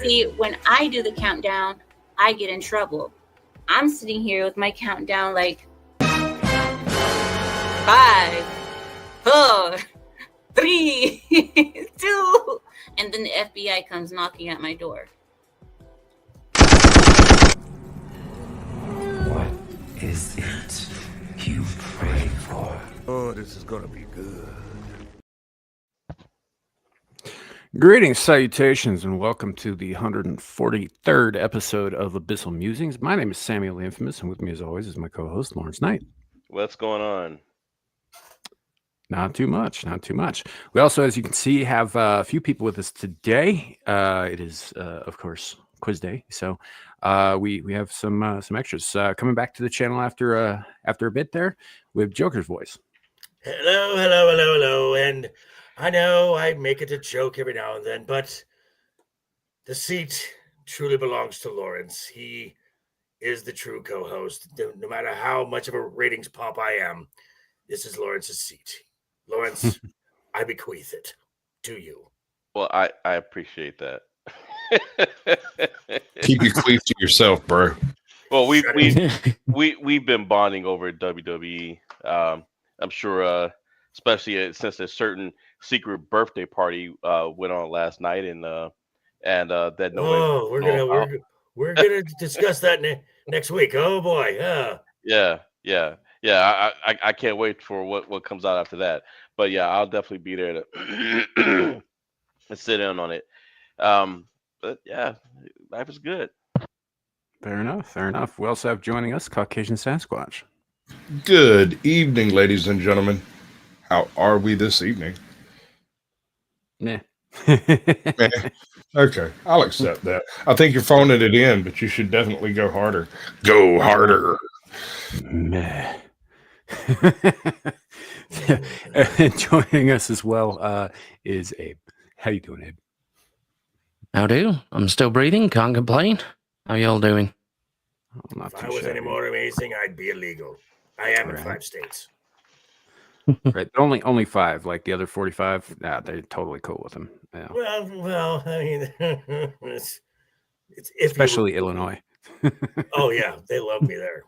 See, when I do the countdown, I get in trouble. I'm sitting here with my countdown like 5, 4, 3, 2, and then the FBI comes knocking at my door. What is it you pray for? Oh, this is gonna be good. Greetings, salutations, and welcome to the 143rd episode of Abyssal Musings. My name is Samuel the Infamous, and with me, as always, is my co-host, Lawrence Knight. What's going on? Not too much, not too much. We also, as you can see, have a few people with us today. It is, of course, quiz day, so we have some extras coming back to the channel after a bit there with Joker's voice. Hello, and I know I make it a joke every now and then, but the seat truly belongs to Lawrence. He is the true co-host. No matter how much of a ratings pop I am, this is Lawrence's seat. Lawrence, I bequeath it to you. Well, I appreciate that. Keep your queef to yourself, bro. Well, we've been bonding over WWE. I'm sure, especially since a certain secret birthday party went on last night, and that no, we're gonna discuss that next week. Oh boy, yeah. I can't wait for what comes out after that. But yeah, I'll definitely be there to sit in on it. But yeah, life is good. Fair enough. We also have joining us Caucasian Sasquatch. Good evening, ladies and gentlemen. How are we this evening? Meh. Okay, I'll accept that. I think you're phoning it in, but you should definitely go harder. Go harder. Meh. And joining us as well is Abe. How you doing, Abe? How do? I'm still breathing. Can't complain. How y'all doing? Oh, not if too I was shabby. any more amazing, I'd be illegal. I am in 5 states. Right, only 5. Like the other 45, they're totally cool with them. Yeah. Well, I mean, it's especially Illinois. Oh yeah, they love me there.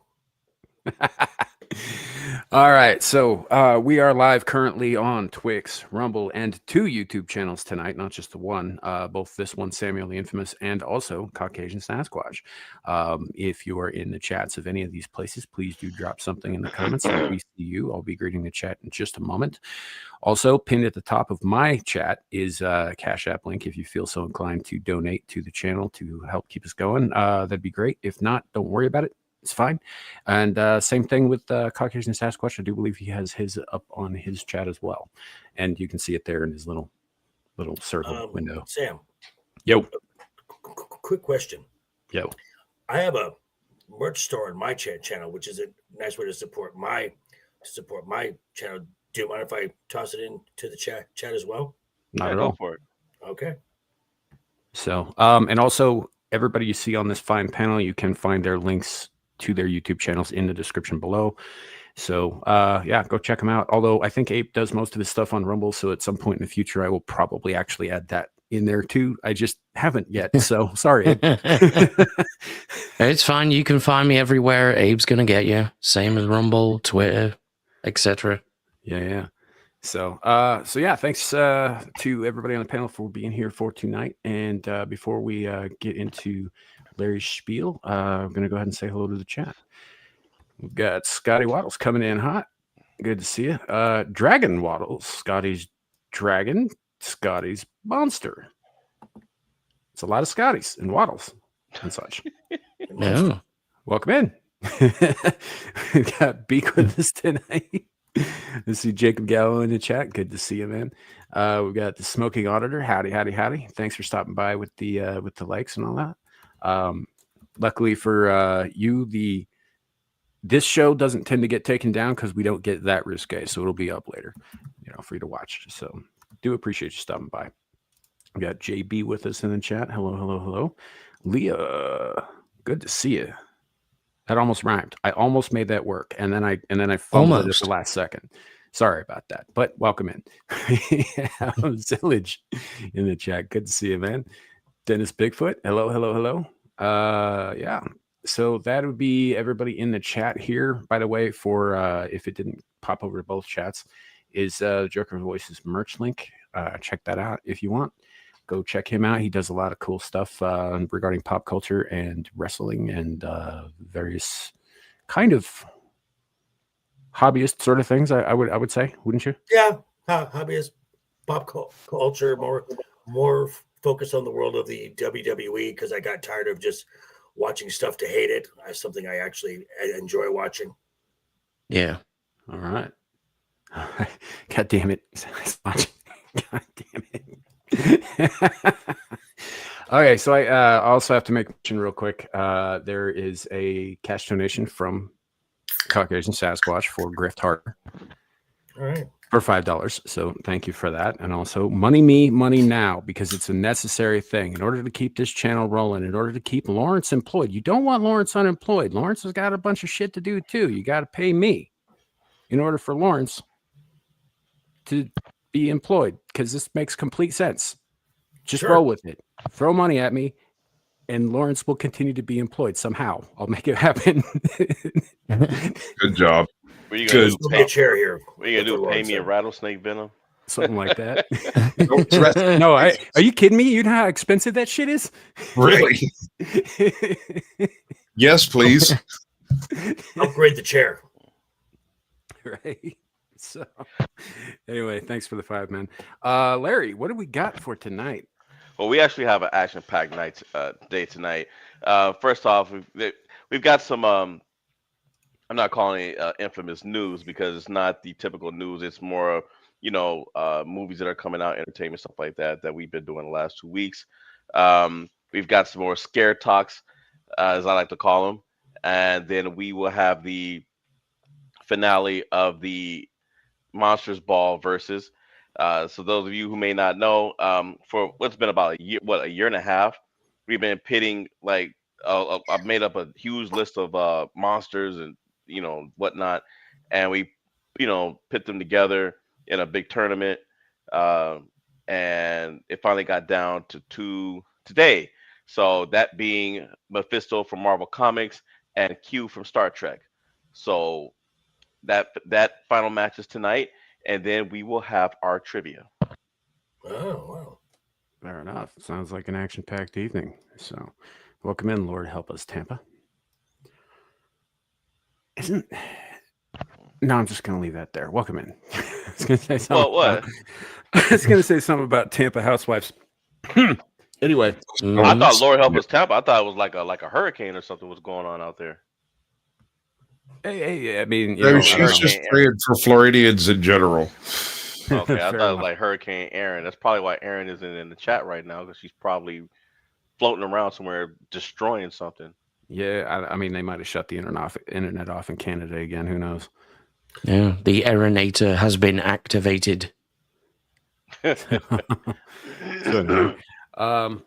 All right, so we are live currently on Twix, Rumble, and 2 YouTube channels tonight, not just the one, both this one, Samuel the Infamous, and also Caucasian Sasquatch. If you are in the chats of any of these places, please do drop something in the comments so we see you. I'll be greeting the chat in just a moment. Also, pinned at the top of my chat is a Cash App link if you feel so inclined to donate to the channel to help keep us going. That'd be great. If not, don't worry about it. It's fine. And same thing with Caucasian Sasquatch. I do believe he has his up on his chat as well. And you can see it there in his little circle window. Sam. Yo. Quick question. Yo. I have a merch store on my channel, which is a nice way to support my channel. Do you mind if I toss it into the chat as well? Not at all. Go for it. Okay. So, and also everybody you see on this fine panel, you can find their links to their YouTube channels in the description below. So yeah, go check them out. Although I think Ape does most of his stuff on Rumble, so at some point in the future I will probably actually add that in there too. I just haven't yet, so sorry, Abe. It's fine. You can find me everywhere. Abe's gonna get you. Same as Rumble, Twitter, etc. Yeah. So yeah, thanks to everybody on the panel for being here for tonight. And before we get into Larry's spiel, I'm going to go ahead and say hello to the chat. We've got Scotty Waddles coming in hot. Good to see you. Dragon Waddles, Scotty's Dragon, Scotty's Monster. It's a lot of Scotties and Waddles and such. No. Welcome in. We've got Beak with us tonight. I see Jacob Gallo in the chat. Good to see you, man. We've got the Smoking Auditor. Howdy. Thanks for stopping by with the likes and all that. Luckily for you, this show doesn't tend to get taken down because we don't get that risque, so it'll be up later, for you to watch. So do appreciate you stopping by. We got JB with us in the chat. Hello. Leah, good to see you. That almost rhymed. I almost made that work, and then I fumbled it at the last second. Sorry about that, but welcome in. Zillage in the chat. Good to see you, man. Dennis Bigfoot. Hello, hello, hello. Yeah. So that would be everybody in the chat here. By the way, for if it didn't pop over to both chats, is Joker Voices merch link. Check that out if you want. Go check him out. He does a lot of cool stuff regarding pop culture and wrestling and various kind of hobbyist sort of things. I would say, wouldn't you? Yeah, hobbyist, pop culture, more focused on the world of the WWE because I got tired of just watching stuff to hate it. That's something I actually enjoy watching. Yeah. All right. God damn it. God damn it. Okay, so I also have to make a mention real quick. There is a cash donation from Caucasian Sasquatch for Grift Harder. All right. For $5. So thank you for that. And also money me, money now, because it's a necessary thing in order to keep this channel rolling, in order to keep Lawrence employed. You don't want Lawrence unemployed. Lawrence has got a bunch of shit to do too. You got to pay me in order for Lawrence to be employed, because this makes complete sense. Just roll with it. Throw money at me, and Lawrence will continue to be employed somehow. I'll make it happen. Good job. What are you gonna Good. do? Be a chair here. What are you gonna do? Pay me in rattlesnake venom? Something like that. No, are you kidding me? You know how expensive that shit is? Really? Yes, please. Upgrade the chair. Right. So anyway, thanks for the $5, man. Larry, what do we got for tonight? Well, we actually have an action-packed night day tonight. First off, we've got some. I'm not calling it infamous news because it's not the typical news. It's more, movies that are coming out, entertainment stuff like that we've been doing the last 2 weeks. We've got some more scare talks, as I like to call them, and then we will have the finale of the Monsters Ball versus. So those of you who may not know, for what's been about a year and a half, we've been pitting like I've made up a huge list of monsters and whatnot, and we pit them together in a big tournament, and it finally got down to 2 today. So that being Mephisto from Marvel Comics and Q from Star Trek. So that final match is tonight, and then we will have our trivia. Oh, wow. Fair enough. Sounds like an action-packed evening. So welcome in, Lord help us, Tampa. No, I'm just going to leave that there. Welcome in. I was going to say something. Well, what? I was going to say something about Tampa housewives. Anyway, I thought Lord help us Tampa. I thought it was like a hurricane or something was going on out there. Hey, I mean, she's just praying for Floridians in general. Okay, I thought it was like Hurricane Aaron. That's probably why Aaron isn't in the chat right now, because she's probably floating around somewhere destroying something. Yeah, I mean, they might have shut the internet off in Canada again. Who knows? Yeah, the Aeronator has been activated. But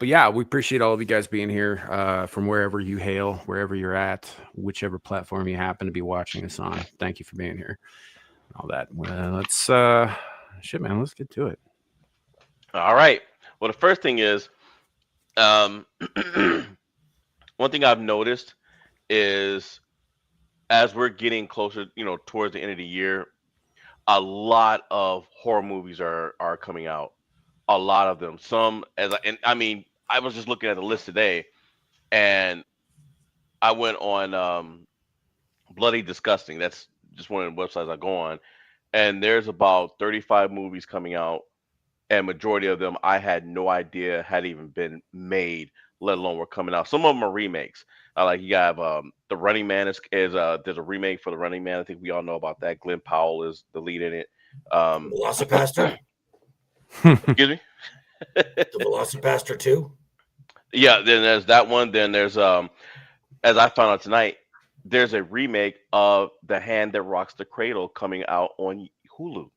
yeah, we appreciate all of you guys being here from wherever you hail, wherever you're at, whichever platform you happen to be watching us on. Thank you for being here. All that. Well, let's let's get to it. All right. Well, the first thing is, one thing I've noticed is as we're getting closer, towards the end of the year, a lot of horror movies are coming out. A lot of them. Some I was just looking at the list today, and I went on Bloody Disgusting. That's just one of the websites I go on, and there's about 35 movies coming out, and majority of them I had no idea had even been made, let alone were coming out. Some of them are remakes. Like you have The Running Man is there's a remake for The Running Man. I think we all know about that. Glenn Powell is the lead in it. Velocipaster. Excuse me. The Velocipaster 2. Yeah, then there's that one. Then there's as I found out tonight, there's a remake of The Hand That Rocks the Cradle coming out on Hulu.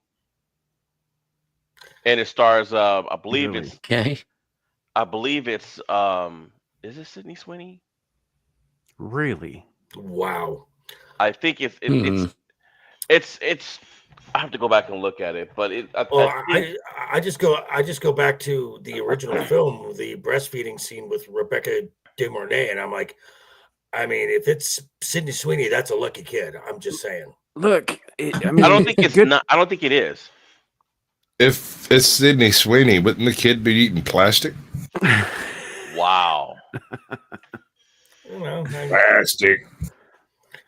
And it stars I believe Really? it's Okay. I believe it's is it Sydney Sweeney? Really? Wow. I think it's It's. I have to go back and look at it, but Well, I think I just go back to the original film, the breastfeeding scene with Rebecca De Mornay, and I'm like, I mean, if it's Sydney Sweeney, that's a lucky kid. I'm just saying. Look, I I mean, don't think it's it's good. not. I don't think it is. If it's Sydney Sweeney, wouldn't the kid be eating plastic? Wow. You know, Plastic.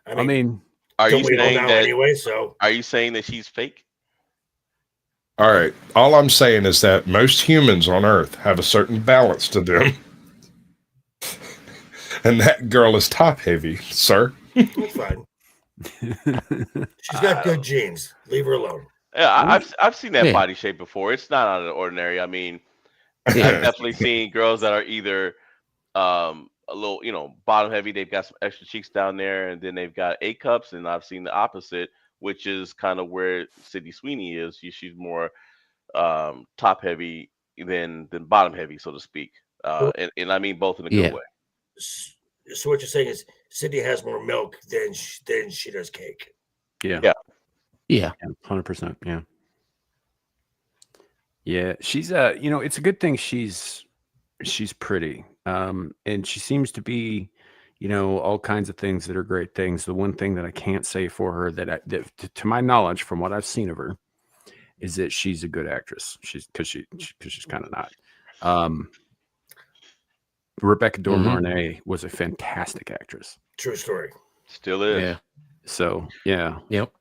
I mean, Are you don't we all saying now that? anyway? So Are you saying that she's fake? All right. All I'm saying is that most humans on Earth have a certain balance to them. And that girl is top heavy, sir. it's fine. She's got good genes. Leave her alone. Yeah, I've seen that Yeah. body shape before. It's not out of the ordinary. I mean, I've Yeah. definitely seen girls that are either a little, bottom heavy. They've got some extra cheeks down there, and then they've got A cups. And I've seen the opposite, which is kind of where Sydney Sweeney is. She's more top heavy than bottom heavy, so to speak. And I mean both in a good Yeah. way. So what you're saying is Sydney has more milk than she does cake. yeah, Yeah. Yeah. 100%. Yeah, yeah. She's it's a good thing she's pretty, and she seems to be, all kinds of things that are great things. The one thing that I can't say for her that to my knowledge, from what I've seen of her, is that she's a good actress. She's because she's kind of not. Rebecca De Mornay was a fantastic actress. True story. Still is. Yeah. So yeah, Yep.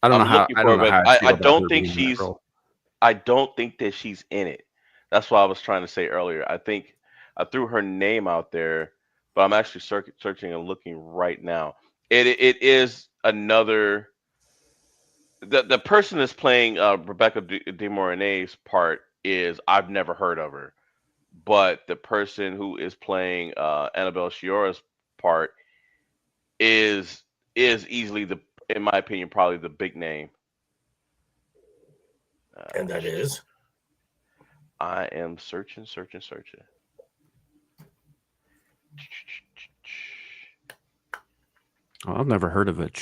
I don't know I'm how. looking I for don't her, know how but I feel I about don't her think being in that she's. role. I don't think that she's in it. That's what I was trying to say earlier. I think I threw her name out there, but I'm actually searching and looking right now. It is another. The person that's playing Rebecca De Mornay's part is I've never heard of her, but the person who is playing Annabelle Shiora's part is easily in my opinion, probably the big name. And that is I am searching. Oh, I've never heard of it.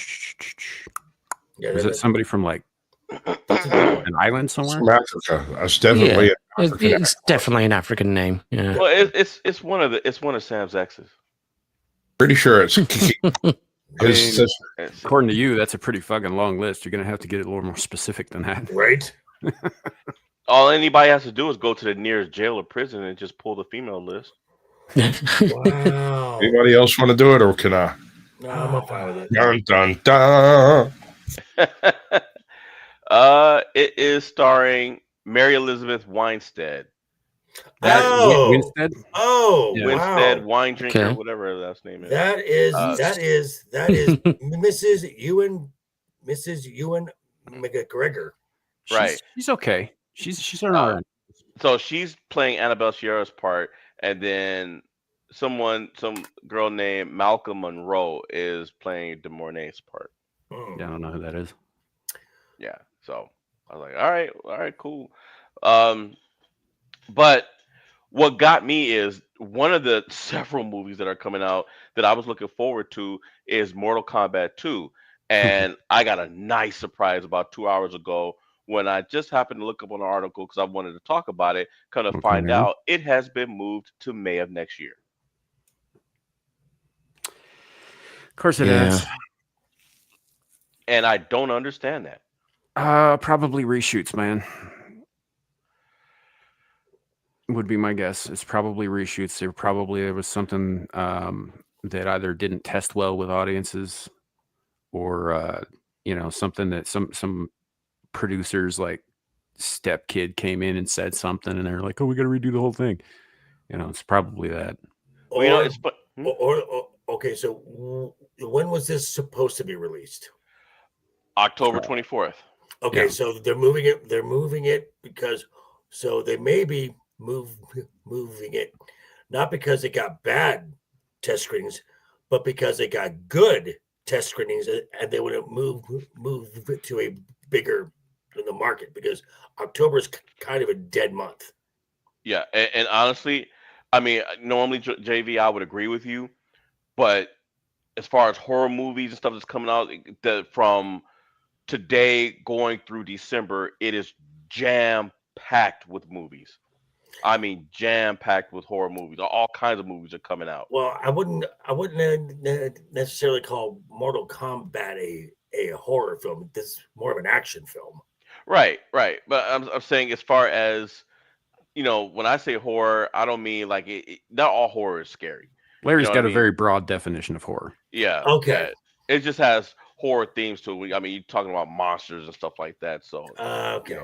yeah. Is it somebody from like That's a good one. an island It's somewhere? from Africa. That's definitely Yeah. an African It's definitely an African name. Yeah. Well, it's one of Sam's exes. Pretty sure it's his mean, sister. According to you, that's a pretty fucking long list. You're gonna have to get a little more specific than that. Right? All anybody has to do is go to the nearest jail or prison and just pull the female list. Wow. Anybody else want to do it, or can I? No, I'm fine with it. Dun dun dun. It is starring Mary Elizabeth Winstead. Oh. Winstead? Oh, Yeah. Winstead, wow. wine drinker, Okay. whatever her last name is. That is Mrs. Ewan McGregor. Right. She's okay. She's all right. So she's playing Annabelle Shierra's part, and then some girl named Malcolm Monroe is playing De Mornay's part. Hmm. Yeah, I don't know who that is. Yeah. So I was like, all right, cool. But what got me is one of the several movies that are coming out that I was looking forward to is Mortal Kombat 2. And I got a nice surprise about 2 hours ago when I just happened to look up an article because I wanted to talk about it, kind of find out it has been moved to May of next year. Of course it is. And I don't understand that. Probably reshoots, man. Would be my guess. It's probably reshoots. There was something that either didn't test well with audiences, or something that some producers like Step Kid came in and said something, and they're like, "Oh, we got to redo the whole thing." It's probably that. Well, okay. So when was this supposed to be released? October 24th. Okay, Yeah. so they're moving it. They're moving it because they may be moving it not because it got bad test screenings, but because it got good test screenings, and they want to move it to a bigger in the market because October is kind of a dead month. Yeah, and honestly, I mean, normally JV, I would agree with you, but as far as horror movies and stuff that's coming out, from today going through December, it is jam packed with movies. I mean, jam packed with horror movies. All kinds of movies are coming out. Well, I wouldn't necessarily call Mortal Kombat a horror film. This is more of an action film. Right, right. But I'm saying as far as when I say horror, I don't mean like not all horror is scary. You Larry's know what I got a mean? very broad definition of horror. Yeah, Okay. yeah. It just has horror themes to it. I mean, you're talking about monsters and stuff like that. So, Okay.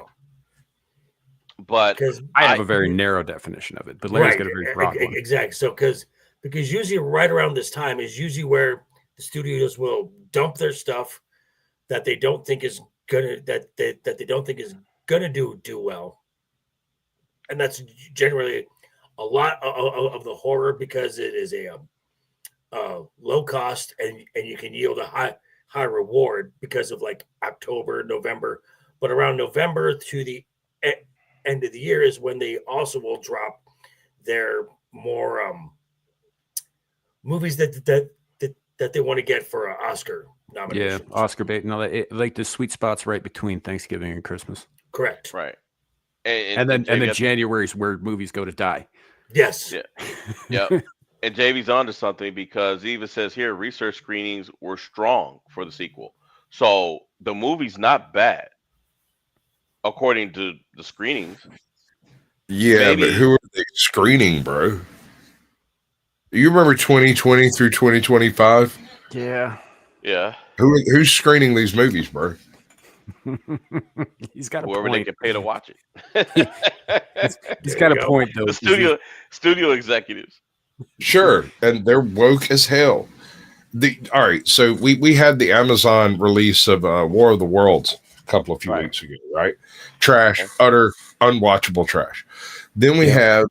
But Because I have a very narrow definition of it, but Larry's got a very broad one. Exactly. So because usually right around this time is usually where the studios will dump their stuff that they don't think is gonna do well, and that's generally a lot of the horror because it is a low cost and you can yield a high reward because of like October, November, but around November to the end of the year is when they also will drop their more movies that they want to get for Oscar nominations. Yeah, Oscar bait and all that. Like the sweet spots right between Thanksgiving and Christmas. Correct. right. And then January's where movies go to die. Yes. Yeah. Yeah. And JV's onto something because it even says here research screenings were strong for the sequel. So the movie's not bad according to the screenings. Yeah, but who are they screening, bro? You remember 2020 through 2025? Yeah. Yeah. Who's screening these movies, bro? He's got a Whoever point. they can pay to watch it. He's got a point though. The studio executives. Sure, and they're woke as hell. All right, so we had the Amazon release of War of the Worlds a few weeks ago, right? Trash, utter unwatchable trash. Then we have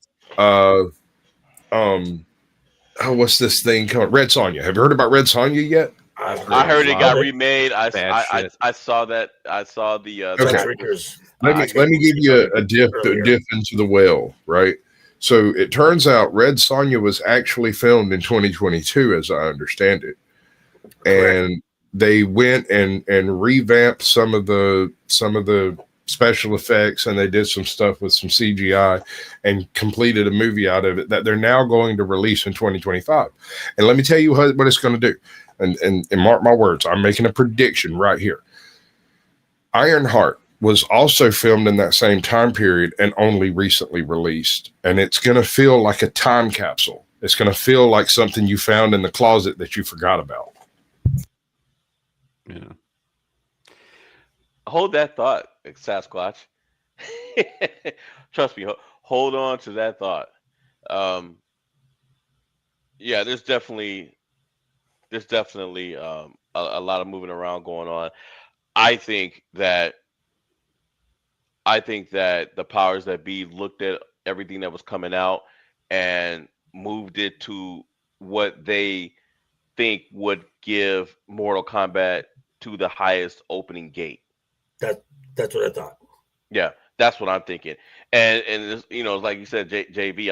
what's this thing called? Red Sonja. Have you heard about Red Sonja yet? I heard it got remade. I saw that. I saw the okay. Let me give you a dip into the well, right? So it turns out Red Sonja was actually filmed in 2022, as I understand it, and they went and revamped some of the special effects, and they did some stuff with some CGI and completed a movie out of it that they're now going to release in 2025. And let me tell you what it's going to do. And mark my words, I'm making a prediction right here. Ironheart was also filmed in that same time period and only recently released. And it's going to feel like a time capsule. It's going to feel like something you found in the closet that you forgot about. Yeah. Hold that thought, Sasquatch. Trust me, hold on to that thought. Yeah, there's definitely a lot of moving around going on. I think that the powers that be looked at everything that was coming out and moved it to what they think would give Mortal Kombat to the highest opening gate. That's what I thought. Yeah, that's what I'm thinking. And like you said, JV.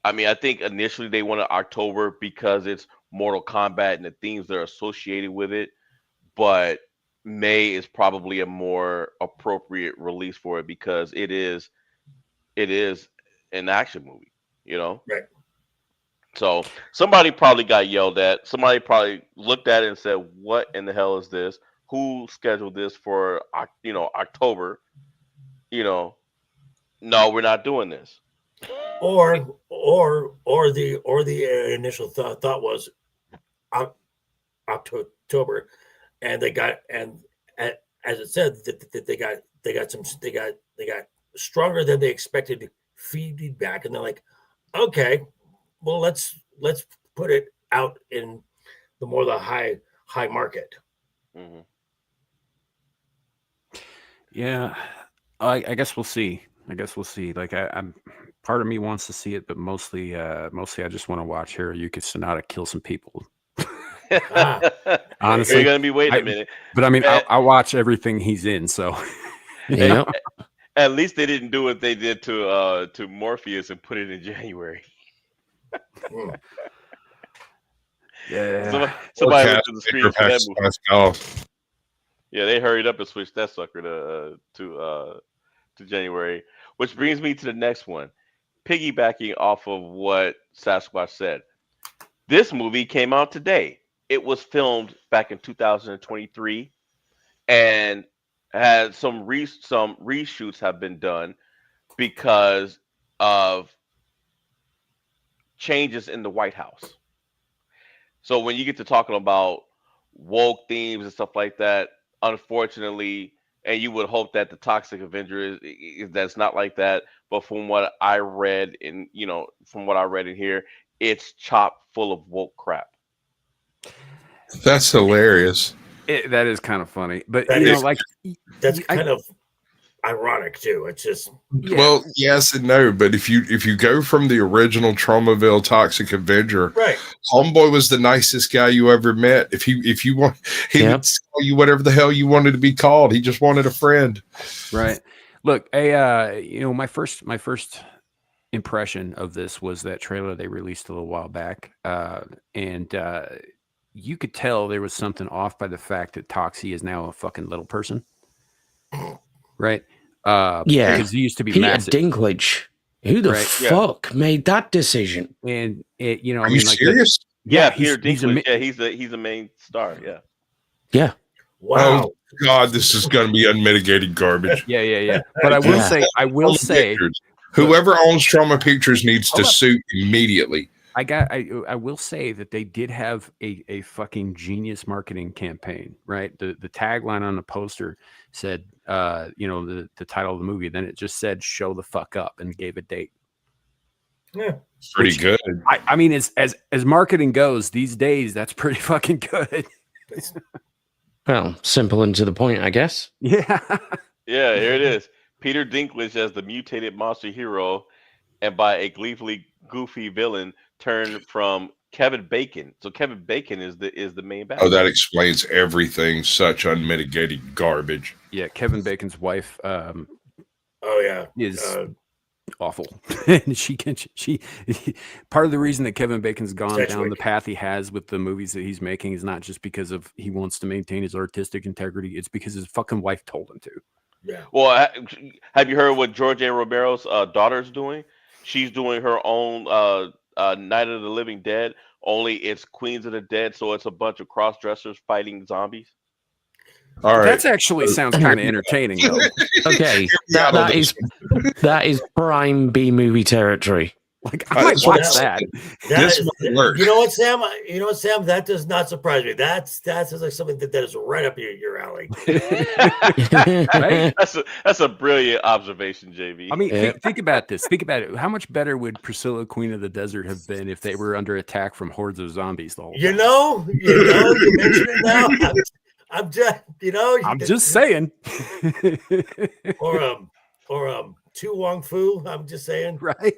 I think initially they wanted October because it's Mortal Kombat and the themes that are associated with it, but May is probably a more appropriate release for it because it is an action movie, Right. So somebody probably got yelled at. Somebody probably looked at it and said, "What in the hell is this? Who scheduled this for October? No, we're not doing this." Or the initial thought was October, and they got as it said that they got stronger than they expected feedback, and they're like, okay, well let's put it out in the high market. Mm-hmm. Yeah, I guess we'll see. Like I'm part of me wants to see it, but mostly I just want to watch Hiroyuki Sanada kill some people. Honestly, you're gonna be waiting a minute. But I mean, I'll watch everything he's in. So, Yep. At least they didn't do what they did to Morpheus and put it in January. Yeah. Somebody looked at the screen for that movie. Golf. Yeah, they hurried up and switched that sucker to January, which brings me to the next one. Piggybacking off of what Sasquatch said, this movie came out today. It was filmed back in 2023, and had some reshoots have been done because of changes in the White House. So when you get to talking about woke themes and stuff like that, unfortunately, and you would hope that the Toxic Avenger is that's not like that. But from what I read in here, it's chock full of woke crap. That's hilarious. That is kind of funny, but That you know, is- like That's kind of ironic too. It's just Well, yes and no, but if you go from the original Traumaville Toxic Avenger, right. Homeboy was the nicest guy you ever met. If you want, he Yep. would call you whatever the hell you wanted to be called. He just wanted a friend. right. Look, my first impression of this was that trailer they released a little while back, and you could tell there was something off by the fact that Toxie is now a fucking little person, right? Yeah. Because he used to be Peter massive. Dinklage. Who the Right. fuck made that decision? And Are you serious? Peter Dinklage. He's a main star. Yeah. Yeah. Wow. Oh God, this is going to be unmitigated garbage. yeah. But I will Yeah. say, Whoever owns Trauma Pictures needs to Hold up. sue immediately. I will say that they did have a fucking genius marketing campaign, right? The tagline on the poster said, the title of the movie. Then it just said "Show the fuck up" and gave a date. Yeah. Pretty good. I mean, as marketing goes these days, that's pretty fucking good. Well, simple and to the point, I guess. Yeah. Yeah, here it is. Peter Dinklage as the mutated monster hero, and by a gleefully goofy villain turned from Kevin Bacon. So Kevin Bacon is the main bad. Oh, that explains everything. Such unmitigated garbage. Yeah, Kevin Bacon's wife Oh yeah. is awful. And she part of the reason that Kevin Bacon's gone down Sedgwick. the path he has with the movies that he's making is not just because of he wants to maintain his artistic integrity. It's because his fucking wife told him to. Yeah. Well, have you heard what George A. Romero's daughter's doing? She's doing her own Night of the Living Dead. Only it's Queens of the Dead, so it's a bunch of cross dressers fighting zombies. All right. That's actually sounds kind of entertaining, though. Okay, that is prime B movie territory. Like I might watch that. This might work. You know what, Sam? That does not surprise me. That sounds like something that is right up your alley. Right? That's a brilliant observation, JB. I mean, think about this. Think about it. How much better would Priscilla, Queen of the Desert, have been if they were under attack from hordes of zombies the whole time? You mentioned it now. I'm just, I'm just saying. or Tu Wong Fu. I'm just saying, Right?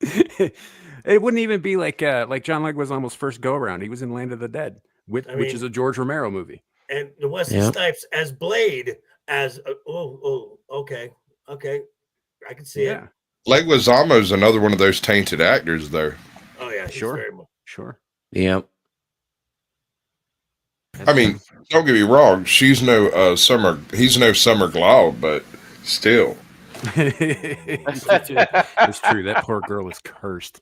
It wouldn't even be like John Leguizamo's first go around. He was in Land of the Dead, which is a George Romero movie. And the Wesley Snipes as Blade as okay, I can see it. Leguizamo's another one of those tainted actors, though. Oh yeah, Sure. Yep. I mean, don't get me wrong. He's no Summer Glau, but still. It's true. That poor girl is cursed.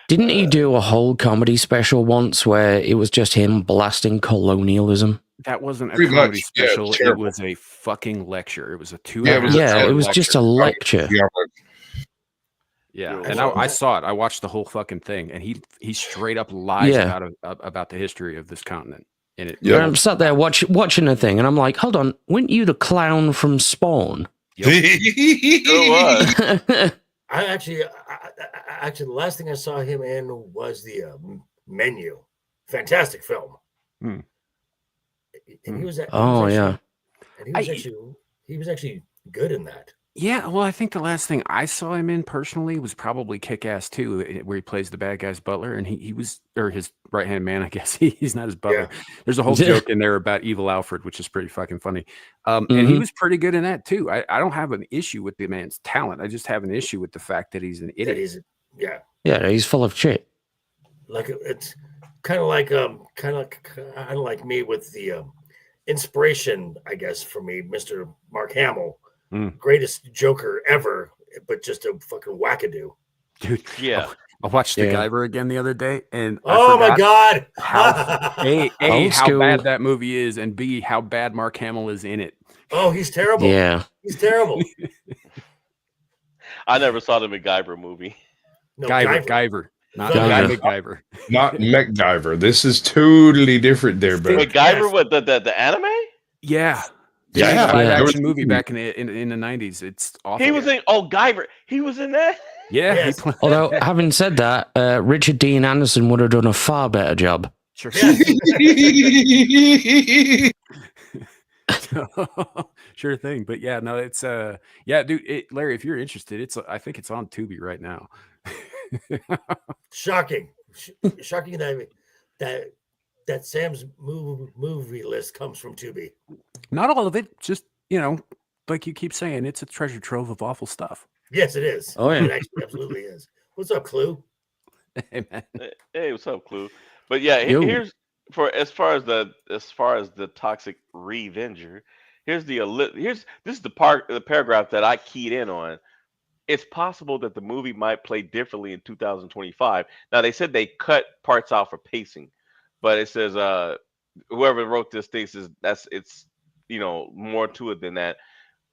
Didn't he do a whole comedy special once where it was just him blasting colonialism? That wasn't a Pretty comedy much, yeah, special. It terrible. was a fucking lecture. It was a 2 Yeah, hour. Yeah, it was just a lecture. Yeah, and I saw it. I watched the whole fucking thing, and he straight up lies about the history of this continent. And it, Yeah. I'm sat there watching the thing, and I'm like, hold on, weren't you the clown from Spawn? It I actually, the last thing I saw him in was the Menu. Fantastic film. Hmm. And he was. Oh yeah. And he was actually good in that. Yeah, well, I think the last thing I saw him in personally was probably Kick-Ass 2, where he plays the bad guy's butler, and he was, or his right-hand man, I guess. He's not his butler. Yeah. There's a whole joke in there about Evil Alfred, which is pretty fucking funny. And he was pretty good in that, too. I don't have an issue with the man's talent. I just have an issue with the fact that he's an idiot. Yeah, he's full of shit. Like it's kind of like me with the inspiration, I guess, for me, Mr. Mark Hamill, greatest Joker ever, but just a fucking wackadoo. Dude, Yeah. I watched the Guyver again the other day, and oh my god, how how school. bad that movie is, and B, how bad Mark Hamill is in it. Oh, he's terrible. Yeah. He's terrible. I never saw the MacGyver movie. No, Guyver. Not Guyver. MacGyver. Not MacGyver. This is totally different there, bro. MacGyver, what the anime? Yeah. Yeah. Live Yeah. action movie back in the 90s. It's awful. He was in Guyver. He was in that. Yeah. Yes. Although, having said that, Richard Dean Anderson would have done a far better job. Sure. Yes. Sure thing. But yeah, no, it's yeah, dude. Larry, if you're interested, I think it's on Tubi right now. Shocking that Sam's movie list comes from Tubi. Not all of it, just like you keep saying, it's a treasure trove of awful stuff. Yes, it is. Oh, yeah. It actually absolutely is. What's up, Clue? Hey, man. Hey, what's up, Clue? But yeah, here's as far as the toxic revenger. Here's this is the paragraph that I keyed in on. It's possible that the movie might play differently in 2025. Now they said they cut parts out for pacing, but it says whoever wrote this thinks it's more to it than that.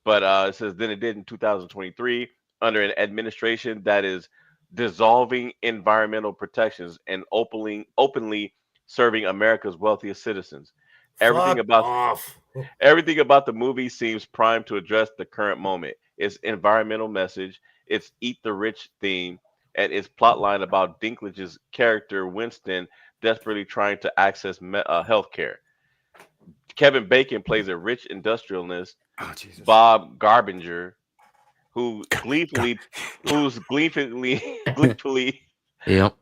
But it says than it did in 2023 under an administration that is dissolving environmental protections and openly serving America's wealthiest citizens. Everything about the movie seems primed to address the current moment. Its environmental message, its eat the rich theme, and its plotline about Dinklage's character Winston desperately trying to access health care. Kevin Bacon plays a rich industrialist, Bob Garbinger, who's gleefully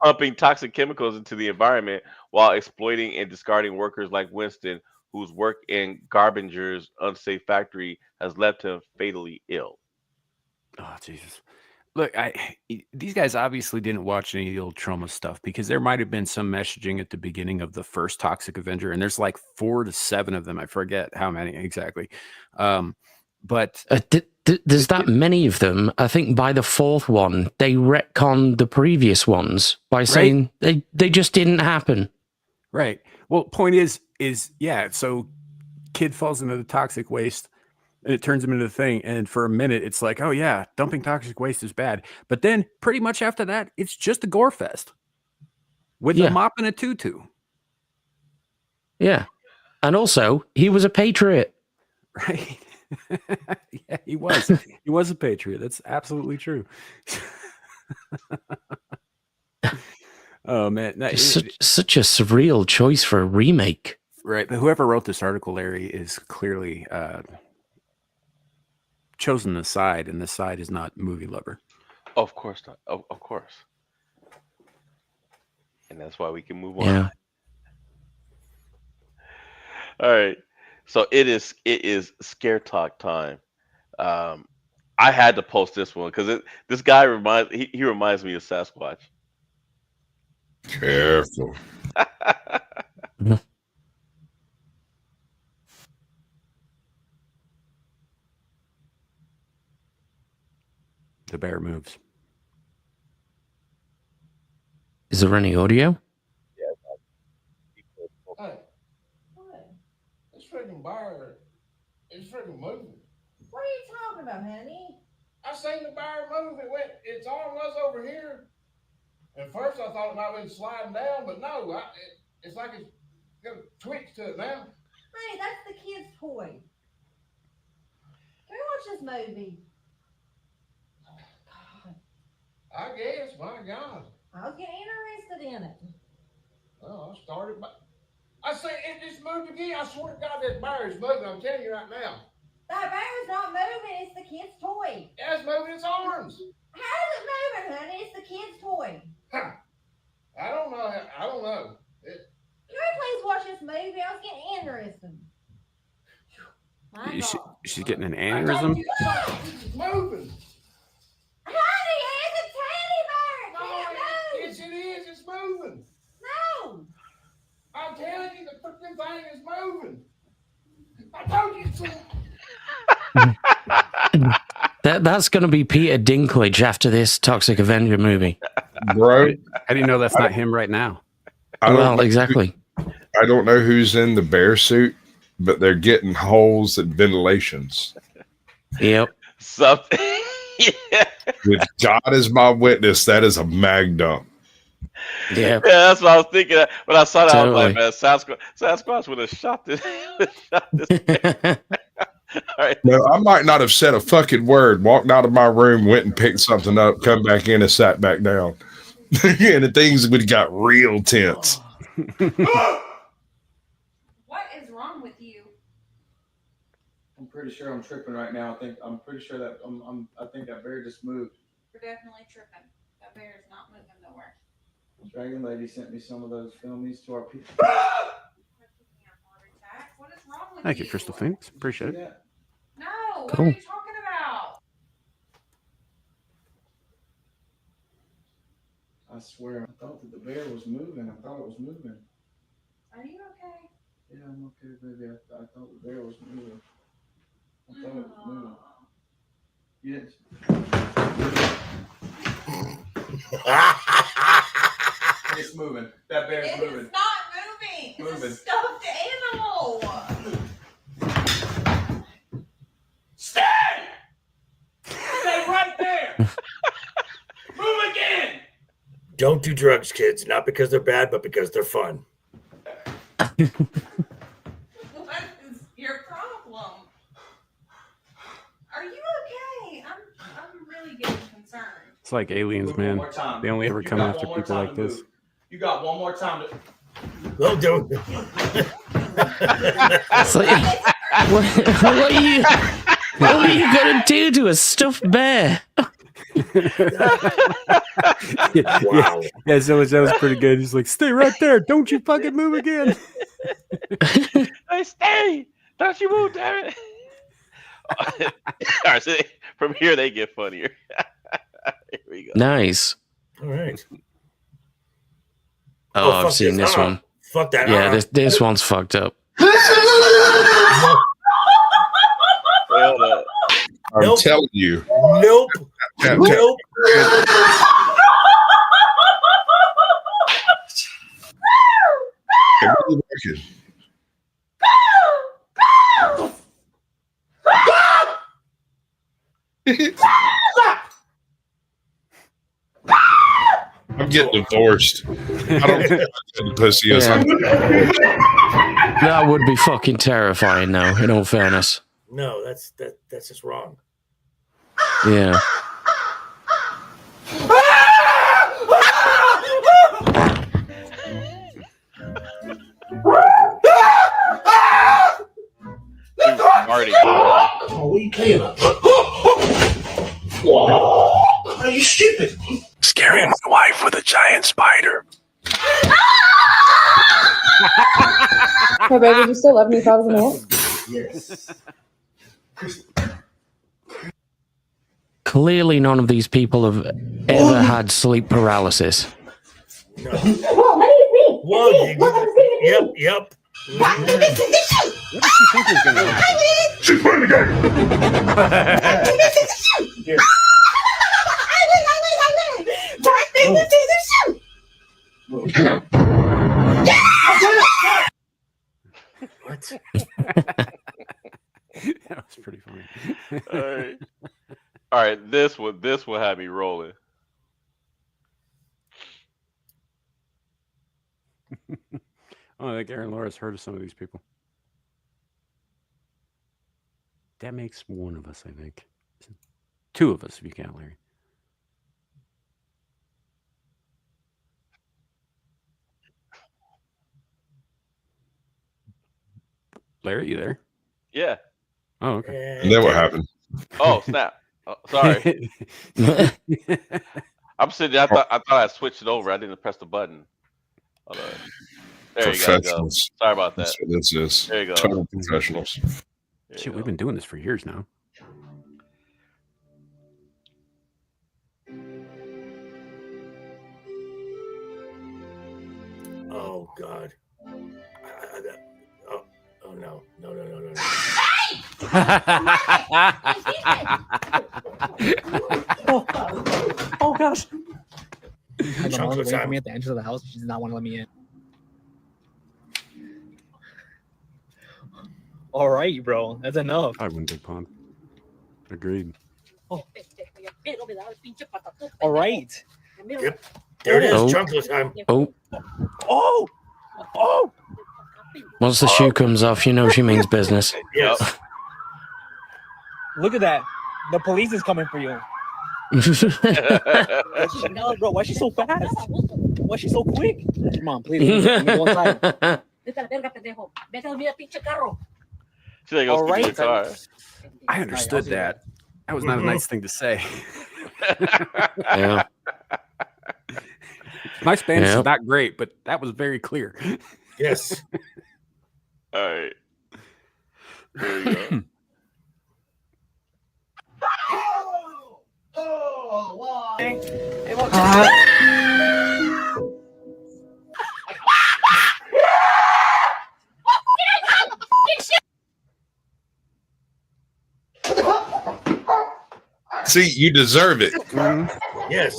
pumping toxic chemicals into the environment while exploiting and discarding workers like Winston, whose work in Garbinger's unsafe factory has left him fatally ill. Oh, Jesus. Look, these guys obviously didn't watch any of the old Trauma stuff, because there might have been some messaging at the beginning of the first Toxic Avenger, and there's like 4 to 7 of them. I forget how many exactly. But there's that many of them. I think by the 4th one, they retconned the previous ones by saying they just didn't happen. Right. Well, point is yeah, so kid falls into the toxic waste, and it turns him into the thing. And for a minute, it's like, oh yeah, dumping toxic waste is bad. But then pretty much after that, it's just a gore fest with a mop and a tutu. Yeah. And also, he was a patriot. Right. Yeah, he was. He was a patriot. That's absolutely true. Oh man, Such a surreal choice for a remake. Right, but whoever wrote this article, Larry, is clearly chosen the side, and the side is not movie lover. Of course not. Of course. And that's why we can move on. Yeah. All right. So it is scare talk time. I had to post this one because this guy reminds me of Sasquatch. Careful. The bear moves. Is there any audio? Hey, what? This freaking bear is freaking moving. What are you talking about, honey? I seen the bear move. Its arm was over here. At first, I thought it might have been sliding down, but no, it's like it's got a twitch to it now. Honey, that's the kid's toy. Can we watch this movie? God, I guess, my God. I was getting interested in it. Well, I started by... I say it just moved again. I swear to God, that bear is moving. I'm telling you right now. That bear's not moving. It's the kid's toy. Yeah, it's moving its arms. How is it moving, honey? It's the kid's toy. Huh. I don't know. Can we please watch this movie? I was getting interested. She's getting an aneurysm. It's moving. Honey, it's a teddy bear. It can't move. Yes, it is. It's moving. No. everything is moving. I told you so. That's going to be Peter Dinklage after this Toxic Avenger movie. Bro, How do you know that's not him right now? Well, exactly. I don't know who's in the bear suit, but they're getting holes and ventilations. Yep. Something. Yeah. With God as my witness, that is a mag dump. Yeah. That's what I was thinking. When I saw that, I was Totally. like, man, Sasquatch would have shot this. All right. No, I might not have said a fucking word, walked out of my room, went and picked something up, come back in and sat back down. And the things would have got real tense. What is wrong with you? I'm pretty sure I'm tripping right now. I'm pretty sure that I think that bear just moved. You're definitely tripping. That bear is not moving nowhere. Dragon Lady sent me some of those filmies to our people. What is wrong with Thank you, Crystal Phoenix. Appreciate it. No, what Cool. are you talking about? I swear, I thought that the bear was moving. I thought it was moving. Are you okay? Yeah, I'm okay, baby. I thought the bear was moving. I thought it was moving. Yes. It's moving. That bear's It moving. is not moving. It's Moving. a stuffed animal. Stay! Stay right there! Move again! Don't do drugs, kids. Not because they're bad, but because they're fun. What is your problem? Are you okay? I'm really getting concerned. It's like aliens, Move one man. more time. They only ever You come got after one more people time like to this. move. You got one more time to. Well, do It's like, what are you gonna do to a stuffed bear? Wow. Yeah, so that was pretty good. He's like, stay right there. Don't you fucking move again. Hey, stay! Don't you move, damn it! All right, so from here they get funnier. Here we go. Nice. All right. Oh, fuck I've seen this one. Fuck that. Yeah, this one's fucked up. Wait, hold up. I'm Nope. telling you. Nope. Tap, tap. Nope. It really working. I'm getting divorced. I don't care what the pussy is. I'm getting divorced. That would be fucking terrifying, though, in all fairness. No, that's just wrong. Yeah. Marty. Oh, what are you playing on? Are you stupid? Scaring my wife with a giant spider. Hey, baby, do you still love me if I was a man? Yes. Clearly, none of these people have ever had sleep paralysis. No. Whoa, honey, it's me. Whoa, It's me. Look, I'm sleeping. Yep. What does she think is going to happen? She's playing the game. What? That was pretty funny. All right. This one had me rolling. Oh, I think Aaron Laura's heard of some of these people. That makes one of us, I think. Two of us, if you count Larry. Larry, you there? Yeah. Oh, okay. And then what happened? Oh, snap. Oh, sorry. I'm sitting there. I thought I switched it over. I didn't press the button. Hold on. There you go. Professionals. Sorry about that. That's what this is. There you go. Total professionals. There Shit, you we've go. been doing this for years now. Oh God. Oh no. No. Oh gosh. My mom was Chocolate waiting for time. me at the entrance of the house. She did not want to let me in. All right, bro. That's enough. I win Big Pond. Agreed. Oh. All right. Yep. There it is. Oh. Chocolate time. Oh, Oh. Oh. once the shoe comes off, you know she means business. Yes. Look at that. The police is coming for you. No, bro. Why is she so fast? Why is she so quick? Come on, please. Let me go inside. She's like, All go speak right. in the car. I understood that. That was not a nice thing to say. Yeah. My Spanish Yep. is not great, but that was very clear. Yes. All right. There you go. See, you deserve it. Yes.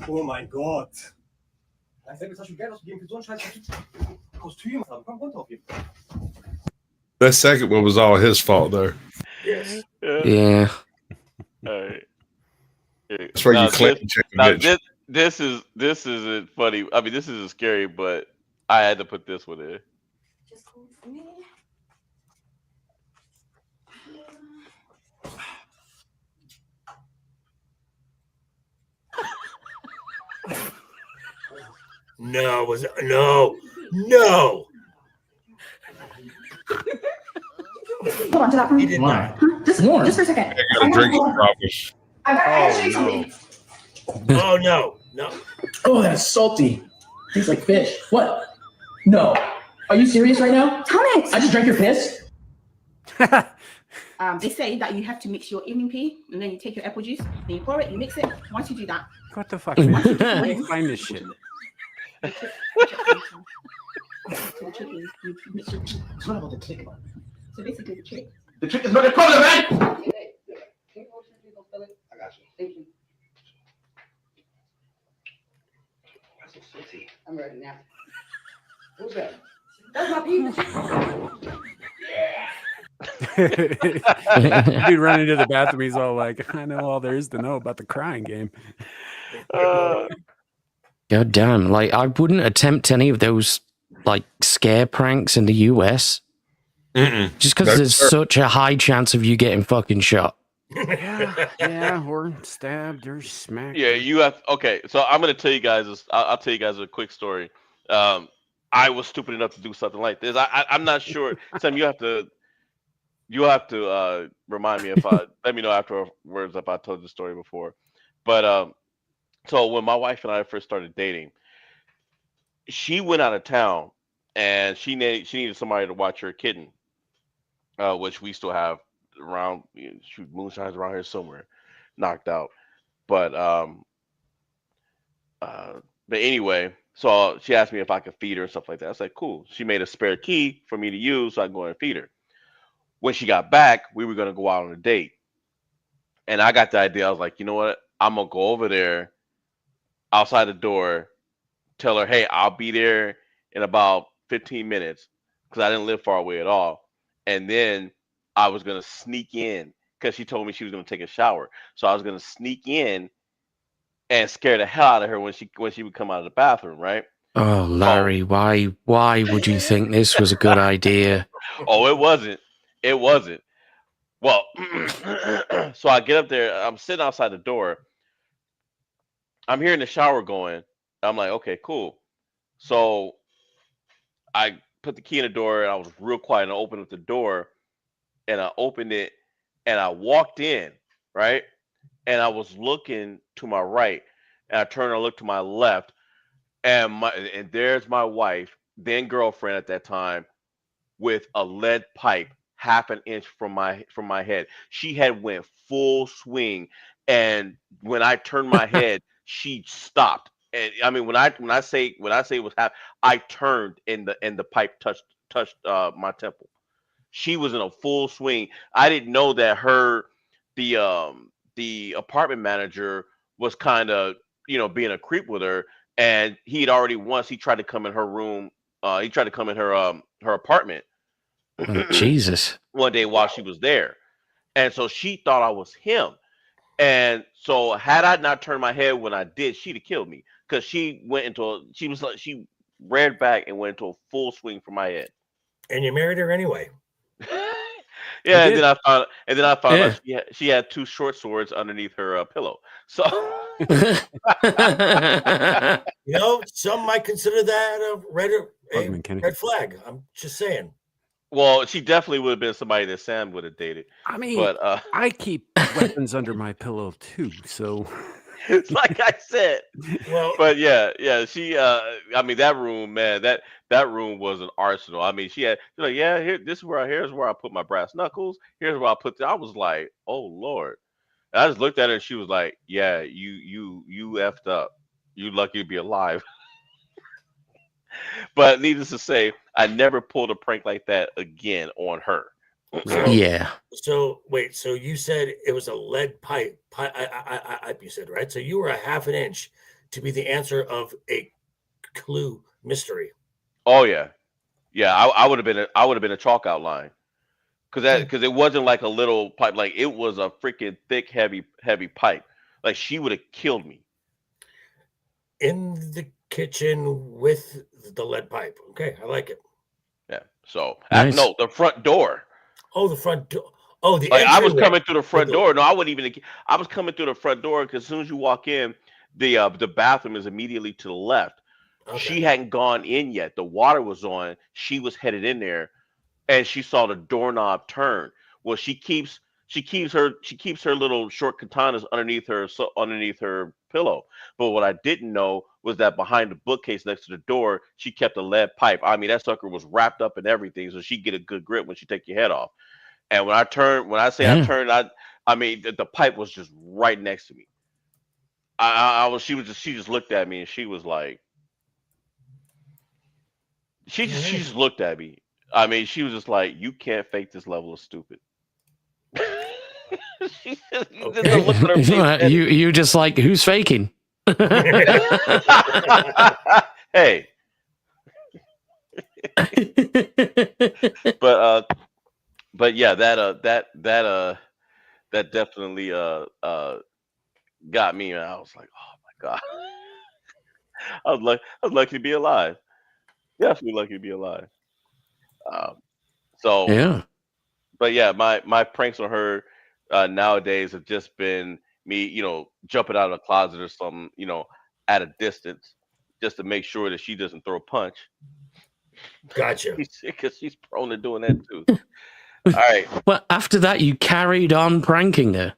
Oh mein Gott. Als hätte das schon Geld ausgegeben für so einen scheiß Kostüm. Komm runter auf jeden Fall. That second one was all his fault, though. Yes. Yeah. All right. That's where you claim the chicken bitch. This isn't funny. I mean, this isn't scary, but I had to put this one in. No. Hold on to that for He me. did not. Just for a second. I got a drinking problem. I gotta show you something. Oh no. Oh, that's salty. Tastes like fish. What? No. Are you serious right now? Thomas! I just drank your piss? They say that you have to mix your evening pea and then you take your apple juice, then you pour it, you mix it. Once you do that, What the fuck, man? Where do you find this shit? It's not about the trick. so basically the trick. The trick is not a problem, man! I got you. Thank you. That's so salty. I'm ready now. Who's that? That's my pea. Dude running into the bathroom, he's all like, I know all there is to know about the crying game. God damn. Like, I wouldn't attempt any of those, like, scare pranks in the US. Just because there's such a high chance of you getting fucking shot. Yeah, or stabbed or smacked. Yeah, you have. Okay, so I'm gonna tell you guys. I'll tell you guys a quick story. I was stupid enough to do something like this. I'm not sure. Sam, you have to remind me let me know afterwards if I told the story before. But so when my wife and I first started dating, she went out of town and she needed somebody to watch her kitten, which we still have around. Shoot, moonshine's around here somewhere, knocked out. But anyway, so she asked me if I could feed her and stuff like that. I was like, cool. She made a spare key for me to use so I can go and feed her. When she got back, we were gonna go out on a date, and I got the idea. I was like, you know what? I'm gonna go over there, outside the door, tell her, hey, I'll be there in about 15 minutes because I didn't live far away at all. And then I was gonna sneak in because she told me she was gonna take a shower. So I was gonna sneak in and scare the hell out of her when she would come out of the bathroom, right? Oh, Larry, why would you think this was a good idea? Oh, it wasn't. It wasn't. Well, so I get up there. I'm sitting outside the door. I'm hearing the shower going. I'm like, okay, cool. So I put the key in the door and I was real quiet and I opened up the door and I opened it and I walked in, right? And I was looking to my right and I turned and looked to my left and there's my wife, then girlfriend at that time, with a lead pipe half an inch from my head. She had went full swing, and when I turned my head, she stopped. And I mean, when I say it was half, I turned and the pipe touched my temple. She was in a full swing. I didn't know that the apartment manager was kind of being a creep with her, and he'd already once he tried to come in her room. He tried to come in her apartment Oh, Jesus. one day while she was there. And so she thought I was him. And so had I not turned my head when I did, she'd have killed me. Because she reared back and went into a full swing for my head. And you married her anyway. Yeah, and then I found Yeah. out she had two short swords underneath her pillow. So Some might consider that a Welcome in, Kenny. red flag. I'm just saying. well, she definitely would have been somebody that Sam would have dated. I mean, But I keep weapons under my pillow too, so like I said. Well, But yeah, she I mean that room, man, that room was an arsenal. I mean, she's like, yeah, here's where I put my brass knuckles. Here's where I put I was like, oh Lord. And I just looked at her and she was like, yeah, you effed up. You lucky to be alive. But needless to say, I never pulled a prank like that again on her. Yeah. So wait, so you said it was a lead pipe, you said, right? So you were a half an inch to be the answer of a clue mystery. Oh yeah. Yeah, I would have been a chalk outline. Because it wasn't like a little pipe, like it was a freaking thick, heavy pipe. Like she would have killed me. In the kitchen with the lead pipe. Okay, I like it. Yeah. So Nice. no, the front door. Oh, the front door. Oh, the Like I was entryway. coming through the front door. No, I wouldn't even. I was coming through the front door because as soon as you walk in, the bathroom is immediately to the left. Okay. She hadn't gone in yet. The water was on. She was headed in there, and she saw the doorknob turn. Well, she keeps her little short katanas underneath her pillow. But what I didn't know was that behind the bookcase next to the door, she kept a lead pipe. I mean, that sucker was wrapped up in everything, so she get a good grip when she take your head off. And when I turned, I turned, I mean, the pipe was just right next to me. She just looked at me and she was like, she just looked at me. I mean, she was just like, you can't fake this level of stupid. She just, Okay. look at her face. You just like, who's faking? Hey. But yeah, that definitely got me, and I was like, oh my god. I was lucky to be alive. Definitely lucky to be alive. So Yeah. but yeah, my pranks on her nowadays have just been me, jumping out of the closet or something, at a distance, just to make sure that she doesn't throw a punch. Gotcha. Because she's prone to doing that too. All right. Well, after that, you carried on pranking her.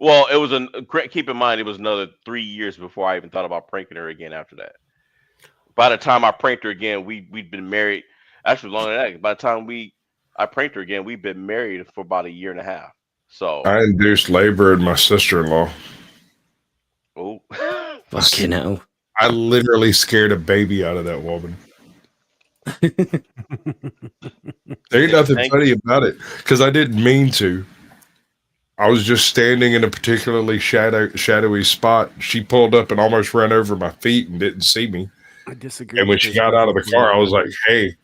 Well, it was keep in mind it was another 3 years before I even thought about pranking her again after that. By the time I pranked her again, we'd been married. Actually, longer than that. By the time I pranked her again, we'd been married for about a year and a half. So I induced labor in my sister-in-law. Oh, fucking hell! I literally scared a baby out of that woman. There ain't nothing funny about it because I didn't mean to. I was just standing in a particularly shadowy spot. She pulled up and almost ran over my feet and didn't see me. I disagree. And when she got out of the car, I was like, hey,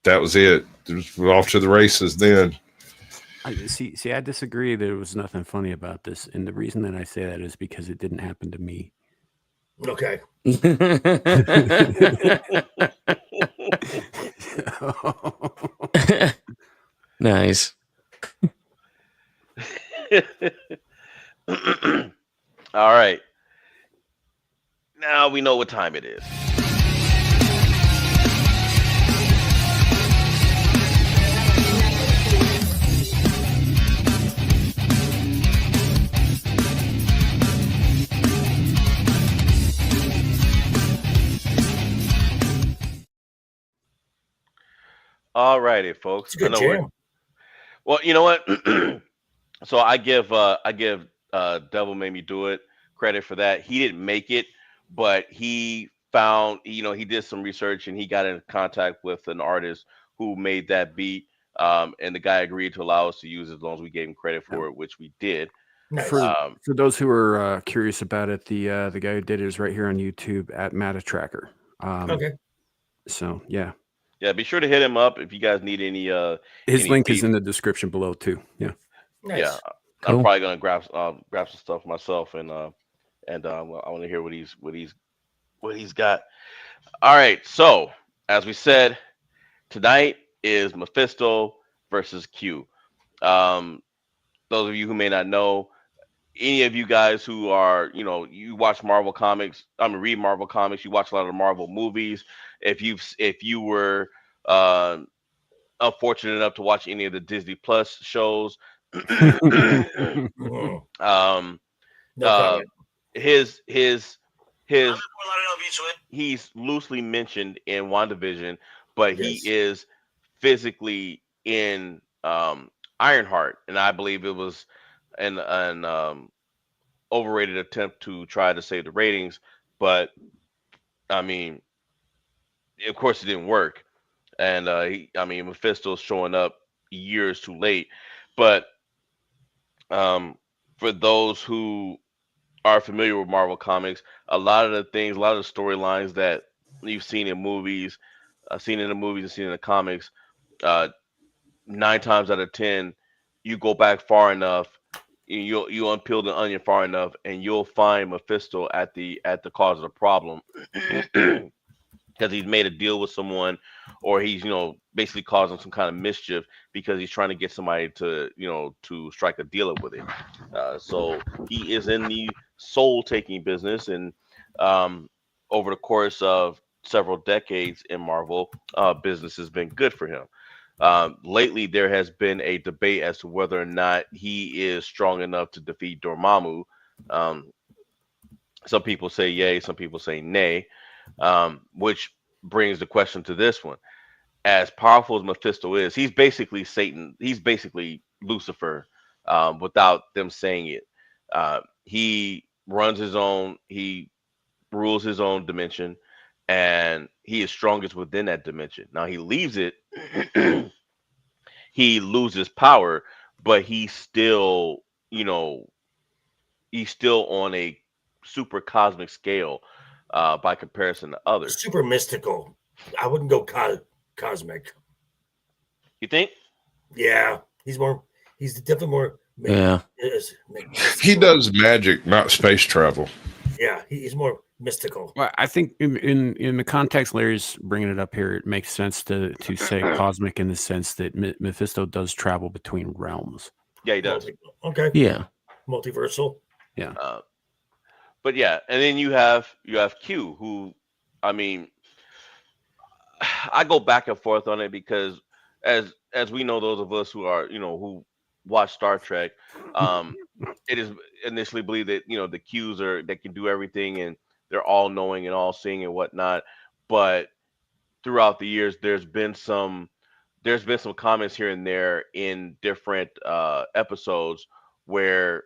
that was it. It was off to the races then. I disagree. There was nothing funny about this. And the reason that I say that is because it didn't happen to me. Okay. Nice. All right. Now we know what time it is. All righty, folks. It's a good jam. Well, you know what? So I give Devil Made Me Do It credit for that. He didn't make it, but he found, he did some research and he got in contact with an artist who made that beat. And the guy agreed to allow us to use it as long as we gave him credit for it, which we did. Nice. For those who are curious about it, the guy who did it is right here on YouTube at MataTracker. Okay. So yeah. Yeah, be sure to hit him up if you guys need any. His any link beats. is in the description below too. Yeah. Nice. Yeah, Cool. I'm probably gonna grab some stuff myself, and I want to hear what he's got. All right, so as we said, tonight is Mephisto versus Q. Those of you who may not know, any of you guys who are, you watch Marvel comics, read Marvel comics, you watch a lot of the Marvel movies. If you were unfortunate enough to watch any of the Disney Plus shows, No comment. his he's loosely mentioned in WandaVision, but he is physically in Ironheart, and I believe it was an overrated attempt to try to save the ratings, but I mean, of course, it didn't work. And Mephisto's showing up years too late. But for those who are familiar with Marvel Comics, a lot of the storylines that you've seen in movies, and seen in the comics, 9 times out of 10, you go back far enough, you unpeel the onion far enough, and you'll find Mephisto at the cause of the problem. Because he's made a deal with someone, or he's basically causing some kind of mischief because he's trying to get somebody to to strike a deal with it. So he is in the soul taking business, and over the course of several decades in Marvel, business has been good for him. Lately, there has been a debate as to whether or not he is strong enough to defeat Dormammu. Some people say yay, some people say nay. Which brings the question to this one. As powerful as Mephisto is, he's basically Satan. He's basically Lucifer, without them saying it. He runs his own, he rules his own dimension, and he is strongest within that dimension. Now he leaves it, he loses power, but he's still, he's still on a super cosmic scale by comparison to others. Super mystical. I wouldn't go cosmic. You think? Yeah, he's definitely more. Yeah. He does magic, not space travel. Yeah, he's more mystical. Well, I think in the context Larry's bringing it up here, it makes sense to say cosmic in the sense that Mephisto does travel between realms. Yeah, he does. Okay. Yeah. Multiversal. Yeah. But yeah, and then you have Q, who, I mean, I go back and forth on it because as we know, those of us who are who watch Star Trek, it is initially believed that the Qs they can do everything and they're all knowing and all seeing and whatnot. But throughout the years, there's been some comments here and there in different episodes where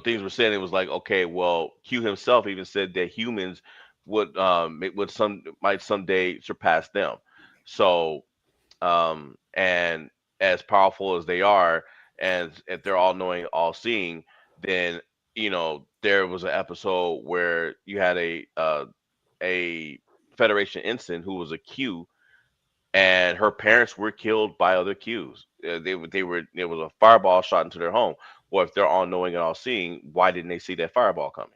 things were said. It was like, okay, well, Q himself even said that humans might someday surpass them. So, and as powerful as they are, and if they're all knowing, all seeing, then there was an episode where you had a Federation ensign who was a Q, and her parents were killed by other Qs. There was a fireball shot into their home. Well, if they're all knowing and all seeing, why didn't they see that fireball coming?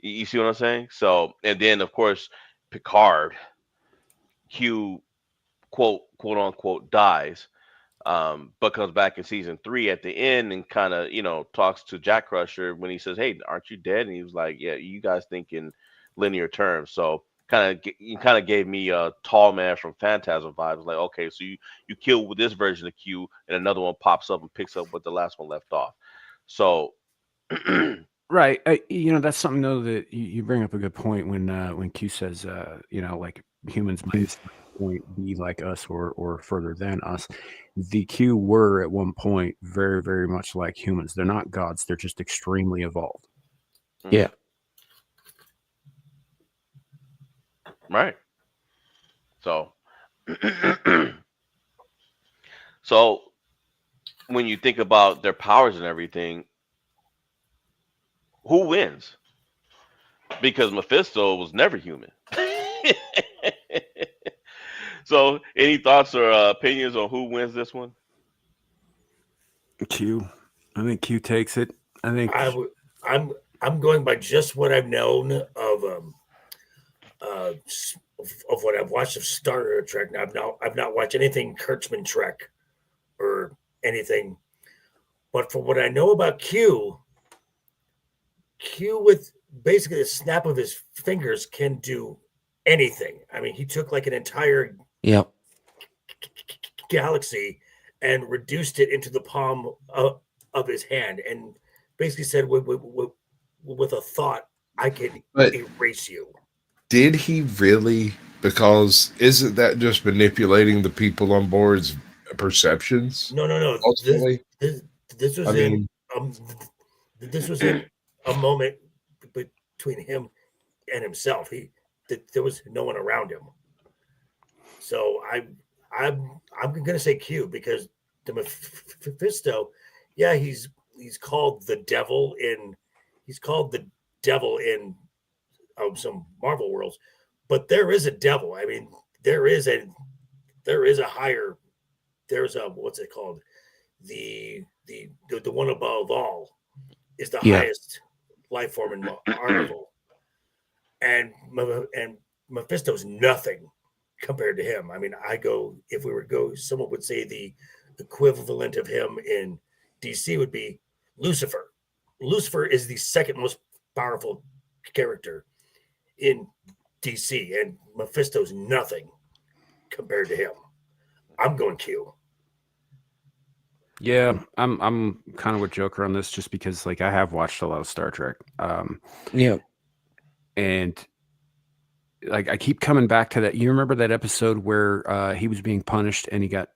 You see what I'm saying? So, and then of course, Picard, Q, quote unquote, dies. But comes back in season 3 at the end and kind of talks to Jack Crusher when he says, "Hey, aren't you dead?" And he was like, "Yeah, you guys think in linear terms." So you kind of gave me a tall man from Phantasm vibes. Like, okay, so you kill with this version of Q, and another one pops up and picks up what the last one left off. So right, that's something though that you bring up a good point when Q says, like humans might at some point be like us or further than us. The Q were at one point very, very much like humans. They're not gods; they're just extremely evolved. Yeah. Right. So, so when you think about their powers and everything, who wins? Because Mephisto was never human. So, any thoughts or opinions on who wins this one? Q. I think Q takes it. I think I'm going by just what I've known of what I've watched of Star Trek. Now I've not watched anything Kurtzman Trek or anything, but from what I know about Q with basically the snap of his fingers can do anything. I mean, he took like an entire galaxy and reduced it into the palm of his hand, and basically said, with a thought, I can erase you. Did he really? Because isn't that just manipulating the people on board's perceptions? No. Ultimately, This was this was in a moment between him and himself. There was no one around him. So I'm going to say Q, because the Mephisto, yeah, he's called the devil in some Marvel worlds, but there is a devil. I mean, there's a what's it called? The one above all is the highest life form in Marvel, and Mephisto's nothing compared to him. I mean, if we were to go, someone would say the equivalent of him in DC would be Lucifer. Lucifer is the second most powerful character in DC, and Mephisto's nothing compared to him. I'm going Q. Yeah, I'm kind of with Joker on this, just because like I have watched a lot of Star Trek. And like I keep coming back to that. You remember that episode where he was being punished and he got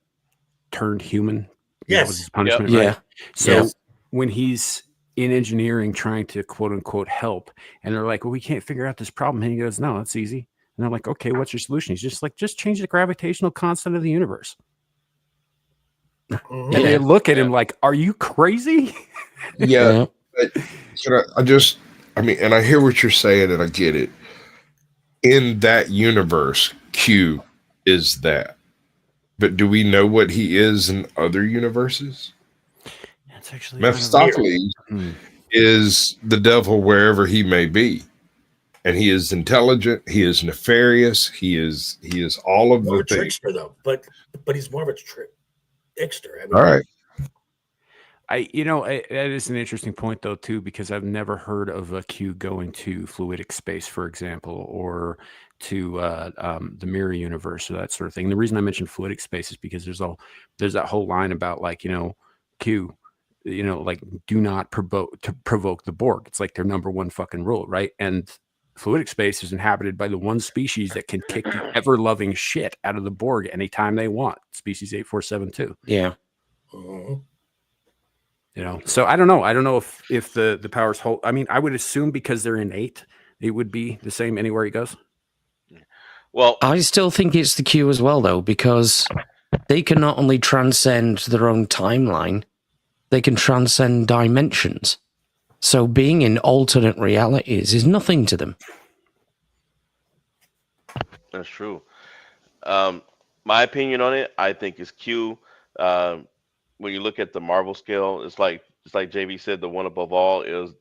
turned human? Yes. That was his punishment, Yep. right? Yeah. So Yes. when he's in engineering trying to quote unquote help, and they're like, "Well, we can't figure out this problem," and he goes, "No, that's easy." And they're like, "Okay, what's your solution?" He's just like, "Just change the gravitational constant of the universe." And they look at him like, "Are you crazy?" Yeah. But I mean, and I hear what you're saying, and I get it. In that universe, Q is that. But do we know what he is in other universes? That's actually Mephistopheles is the devil wherever he may be. And he is intelligent, he is nefarious, he is all of more the of a things. trickster, though, but he's more of a trickster. I mean, All right. That is an interesting point though too, because I've never heard of a Q going to fluidic space, for example, or to the mirror universe or that sort of thing. And the reason I mentioned fluidic space is because there's that whole line about like Q, like do not provoke the Borg. It's like their number one fucking rule, right? And fluidic space is inhabited by the one species that can kick the ever loving shit out of the Borg anytime they want. Species 8472. Yeah. So I don't know. I don't know if the powers hold. I mean, I would assume because they're innate, it would be the same anywhere he goes. Well, I still think it's the Q as well, though, because they can not only transcend their own timeline, they can transcend dimensions. So being in alternate realities is nothing to them. That's true. My opinion on it, I think, is Q. When you look at the Marvel scale, it's like JV said, the one above all is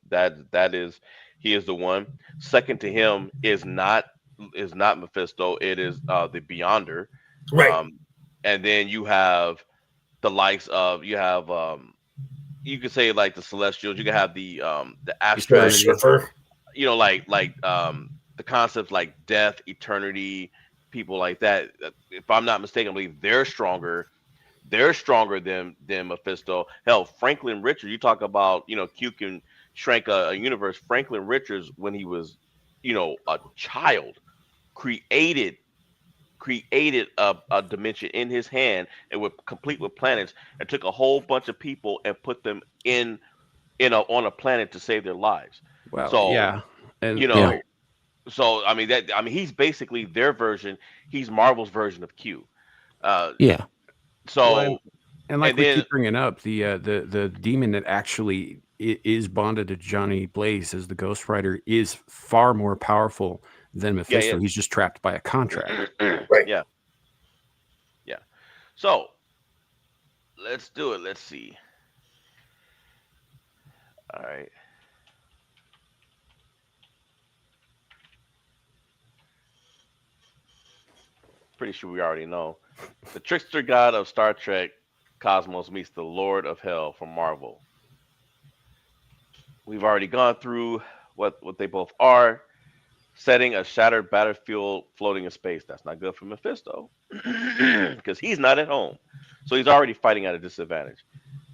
he is the one. Second to him is not Mephisto. It is the Beyonder. Right. And then you have the likes of you have you could say like the Celestials. You could have the abstract, Surfer. you know, the concepts like death, eternity, people like that. If I'm not mistaken, I believe they're stronger. They're stronger than Mephisto. Hell, Franklin Richards. You talk about, you know, Q can shrink a universe. Franklin Richards, when he was, you know, a child, created a dimension in his hand and would complete with planets, and took a whole bunch of people and put them on a planet to save their lives. Well, So, yeah, and you know, so I mean he's basically their version. He's Marvel's version of Q. Yeah. So and like and we then keep bringing up, the demon that actually is bonded to Johnny Blaze as the Ghost Rider is far more powerful than Mephisto. yeah. He's just trapped by a contract. Right. Yeah. Yeah. So let's do it. Let's see. All right. Pretty sure we already know. The trickster god of Star Trek Cosmos meets the Lord of Hell from Marvel. We've already gone through what they both are. Setting a shattered battlefield floating in space. That's not good for Mephisto because he's not at home. So he's already fighting at a disadvantage.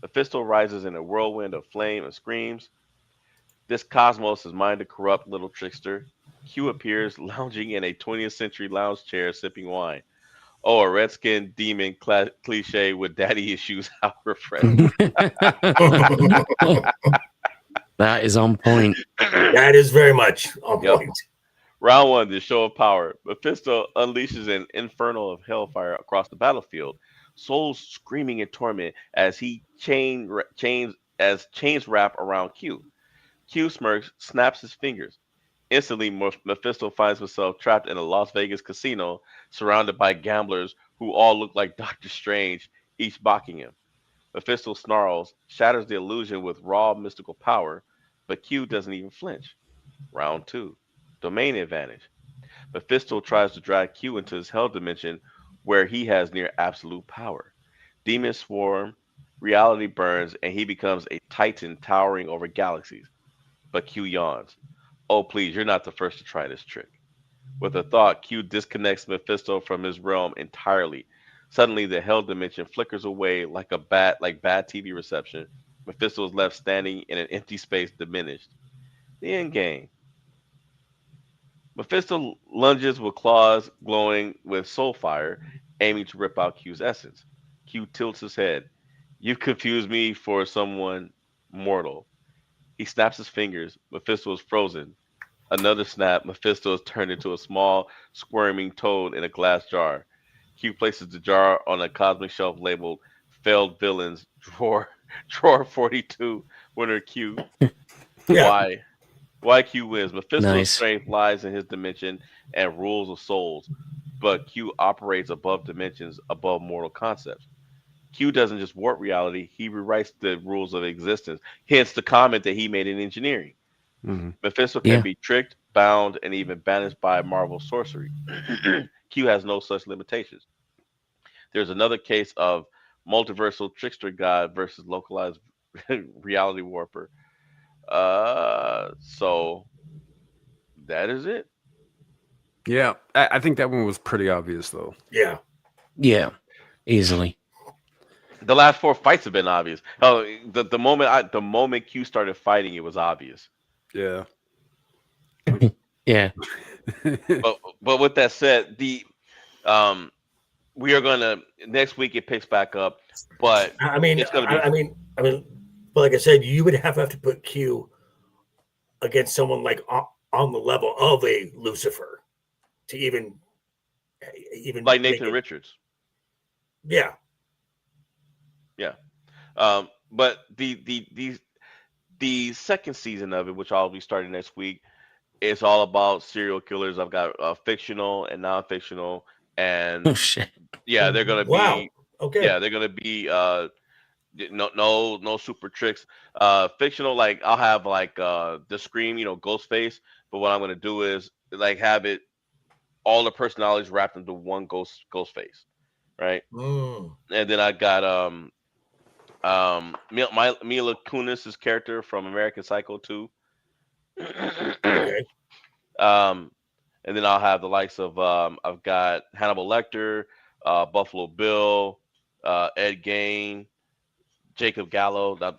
Mephisto rises in a whirlwind of flame and screams. This cosmos is mine to corrupt little trickster. Q appears lounging in a 20th century lounge chair sipping wine. Oh, a red-skinned demon cliche with daddy issues. How refreshing. That is on point. That is very much on point. Round one, the show of power. Mephisto unleashes an inferno of hellfire across the battlefield, souls screaming in torment as he chains wrap around Q. Q smirks, snaps his fingers. Instantly, Mephisto finds himself trapped in a Las Vegas casino, surrounded by gamblers who all look like Doctor Strange, each mocking him. Mephisto snarls, shatters the illusion with raw mystical power, but Q doesn't even flinch. Round two, domain advantage. Mephisto tries to drag Q into his hell dimension where he has near absolute power. Demons swarm, reality burns, and he becomes a titan towering over galaxies. But Q yawns. Oh, please, you're not the first to try this trick. With a thought, Q disconnects Mephisto from his realm entirely. Suddenly, the hell dimension flickers away like bad TV reception. Mephisto is left standing in an empty space, diminished. The end game. Mephisto lunges with claws glowing with soul fire, aiming to rip out Q's essence. Q tilts his head. You've confused me for someone mortal. He snaps his fingers. Mephisto is frozen. Another snap. Mephisto is turned into a small, squirming toad in a glass jar. Q places the jar on a cosmic shelf labeled "Failed Villains Drawer 42." Winner Q. Yeah. Why Q wins? Mephisto's Nice. strength lies in his dimension and rules of souls, but Q operates above dimensions, above mortal concepts. Q doesn't just warp reality, he rewrites the rules of existence, hence the comment that he made in engineering. Mm-hmm. Mephisto can be tricked, bound, and even banished by Marvel sorcery. Q has no such limitations. There's another case of multiversal trickster god versus localized reality warper. So that is it. Yeah, I think that one was pretty obvious, though. Yeah. Yeah. Easily. The last four fights have been obvious. Oh, the moment Q started fighting, it was obvious. Yeah. Yeah. But with that said, we are gonna next week it picks back up, but I mean, it's gonna be. but like I said, you would have to put Q against someone like on the level of a Lucifer to even Like Nathan Richards. Yeah. Yeah. But the second season of it, which I'll be starting next week, is all about serial killers. I've got fictional and non-fictional, and Oh shit. yeah, they're gonna be Wow. Okay. Yeah, they're gonna be no super tricks. Fictional, like I'll have like the Scream, Ghostface, but what I'm gonna do is like have it all the personalities wrapped into one Ghostface, right? Mm. And then I got Mila Kunis's character from American Psycho 2. Okay. And then I'll have the likes of I've got Hannibal Lecter, Buffalo Bill, Ed Gein, Jacob Gallo. I'm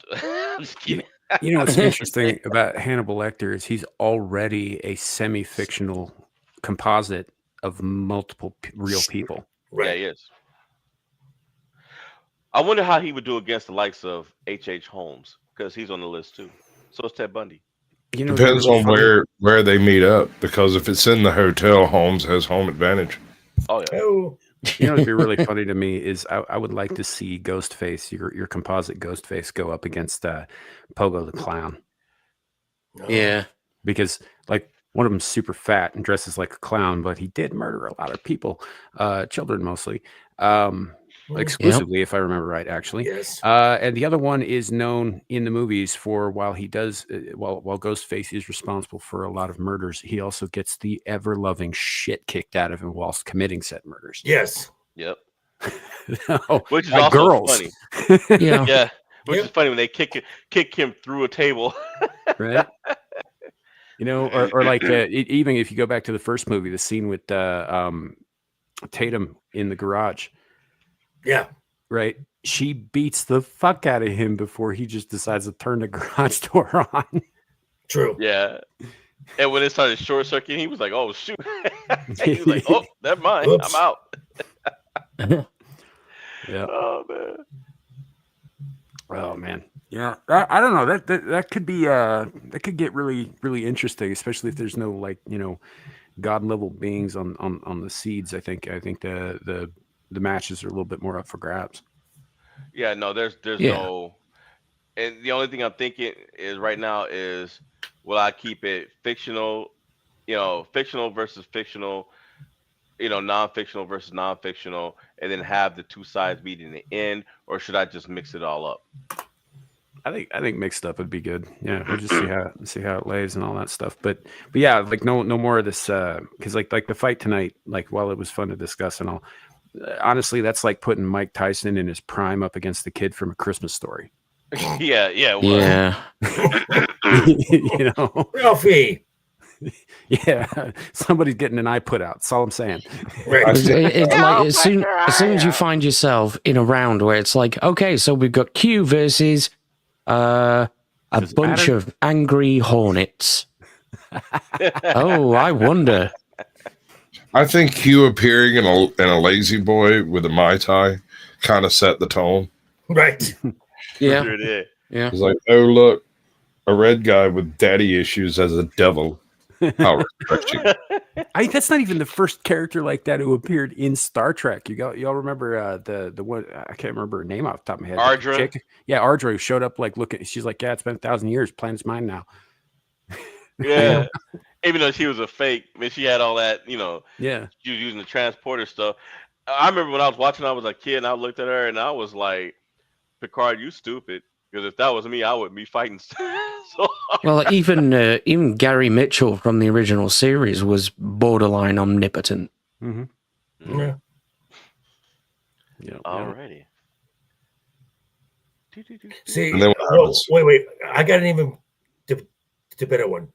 just kidding. You know what's interesting about Hannibal Lecter is he's already a semi-fictional composite of multiple real people. Yeah, he is. I wonder how he would do against the likes of H.H. Holmes, because he's on the list too. So is Ted Bundy. You know, Depends really on funny? where they meet up, because if it's in the hotel, Holmes has home advantage. Oh yeah. Oh. You know what'd be really funny to me is I would like to see Ghostface, your composite Ghostface, go up against Pogo the Clown. Yeah. Because like one of them's super fat and dresses like a clown, but he did murder a lot of people, children mostly, exclusively, if I remember right, actually. Yes. And the other one is known in the movies for while Ghostface is responsible for a lot of murders, he also gets the ever loving shit kicked out of him whilst committing said murders. Yes. Yep. Which is also girls. funny. Yeah. Yeah. Which is funny when they kick him through a table. Right. You know, or like even if you go back to the first movie, the scene with Tatum in the garage. Yeah. Right. She beats the fuck out of him before he just decides to turn the garage door on. True. Yeah. And when it started short circuiting, he was like, "Oh shoot!" He was like, "Oh, never mind, Oops. I'm out." Yeah. Oh man. Oh man. Yeah. I don't know. That could be that could get really, really interesting, especially if there's no like, you know, god level beings on the seeds. I think the matches are a little bit more up for grabs. Yeah, no, there's no, and the only thing I'm thinking is right now is, will I keep it fictional, fictional versus fictional, non-fictional versus non-fictional, and then have the two sides meet in the end, or should I just mix it all up? I think mixed up would be good. Yeah, we'll just see how it lays and all that stuff. But yeah, like no more of this because like the fight tonight, like while it was fun to discuss and all, honestly, that's like putting Mike Tyson in his prime up against the kid from A Christmas Story. Yeah, it was. Yeah. You know, Ralphie. Yeah, somebody's getting an eye put out. That's all I'm saying. Right. It's like as soon as you find yourself in a round where it's like, okay, so we've got Q versus a bunch of angry hornets. Oh, I wonder. I think Q appearing in a Lazy Boy with a Mai Tai kind of set the tone. Right. Yeah. Sure did. Yeah. It's like, oh look, a red guy with daddy issues as a devil. I'll respect you. That's not even the first character like that who appeared in Star Trek. Y'all remember the one, I can't remember her name off the top of my head. Ardra? Yeah, Ardra, who showed up like looking. She's like, yeah, it's been 1,000 years. Planet's mine now. Yeah. Even though she was a fake, I mean, she had all that, Yeah. She was using the transporter stuff. I remember when I was watching, I was a kid, and I looked at her, and I was like, Picard, you stupid. Because if that was me, I wouldn't be fighting so hard. Well, even Gary Mitchell from the original series was borderline omnipotent. Mm-hmm. Yeah. Yeah. Alrighty. See, And then what happens? wait. I got an even better one.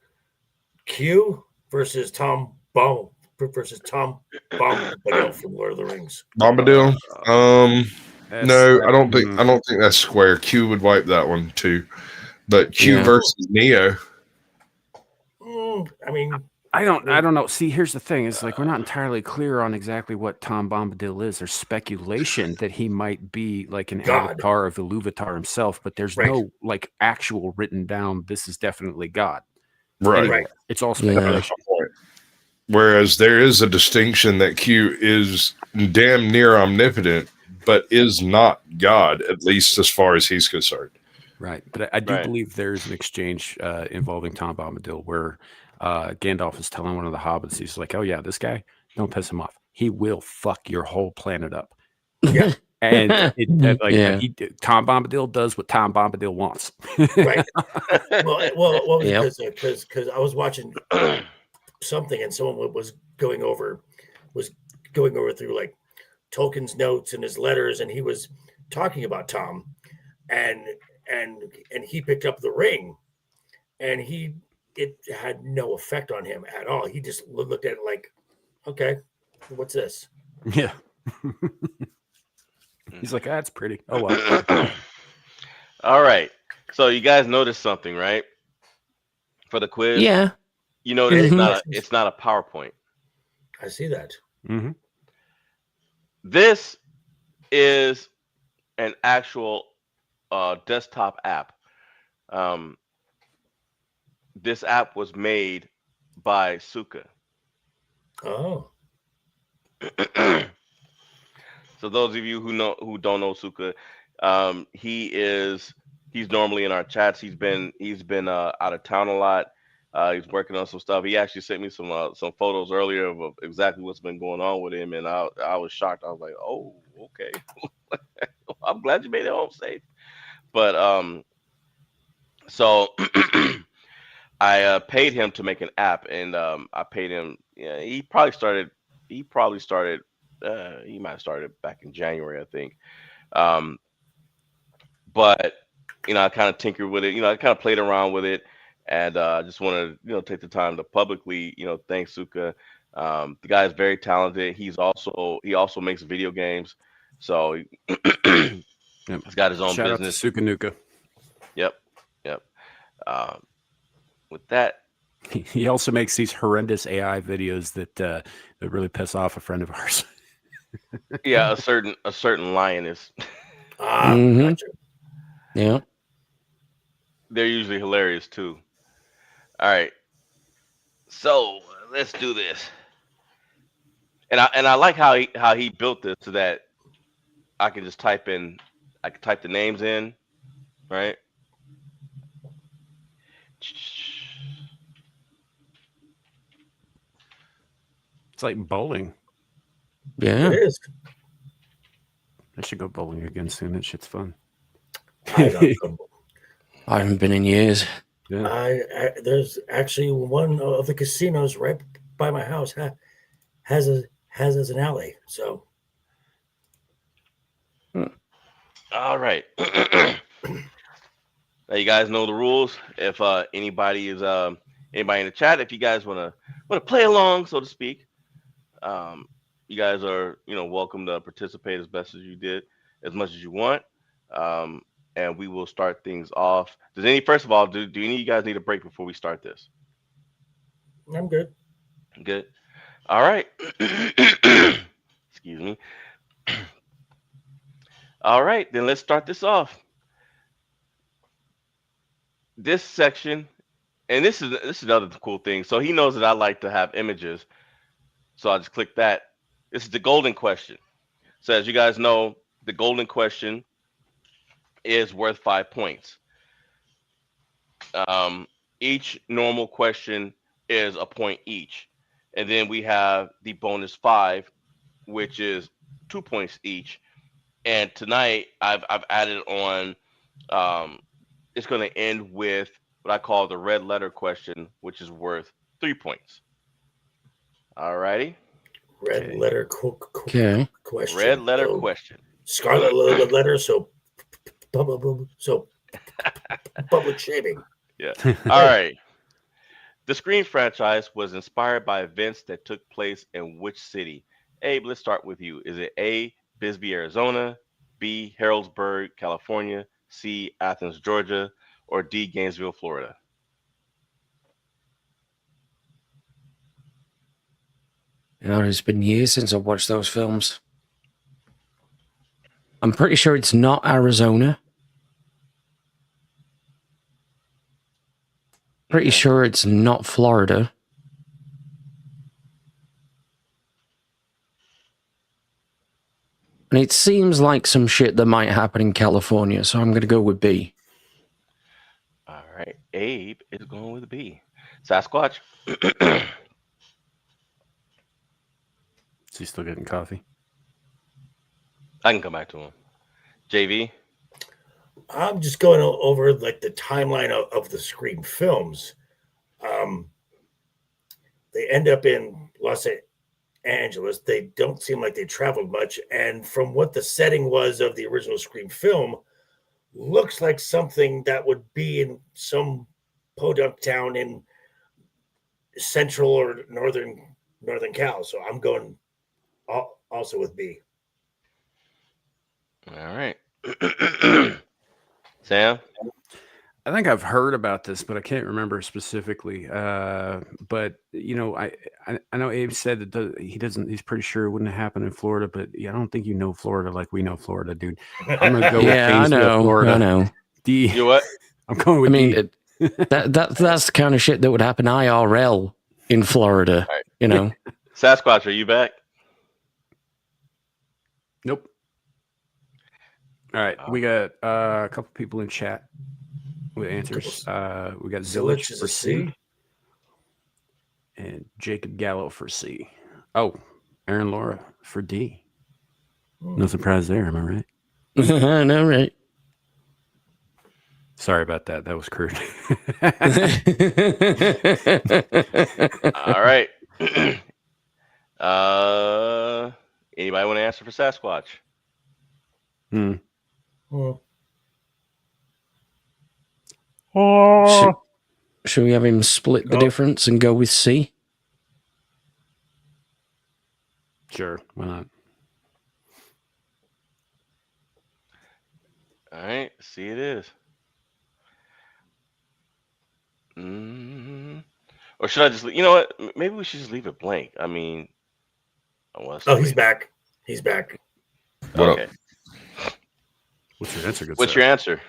Q versus Tom Bombadil from Lord of the Rings. Bombadil? No, I don't think that's square. Q would wipe that one too. But Q versus Neo. I mean, I don't know. See, here's the thing: is like we're not entirely clear on exactly what Tom Bombadil is. There's speculation that he might be like an avatar of Iluvatar himself, but there's no like actual written down. This is definitely God. Right. Anyway, it's all speculation. Whereas there is a distinction that Q is damn near omnipotent, but is not God, at least as far as he's concerned. Right. But I do believe there's an exchange involving Tom Bombadil where Gandalf is telling one of the hobbits, he's like, oh yeah, this guy, don't piss him off. He will fuck your whole planet up. Yeah. And Tom Bombadil does what Tom Bombadil wants. Right. Well, because I was watching something and someone was going over through like Tolkien's notes and his letters, and he was talking about Tom. and he picked up the ring, and it had no effect on him at all. He just looked at it like, okay, what's this? Yeah. He's like, that's pretty. Oh well. All right. So you guys noticed something, right? For the quiz, Yeah. you notice Mhm. it's not a PowerPoint. I see that. Mm-hmm. This is an actual desktop app. This app was made by Suka. Oh. So those of you who don't know Suka, he's normally in our chats. He's been out of town a lot. He's working on some stuff. He actually sent me some photos earlier of exactly what's been going on with him, and I was shocked. I was like, oh, okay. I'm glad you made it home safe. But so I paid him to make an app, and I paid him. Yeah, he might have started. He might have started back in January, I think. But I kind of tinkered with it. I kind of played around with it, and I just want to take the time to publicly thank Suka. The guy is very talented. He also makes video games, so he's got his own Shout out to business. Suka Nuka. Yep. With that, he also makes these horrendous AI videos that really piss off a friend of ours. yeah, a certain lioness. Gotcha. Yeah. They're usually hilarious too. All right, so let's do this. And I like how he built this so that I can just type the names in, right? It's like bowling. Yeah. It is. I should go bowling again soon. That shit's fun. I haven't been in years. Yeah. There's actually one of the casinos right by my house has as an alley. So. All right. Now you guys know the rules. If anybody in the chat, if you guys want to play along, so to speak, you guys are welcome to participate as best as much as you want, and we will start things off. First of all, do any of you guys need a break before we start this? I'm good. Good. All right. Excuse me. All right, then let's start this off. This section, and this is another cool thing. So he knows that I like to have images, so I'll just click that. This is the golden question. So as you guys know, the golden question is worth 5 points. Each normal question is a point each, and then we have the bonus 5, which is 2 points each. And tonight I've added on. It's going to end with what I call the red letter question, which is worth 3 points. All righty. Red letter Okay. question. Red letter question. Scarlet letter. So public shaming. Yeah. All right. The Scream franchise was inspired by events that took place in which city? Abe, let's start with you. Is it A, Bisbee, Arizona, B, Harrodsburg, California, C, Athens, Georgia, or D, Gainesville, Florida? It's been years since I've watched those films. I'm pretty sure it's not Arizona. Pretty sure it's not Florida. And it seems like some shit that might happen in California, so I'm going to go with B. All right. Abe is going with B. Sasquatch. Is he still getting coffee? I can come back to him. JV. I'm just going over like the timeline of the Scream films. They end up in Los Angeles. They don't seem like they traveled much. And from what the setting was of the original Scream film looks like something that would be in some podunk town in central or northern Cal. So I'm going also with B. All right. Sam? I think I've heard about this, but I can't remember specifically. But you know, I know Abe said that he doesn't. He's pretty sure it wouldn't happen in Florida, but yeah, I don't think you know Florida like we know Florida, dude. I'm gonna go with Gainesville, Florida. I know. You what? I'm going with. I mean, that's the kind of shit that would happen IRL in Florida. Right. You know. Sasquatch, are you back? Nope. All right, we got a couple people in chat with answers. We got Zillage for C. And Jacob Gallo for C. Oh, Aaron Laura for D. No surprise there, am I right? I know, right? Sorry about that. That was crude. All right. Anybody want to answer for Sasquatch? Should we have him split the difference and go with C? Sure, why not? All right, C it is. Or should I just, you know what? Maybe we should just leave it blank. I mean, He's back. He's back. Okay. What's your answer? Good What's sir? your answer?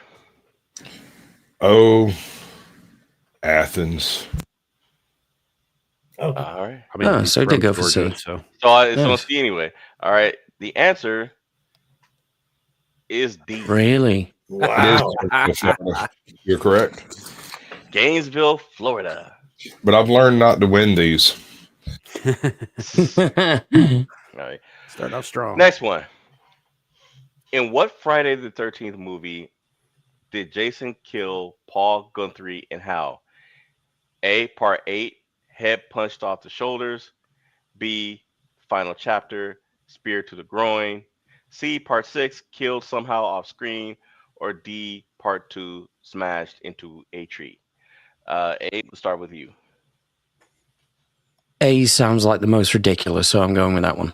Oh, Athens. Oh, all right. I mean, so it did go for C. So it's on C anyway. All right. The answer is D. Really? Wow. You're correct. Gainesville, Florida. But I've learned not to win these. All right. Start off strong. Next one. In what Friday the 13th movie did Jason kill Paul Guthrie and how? A, part 8, head punched off the shoulders. B, final chapter, spear to the groin. C, part 6, killed somehow off screen. Or D, part 2, smashed into a tree. Abe, we'll start with you. A sounds like the most ridiculous, so I'm going with that one.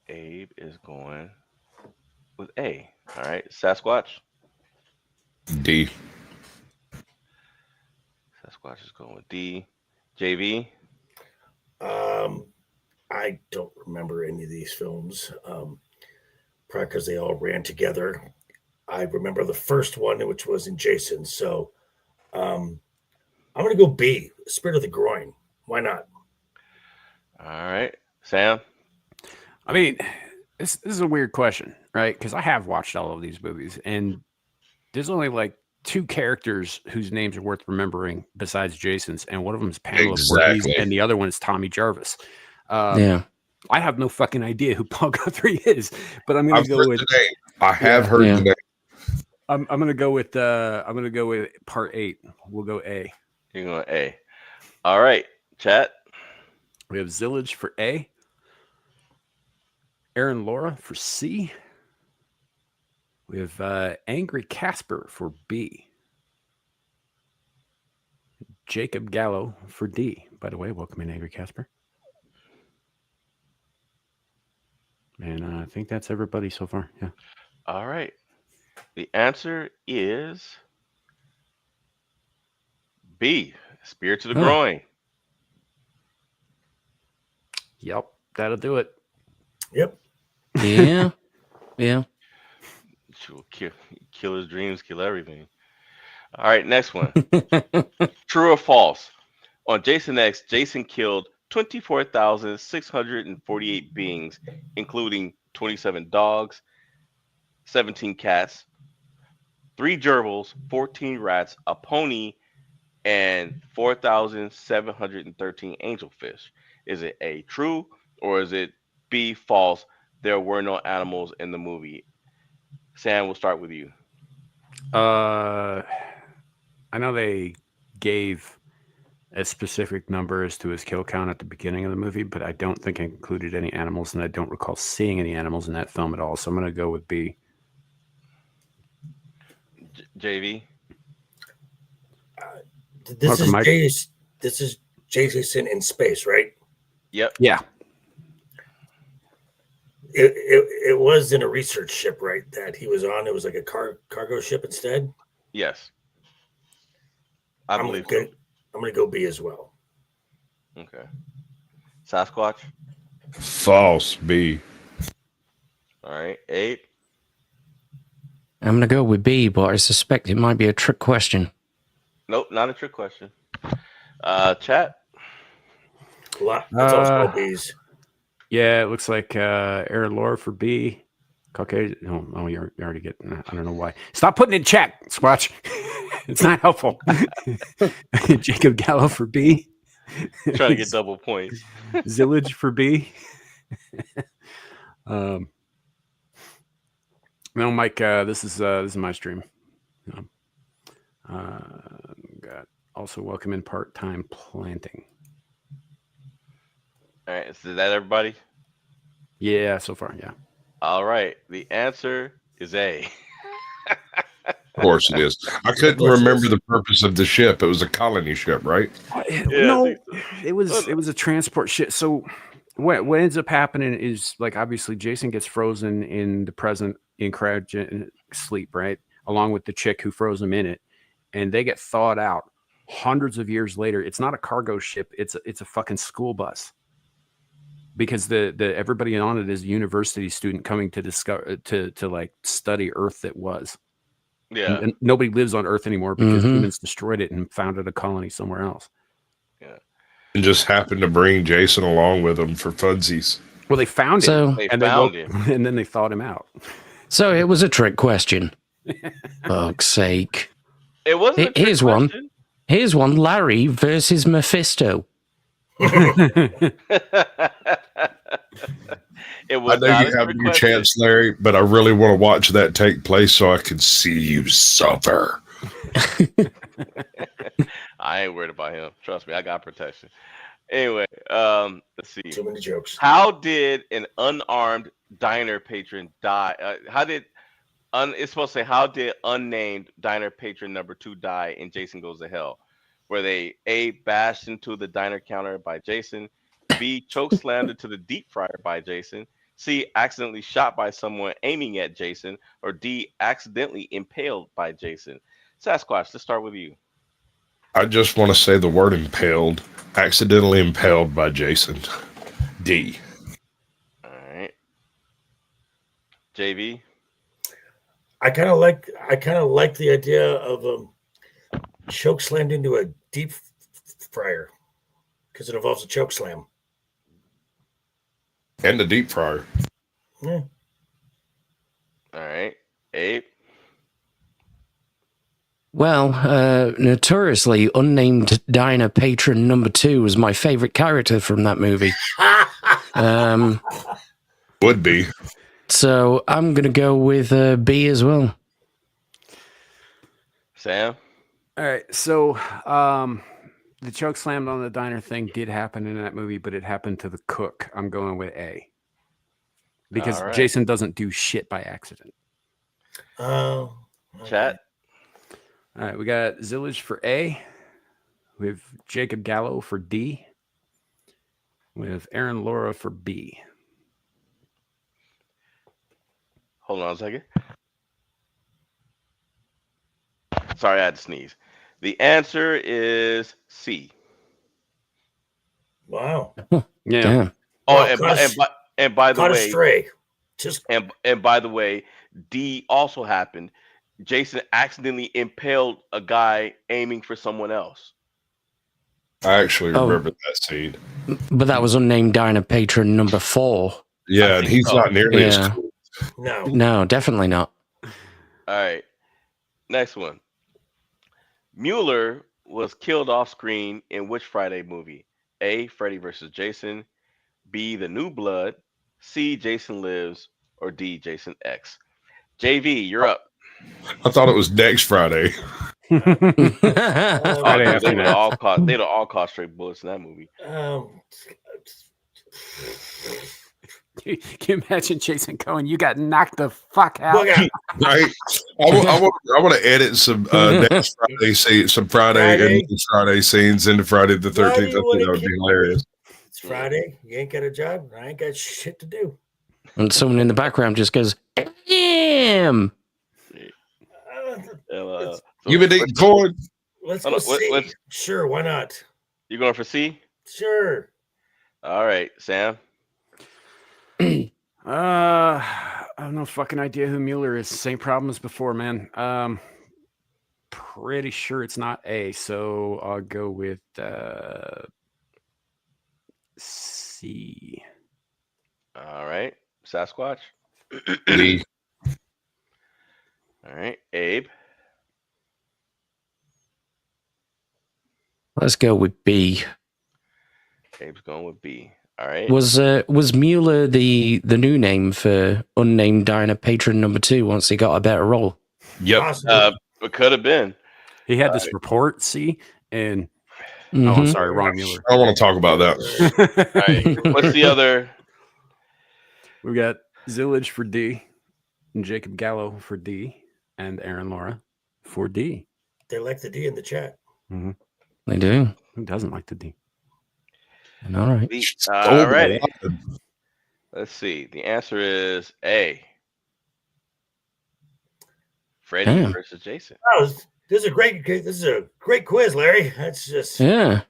Abe is going with A. All right. Sasquatch? D. Sasquatch is going with D. JV? I don't remember any of these films, probably because they all ran together. I remember the first one, which was in Jason. So I'm going to go B, Spirit of the Groin. Why not? All right. Sam? I mean, this is a weird question, right? Because I have watched all of these movies, and there's only like 2 characters whose names are worth remembering besides Jason's, and one of them is Pamela Voorhees, and the other one is Tommy Jarvis. Yeah. I have no fucking idea who Paul Guthrie is, but I'm going to go with. I have heard the name. I'm going to go with. I'm going to go with part 8. We'll go A. You're going A. All right, chat. We have Zillage for A. Aaron Laura for C. We have Angry Casper for B. Jacob Gallo for D. By the way, welcome in, Angry Casper. And I think that's everybody so far. Yeah. All right. The answer is B, spear to the groin. Yep, that'll do it. Yep. Yeah. Yeah. She will kill his dreams, kill everything. All right, next one. True or false? On Jason X, Jason killed 24,648 beings, including 27 dogs, 17 cats, 3 gerbils, 14 rats, a pony, and 4,713 angelfish. Is it A, true, or is it B, false? There were no animals in the movie. Sam, we'll start with you. I know they gave a specific number as to his kill count at the beginning of the movie, but I don't think it included any animals, and I don't recall seeing any animals in that film at all. So I'm going to go with B. JV. This is Jason in space, right? Yep. Yeah. It was in a research ship, right? That he was on. It was like a cargo ship instead. Yes. I'm gonna go B as well. Okay. Sasquatch. False. B. All right. 8. I'm going to go with B, but I suspect it might be a trick question. Nope, not a trick question. Chat. That's also B's. Yeah, it looks like Aaron Laura for B. Caucasian. Oh, you already get. I don't know why. Stop putting in chat, Squatch. It's not helpful. Jacob Gallo for B. Trying to get double points. Zillage for B. No, Mike. This is my stream. Got also welcome in part-time planting. All right, is that everybody? Yeah, so far, yeah. All right, the answer is A. Of course it is. I couldn't remember the purpose of the ship. It was a colony ship, right? No, it was a transport ship. So what ends up happening is, like, obviously Jason gets frozen in the present in cryogenic sleep, right? Along with the chick who froze him in it, and they get thawed out hundreds of years later. It's not a cargo ship. It's a fucking school bus. Because the everybody on it is a university student coming to discover to like study Earth that was. Yeah. And nobody lives on Earth anymore because humans destroyed it and founded a colony somewhere else. Yeah. And just happened to bring Jason along with them for funsies. Well, they found him. And then they thawed him out. So it was a trick question. Fuck's sake. It wasn't. Here's one. Here's one. Larry versus Mephisto. I know you have your chance, Larry, but I really want to watch that take place so I can see you suffer. I ain't worried about him. Trust me, I got protection. Anyway, let's see. Too many jokes. How did an unarmed diner patron die? It's supposed to say, how did unnamed diner patron number 2 die in Jason Goes to Hell? Were they A, bashed into the diner counter by Jason, B, chokeslammed into the deep fryer by Jason, C, accidentally shot by someone aiming at Jason, or D, accidentally impaled by Jason? Sasquatch, let's start with you. I just want to say the word impaled. Accidentally impaled by Jason. D. All right. JV? I kind of like the idea of choke slammed into a deep fryer because it involves a choke slam and a deep fryer. Yeah. All right, Abe. Well, notoriously unnamed diner patron number 2 was my favorite character from that movie. Would be. So I'm gonna go with B as well. Sam. All right, so the choke slammed on the diner thing did happen in that movie, but it happened to the cook. I'm going with A. Because Jason doesn't do shit by accident. Oh. Chat. All right, we got Zillage for A. We have Jacob Gallo for D. We have Aaron Laura for B. Hold on a second. Sorry, I had to sneeze. The answer is C. Wow. Yeah. Damn. Oh, and by the way, stray. And by the way, D also happened. Jason accidentally impaled a guy aiming for someone else. I actually remember that scene. But that was unnamed diner patron number 4. Yeah, and he's not nearly as cool. No, definitely not. All right. Next one. Mueller was killed off screen in which Friday movie? A, Freddy vs. Jason, B, The New Blood, C, Jason Lives, or D, Jason X? JV, you're up. I thought it was next Friday. They'd all caught straight bullets in that movie. Can you imagine Jason Cohen? You got knocked the fuck out. Right? I want to edit some next Friday some Friday scenes into Friday the 13th. I think that would be hilarious. It's Friday. You ain't got a job. I ain't got shit to do. And someone in the background just goes, "Damn." You been eating corn? Let's go C. Sure, why not? You going for C? Sure. All right, Sam. I have no fucking idea who Mueller is. Same problem as before, man. Pretty sure it's not A, so I'll go with C. All right, Sasquatch. D. All right, Abe. Let's go with B. Abe's going with B. All right. Was Mueller the new name for unnamed diner patron number 2 once he got a better role? Yep. It could have been. He had this report, see, and oh, I'm sorry, wrong Mueller. I don't want to talk about that. All right. What's the other? We got Zillage for D, and Jacob Gallo for D, and Aaron Laura for D. They like the D in the chat. Mm-hmm. They do. Who doesn't like the D? All right. All righty. Let's see. The answer is A. Freddie versus Jason. Oh, this is a great quiz, Larry. That's just I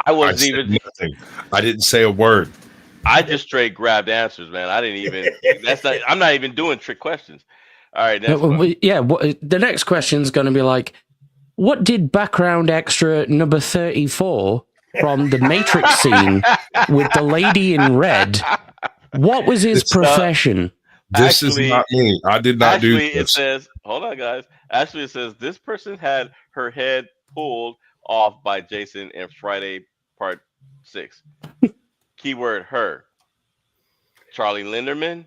wasn't even nothing. I didn't say a word. I just straight grabbed answers, man. I didn't even. I'm not even doing trick questions. All right. The next question is going to be like, what did background extra number 34 from the Matrix scene with the lady in red? What was his profession? This is not me. I did not do this. It says, hold on, guys. Actually, it says this person had her head pulled off by Jason in Friday Part 6. Keyword her. Charlie Linderman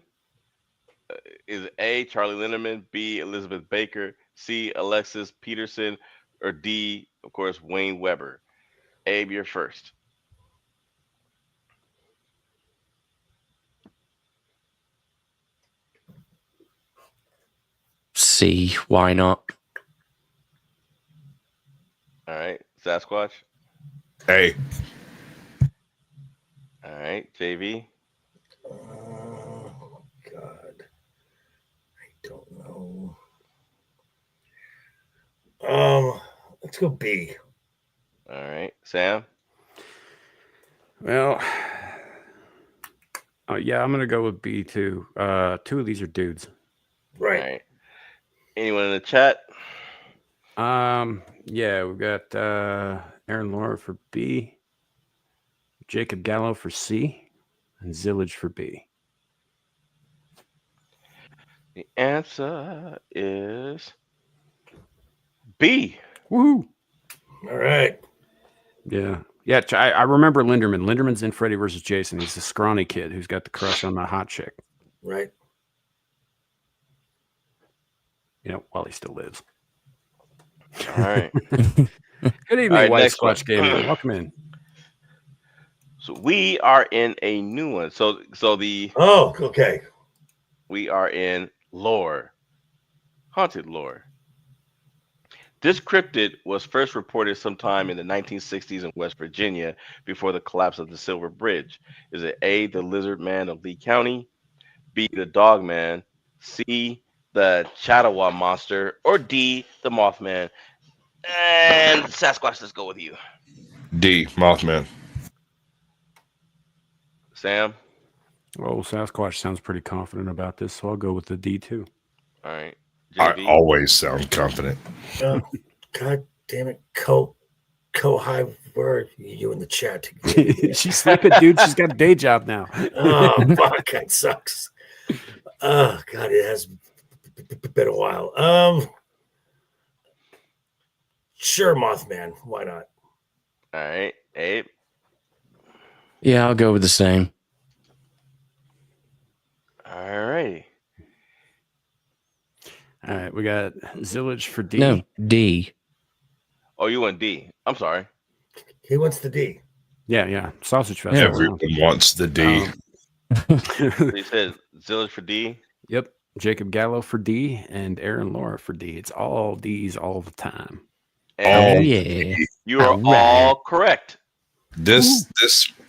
is A. Charlie Linderman, B. Elizabeth Baker, C. Alexis Peterson, or D. Of course, Wayne Weber. Abe, you're first. C. Why not? All right, Sasquatch. A. All right, JV. Oh God, I don't know. Let's go B. All right, Sam. Well, yeah, I'm gonna go with B too. 2 of these are dudes. Right. All right. Anyone in the chat? Yeah, we've got Aaron Laura for B, Jacob Gallo for C, and Zillage for B. The answer is B. Woo! All right. Yeah. Yeah, I remember Linderman. Linderman's in Freddy versus Jason. He's the scrawny kid who's got the crush on the hot chick. Right. You know, while he still lives. All right. Good evening, right, White next Squatch one. Gaming. Welcome in. So we are in a new one. So the okay. We are in lore. Haunted lore. This cryptid was first reported sometime in the 1960s in West Virginia before the collapse of the Silver Bridge. Is it A, the Lizard Man of Lee County, B, the Dog Man, C, the Chattawa Monster, or D, the Mothman? And Sasquatch, let's go with you. D, Mothman. Sam? Oh, Sasquatch sounds pretty confident about this, so I'll go with the D too. All right. JV? I always sound confident. God damn it, high word you in the chat. She's sleeping, dude. She's got a day job now. Oh fuck, that sucks. Oh God, it has been a while. Sure, Mothman. Why not? All right, Abe. Yeah, I'll go with the same. All right. All right, we got Zillage for D. No, D. Oh, you went D. I'm sorry. He wants the D. Yeah. Sausage Festival. Everyone wants the D. He said Zillage for D. Yep. Jacob Gallo for D and Aaron Laura for D. It's all D's all the time. And yeah. you are All all right. correct. This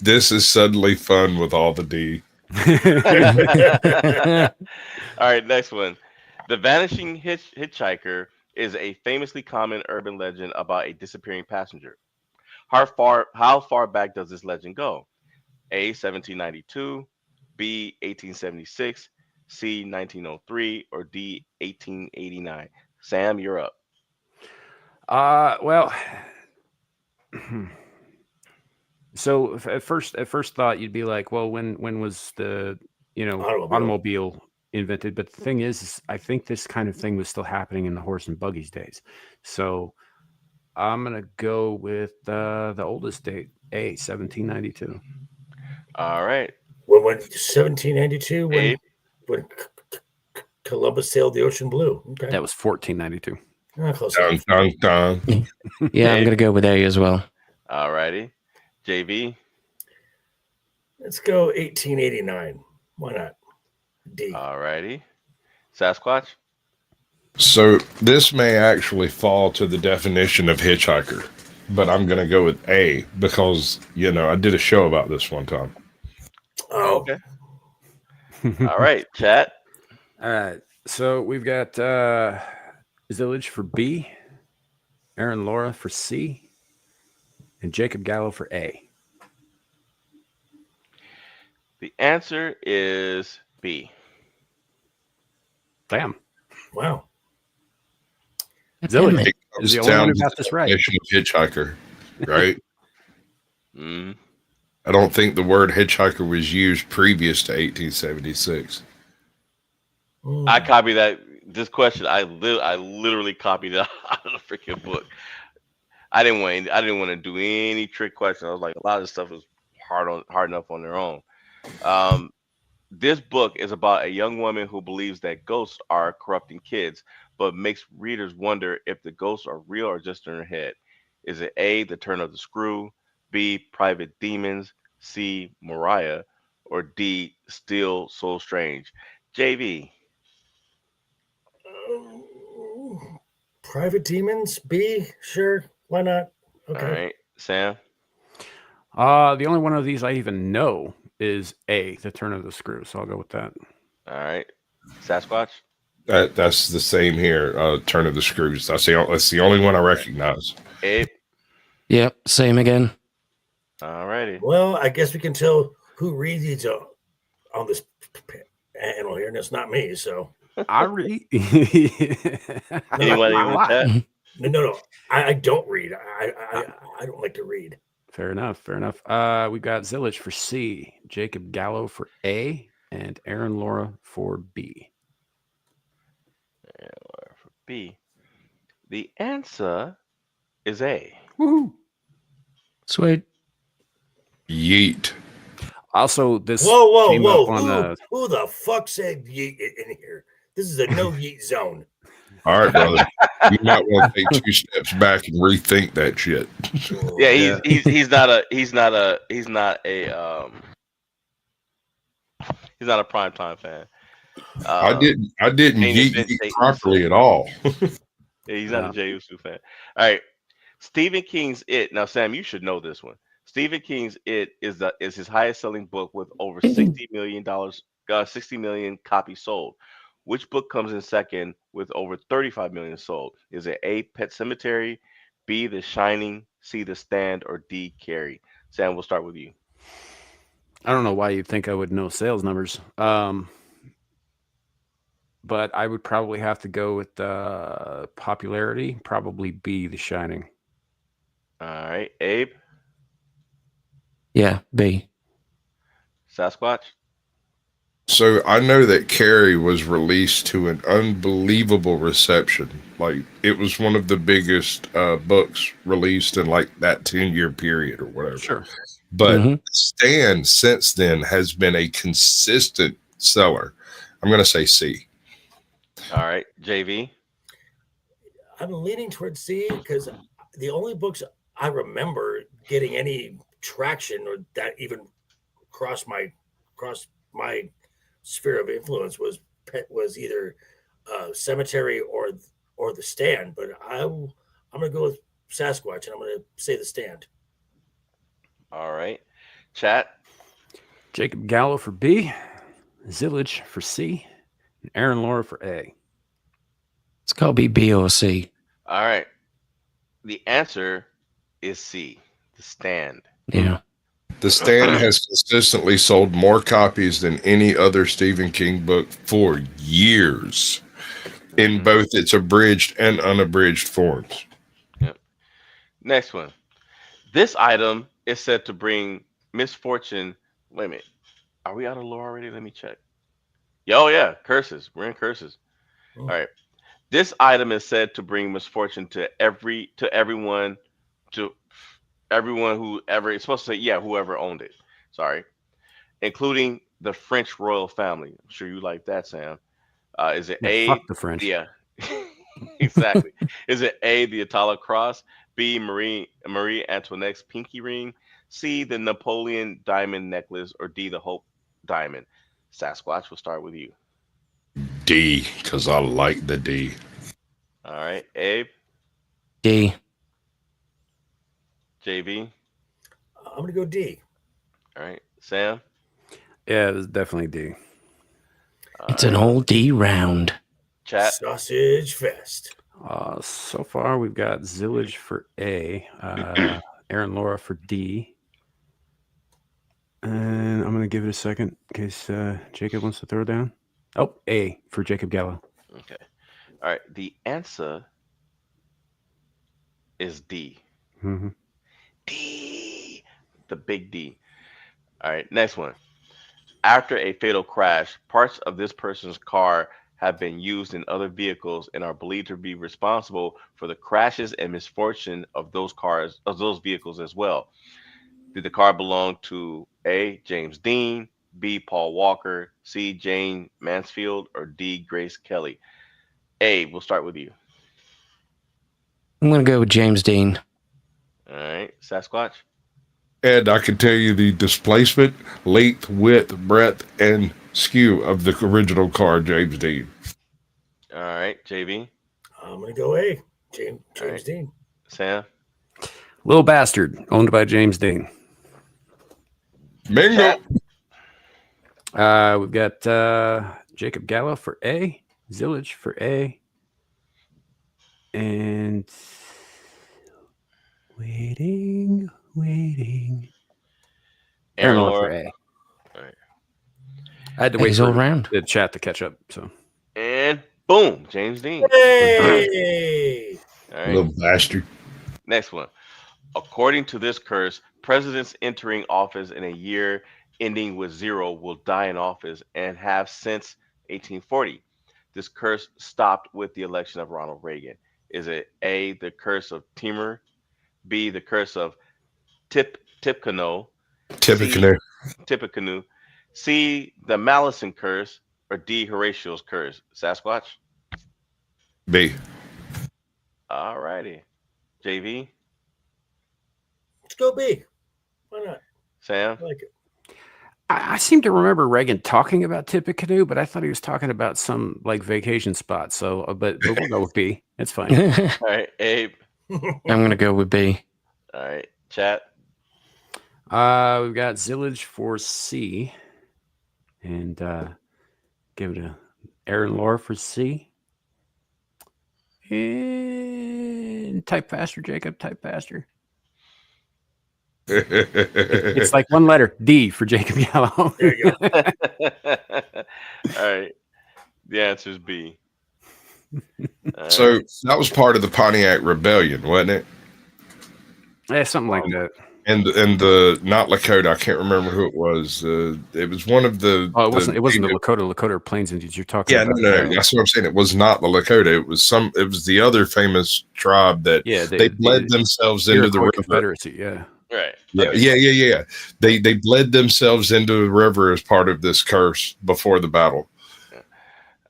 is suddenly fun with all the D. All right, next one. The Vanishing Hitchhiker is a famously common urban legend about a disappearing passenger. How far back does this legend go? A, 1792, B, 1876, C, 1903, or D, 1889? Sam, you're up. Well, so at first thought you'd be like, well, when was the automobile invented? But the thing is I think this kind of thing was still happening in the horse and buggies days. So I'm gonna go with the oldest date, A, 1792. All right. When 1792, when Columbus sailed the ocean blue. Okay. That was 1492. Close Dun, dun, dun. Yeah, I'm gonna go with A as well. All righty. JV. Let's go 1889. Why not? D. All righty. Sasquatch. So this may actually fall to the definition of hitchhiker, but I'm going to go with A because, I did a show about this one time. Oh. Okay. All right, chat. All right. So we've got Zillage for B, Aaron Laura for C, and Jacob Gallo for A. The answer is B. Damn. Wow. Zillage is the only one who got this right. Hitchhiker, right? Mm. I don't think the word hitchhiker was used previous to 1876. I copied that. This question, I literally copied it out of the freaking book. I didn't want to do any trick questions. I was like, a lot of this stuff is hard enough on their own. This book is about a young woman who believes that ghosts are corrupting kids, but makes readers wonder if the ghosts are real or just in her head. Is it A, The Turn of the Screw, B, Private Demons, C, Mariah, or D, Still So Strange? JV. Private Demons, B, sure, why not? Okay. All right, Sam. The only one of these I even know is A, The Turn of the Screw. So I'll go with that. All right, Sasquatch. That's the same here. Turn of the Screws. That's the only one I recognize. Abe. Yep, same again. All righty. Well, I guess we can tell who reads these on this panel here, and it's not me. So I read. Anyone in the chat? No. I don't read. I don't like to read. Fair enough. We've got Zillage for C, Jacob Gallo for A, and Aaron Laura for B. Aaron Laura for B. The answer is A. Woohoo! Sweet. Yeet. Also, this Whoa! came up on who the fuck said yeet in here? This is a no yeet zone. All right, brother. You might want to take 2 steps back and rethink that shit. Yeah, he's not a primetime fan. I didn't yeet properly at all. Yeah, he's not a Jey Uso fan. All right, Stephen King's It. Now, Sam, you should know this one. Stephen King's It is his highest selling book with over $60 million copies sold. Which book comes in second with over 35 million sold? Is it A, Pet Sematary, B, The Shining, C, The Stand, or D, Carrie? Sam, we'll start with you. I don't know why you'd think I would know sales numbers. But I would probably have to go with popularity, probably B, The Shining. All right, Abe? Yeah, B. Sasquatch? So I know that Carrie was released to an unbelievable reception. Like, it was one of the biggest books released in like that 10-year period or whatever. Sure. But Stan since then has been a consistent seller. I'm going to say C. All right, JV? I'm leaning towards C because the only books I remember getting any traction or that even crossed my sphere of influence was either cemetery or the stand. But I'm gonna go with Sasquatch, and I'm gonna say the stand. All right. Chat. Jacob Gallo for B, Zillage for C, and Aaron Laura for A. It's got to be B or C. All right. The answer is C, the stand. Yeah. The Stand has consistently sold more copies than any other Stephen King book for years, in both its abridged and unabridged forms. Yep. Next one. This item is said to bring misfortune. Wait a minute. Are we out of lore already? Let me check. Oh yeah, curses. We're in curses. All right. This item is said to bring misfortune to everyone who ever. It's supposed to say whoever owned it. Sorry, including the French royal family. I'm sure you like that, Sam. Is it A? Fuck the French. Yeah, exactly. Is it A, the Atala cross? B, Marie Antoinette's pinky ring? C, the Napoleon diamond necklace? Or D, the Hope diamond? Sasquatch, we'll start with you. D, because I like the D. All right, Abe. D. JV. I'm gonna go D. All right, Sam. Yeah, it's definitely D. It's an all D round. Chat. Sausage fest. So far, we've got Zillage for A, Aaron Laura for D. And I'm going to give it a second in case Jacob wants to throw down. Oh, A for Jacob Gallo. Okay. All right. The answer is D. Mm-hmm. D. The big D. All right. Next one. After a fatal crash, parts of this person's car have been used in other vehicles and are believed to be responsible for the crashes and misfortune of those vehicles as well. Did the car belong to A, James Dean, B, Paul Walker, C, Jane Mansfield, or D, Grace Kelly? A, we'll start with you. I'm going to go with James Dean. All right. Sasquatch? And I can tell you the displacement, length, width, breadth, and skew of the original car, James Dean. All right. JV? I'm going to go A. James Dean. Sam? Little Bastard, owned by James Dean. Bingo. We've got Jacob Gallo for A, Zillage for A, and waiting. Aaron Laura for A. All right. I had to wait A's for all round. the chat to catch up. So, and boom, James Dean. Hey! All right. Little bastard. Next one. According to this curse, presidents entering office in a year ending with 0 will die in office and have since 1840. This curse stopped with the election of Ronald Reagan. Is it A, the curse of Timur, B, the curse of Tippecanoe, Tippecanoe, C, the Malison curse, or D, Horatio's curse? Sasquatch? B. All righty. JV? Let's go B. Why not? Sam? I like it. I seem to remember Reagan talking about Tippecanoe, but I thought he was talking about some like vacation spot. So, but we'll go with B. It's fine. All right, Abe. I'm going to go with B. All right, chat. We've got Zillage for C, and give it a Aaron Laura for C. And type faster, Jacob. Type faster. It's like one letter, D for Jacob Gallo. There you go. All right. The answer is B. So that was part of the Pontiac Rebellion, wasn't it? Yeah, something like that. And the not Lakota, I can't remember who it was. It was one of the. Oh, it wasn't the Lakota. Lakota are Plains Indians. You're talking Yeah, about. no, that's what I'm saying. It was not the Lakota. It was the other famous tribe that they bled themselves into the river. Confederacy. Yeah. Right. Yeah. They bled themselves into the river as part of this curse before the battle.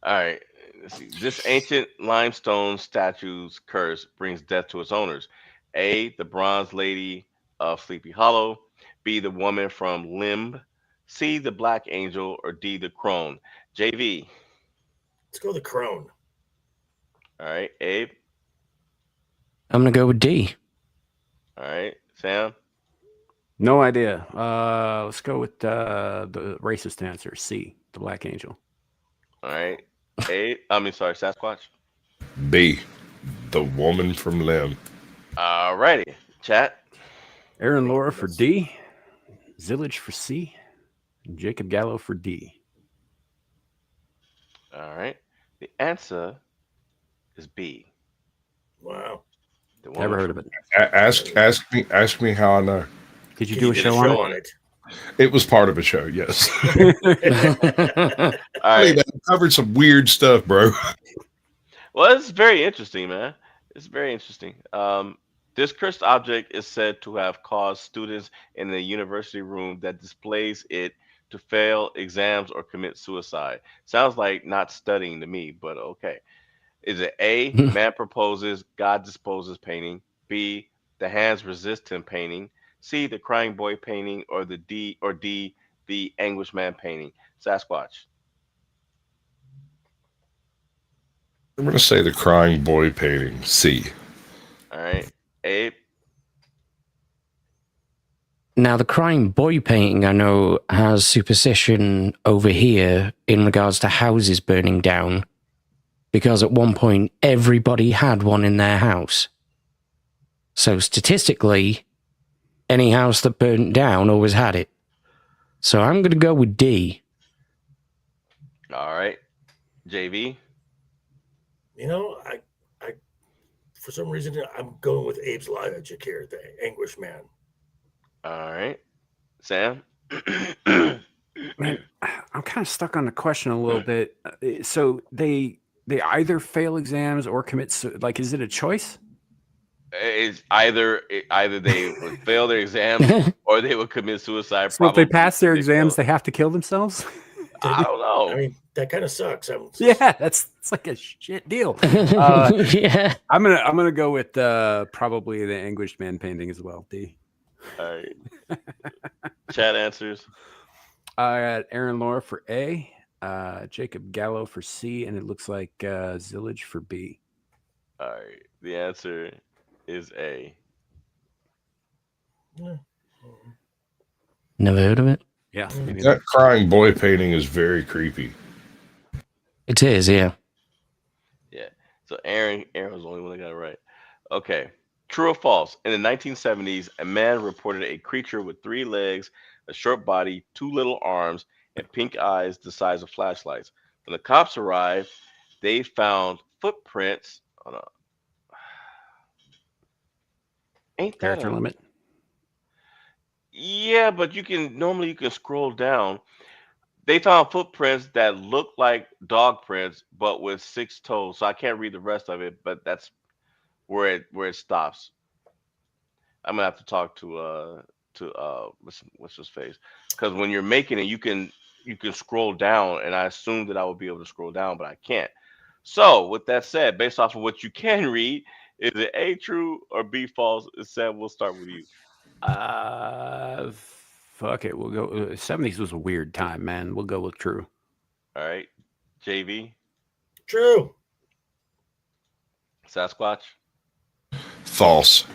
All right. Let's see. This ancient limestone statue's curse brings death to its owners. A, the bronze lady of Sleepy Hollow. B, the woman from Limb. C, the Black Angel, or D, the Crone? JV. Let's go the crone. All right. Abe. I'm gonna go with D. All right. Sam. No idea. Let's go with the racist answer, C, the Black Angel. All right. Abe. I mean, sorry, Sasquatch. B, the woman from Lim. All righty. Chat. Aaron Laura for D, Zillage for C, and Jacob Gallo for D. All right. The answer is B. Wow. The Never heard of it. Ask me how I know. Did you do a show on it? It was part of a show, yes. All right. I covered some weird stuff, bro. Well, it's very interesting, man. It's very interesting. This cursed object is said to have caused students in the university room that displays it to fail exams or commit suicide. Sounds like not studying to me, but okay. Is it A, man proposes, God disposes painting? B, the hands resist him painting? C, the crying boy painting, or D, the anguished man painting? Sasquatch. I'm going to say the crying boy painting, C. All right. Abe? Now, the crying boy painting, I know, has superstition over here in regards to houses burning down, because at one point, everybody had one in their house. So statistically, any house that burnt down always had it. So I'm going to go with D. All right. JV? You know, I for some reason, I'm going with Abe's logic here, the anguish man. All right. Sam? Man, I'm kind of stuck on the question a little bit. So they either fail exams or commit like, is it a choice? It's either they would fail their exams or they would commit suicide. So if they pass their exams, they have to kill themselves? I don't know. I mean, that kind of sucks. Yeah, it's like a shit deal. Yeah, I'm gonna go with probably the anguished man painting as well. D. All right. Chat answers. I got Aaron Laura for A, Jacob Gallo for C, and it looks like Zillage for B. All right. The answer is A. Never heard of it. Yeah. That crying boy painting is very creepy. It is, yeah. Yeah. So Aaron was the only one that got it right. Okay. True or false? In the 1970s, a man reported a creature with 3 legs, a short body, 2 little arms, and pink eyes the size of flashlights. When the cops arrived, they found footprints. Hold on. Ain't that Character a limit? Yeah, but you can scroll down. They found footprints that look like dog prints, but with 6 toes. So I can't read the rest of it, but that's where it stops. I'm gonna have to talk to what's his face, because when you're making it, you can scroll down, and I assumed that I would be able to scroll down, but I can't. So with that said, based off of what you can read, is it A, true, or B, false? Sam, we'll start with you. Fuck it. We'll go. 70s was a weird time, man. We'll go with true. All right, JV. True. Sasquatch. False.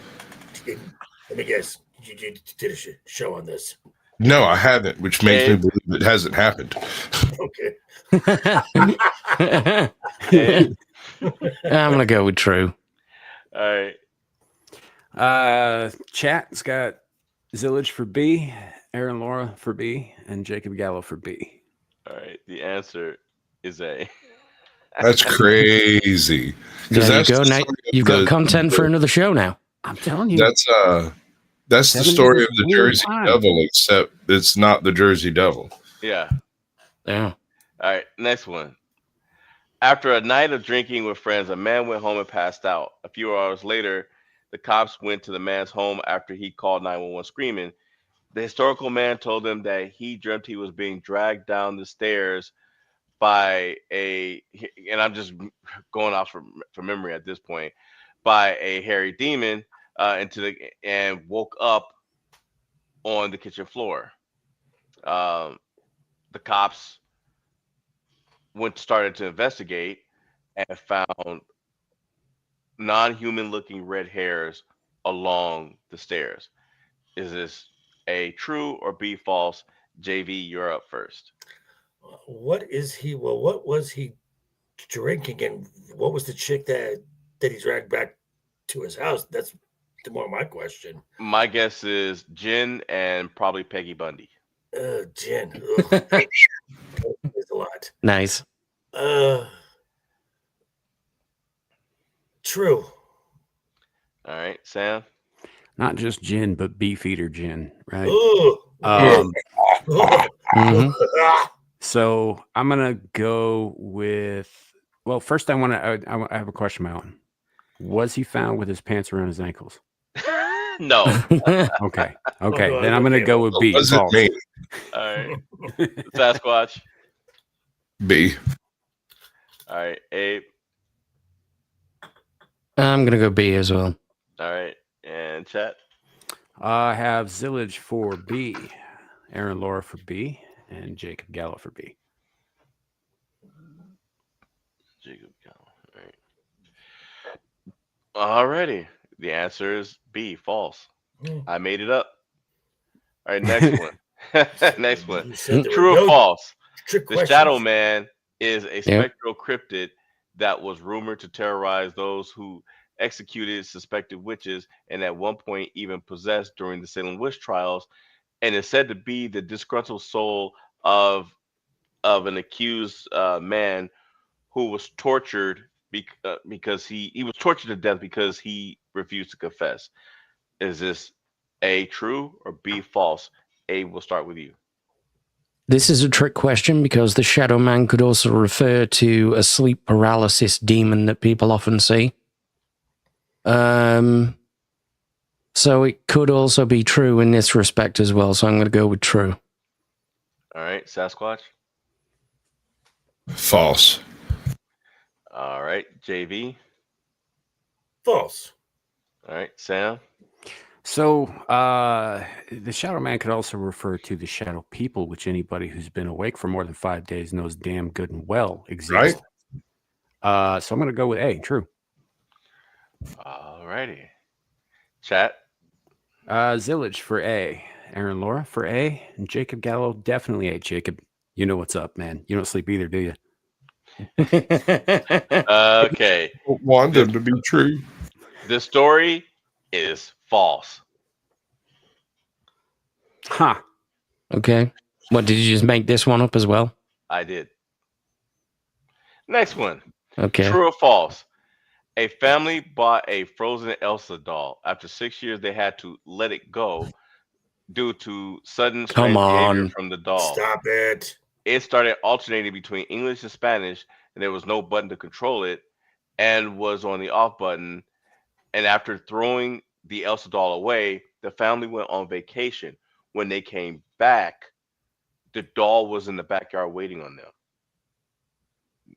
Let me guess. You did a show on this. No, I haven't, which makes me believe it hasn't happened. Okay. I'm going to go with true. All right. Chat's got Zillage for B, Aaron Laura for B, and Jacob Gallo for B. All right. The answer is A. That's crazy. There you go. Now you've got content for another show now. I'm telling you. That's the story of the Jersey Devil, except it's not the Jersey Devil. Yeah. Yeah. All right. Next one. After a night of drinking with friends, a man went home and passed out. A few hours later, the cops went to the man's home after he called 911 screaming. The historical man told them that he dreamt he was being dragged down the stairs by and I'm just going off from memory at this point, by a hairy demon and woke up on the kitchen floor. the cops started to investigate and found non-human looking red hairs along the stairs. Is this A, true, or B, false? JV, you're up first. What was he drinking, and what was the chick that he dragged back to his house? That's more my question. My guess is gin and probably Peggy Bundy. Gin. There's a lot. Nice. True. All right, Sam. Not just gin, but beefeater gin, right? Mhm. So I'm gonna go with. Well, first I have a question of my own. Was he found with his pants around his ankles? No. Okay. Then I'm gonna go with B. Was it False. me? All right. Sasquatch. B. All right, Abe. I'm gonna go B as well. All right, and Chat. I have Zillage for B, Aaron Laura for B, and Jacob Gallo for B. Jacob Gallo. All right. Alrighty. The answer is B, false. I made it up. All right, next one. Next one. True or false? The Shadow Man is a spectral cryptid that was rumored to terrorize those who executed suspected witches and at one point even possessed during the Salem witch trials, and is said to be the disgruntled soul of an accused man who was tortured because he was tortured to death because he refused to confess. Is this A, true, or B, false? A, we'll start with you. This is a trick question because the Shadow Man could also refer to a sleep paralysis demon that people often see. So it could also be true in this respect as well. So I'm going to go with true. All right, Sasquatch. False. All right, JV. False. All right, Sam. So the Shadow Man could also refer to the Shadow People, which anybody who's been awake for more than 5 days knows damn good and well exists. Right. So I'm going to go with A, true. All righty. Chat. Zillage for A, Aaron Laura for A, and Jacob Gallo definitely A. Jacob, you know what's up, man. You don't sleep either, do you? Okay. Want them to be true. The story is false. Huh. Okay. What, did you just make this one up as well? I did. Next one. Okay. True or false? A family bought a frozen Elsa doll. After 6 years, they had to let it go due to sudden strange behavior from the doll. Stop it. It started alternating between English and Spanish, and there was no button to control it, and was on the off button. And after throwing the Elsa doll away, the family went on vacation. When they came back, the doll was in the backyard waiting on them.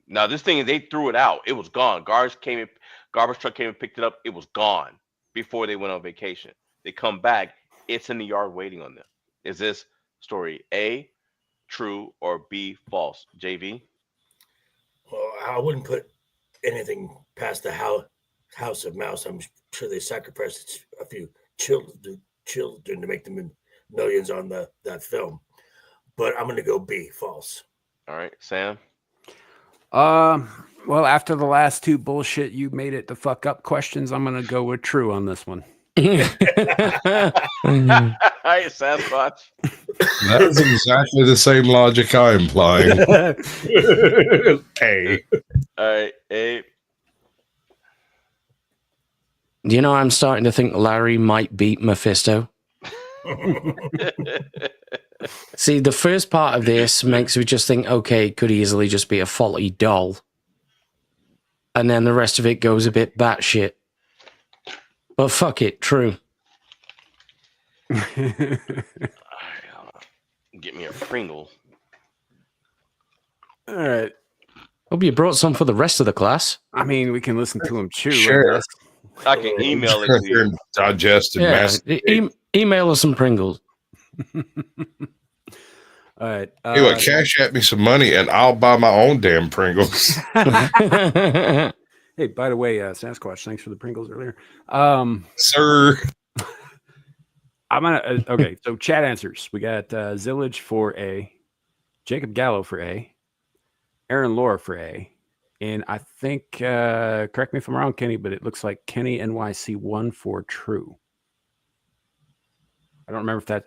Now, this thing, they threw it out. It was gone. Garbage truck came and picked it up. It was gone before they went on vacation. They come back. It's in the yard waiting on them. Is this story A, true, or B, false? JV? Well, I wouldn't put anything past the House of Mouse. I'm sure they sacrificed a few children to make them millions on that film. But I'm going to go B, false. All right, Sam? Well, after the last two bullshit you made it the fuck up questions, I'm going to go with true on this one. All right, Sasquatch. That is exactly the same logic I am applying. A. All right, Abe. Do you know, I'm starting to think Larry might beat Mephisto. See, the first part of this makes me just think, okay, it could easily just be a faulty doll. And then the rest of it goes a bit batshit. But fuck it, true. All right, get me a Pringle. All right. Hope you brought some for the rest of the class. I mean, we can listen to him chew. Sure. I guess. I can email it to you. Digested Yeah, massive. email us some Pringles. All right. Hey, what? Cash at me some money, and I'll buy my own damn Pringles. Hey, by the way, Sasquatch, thanks for the Pringles earlier. Sir. I'm gonna okay. So chat answers. We got Zillage for A, Jacob Gallo for A, Aaron Laura for A, and I think correct me if I'm wrong, Kenny, but it looks like Kenny NYC 1 for true. I don't remember if that.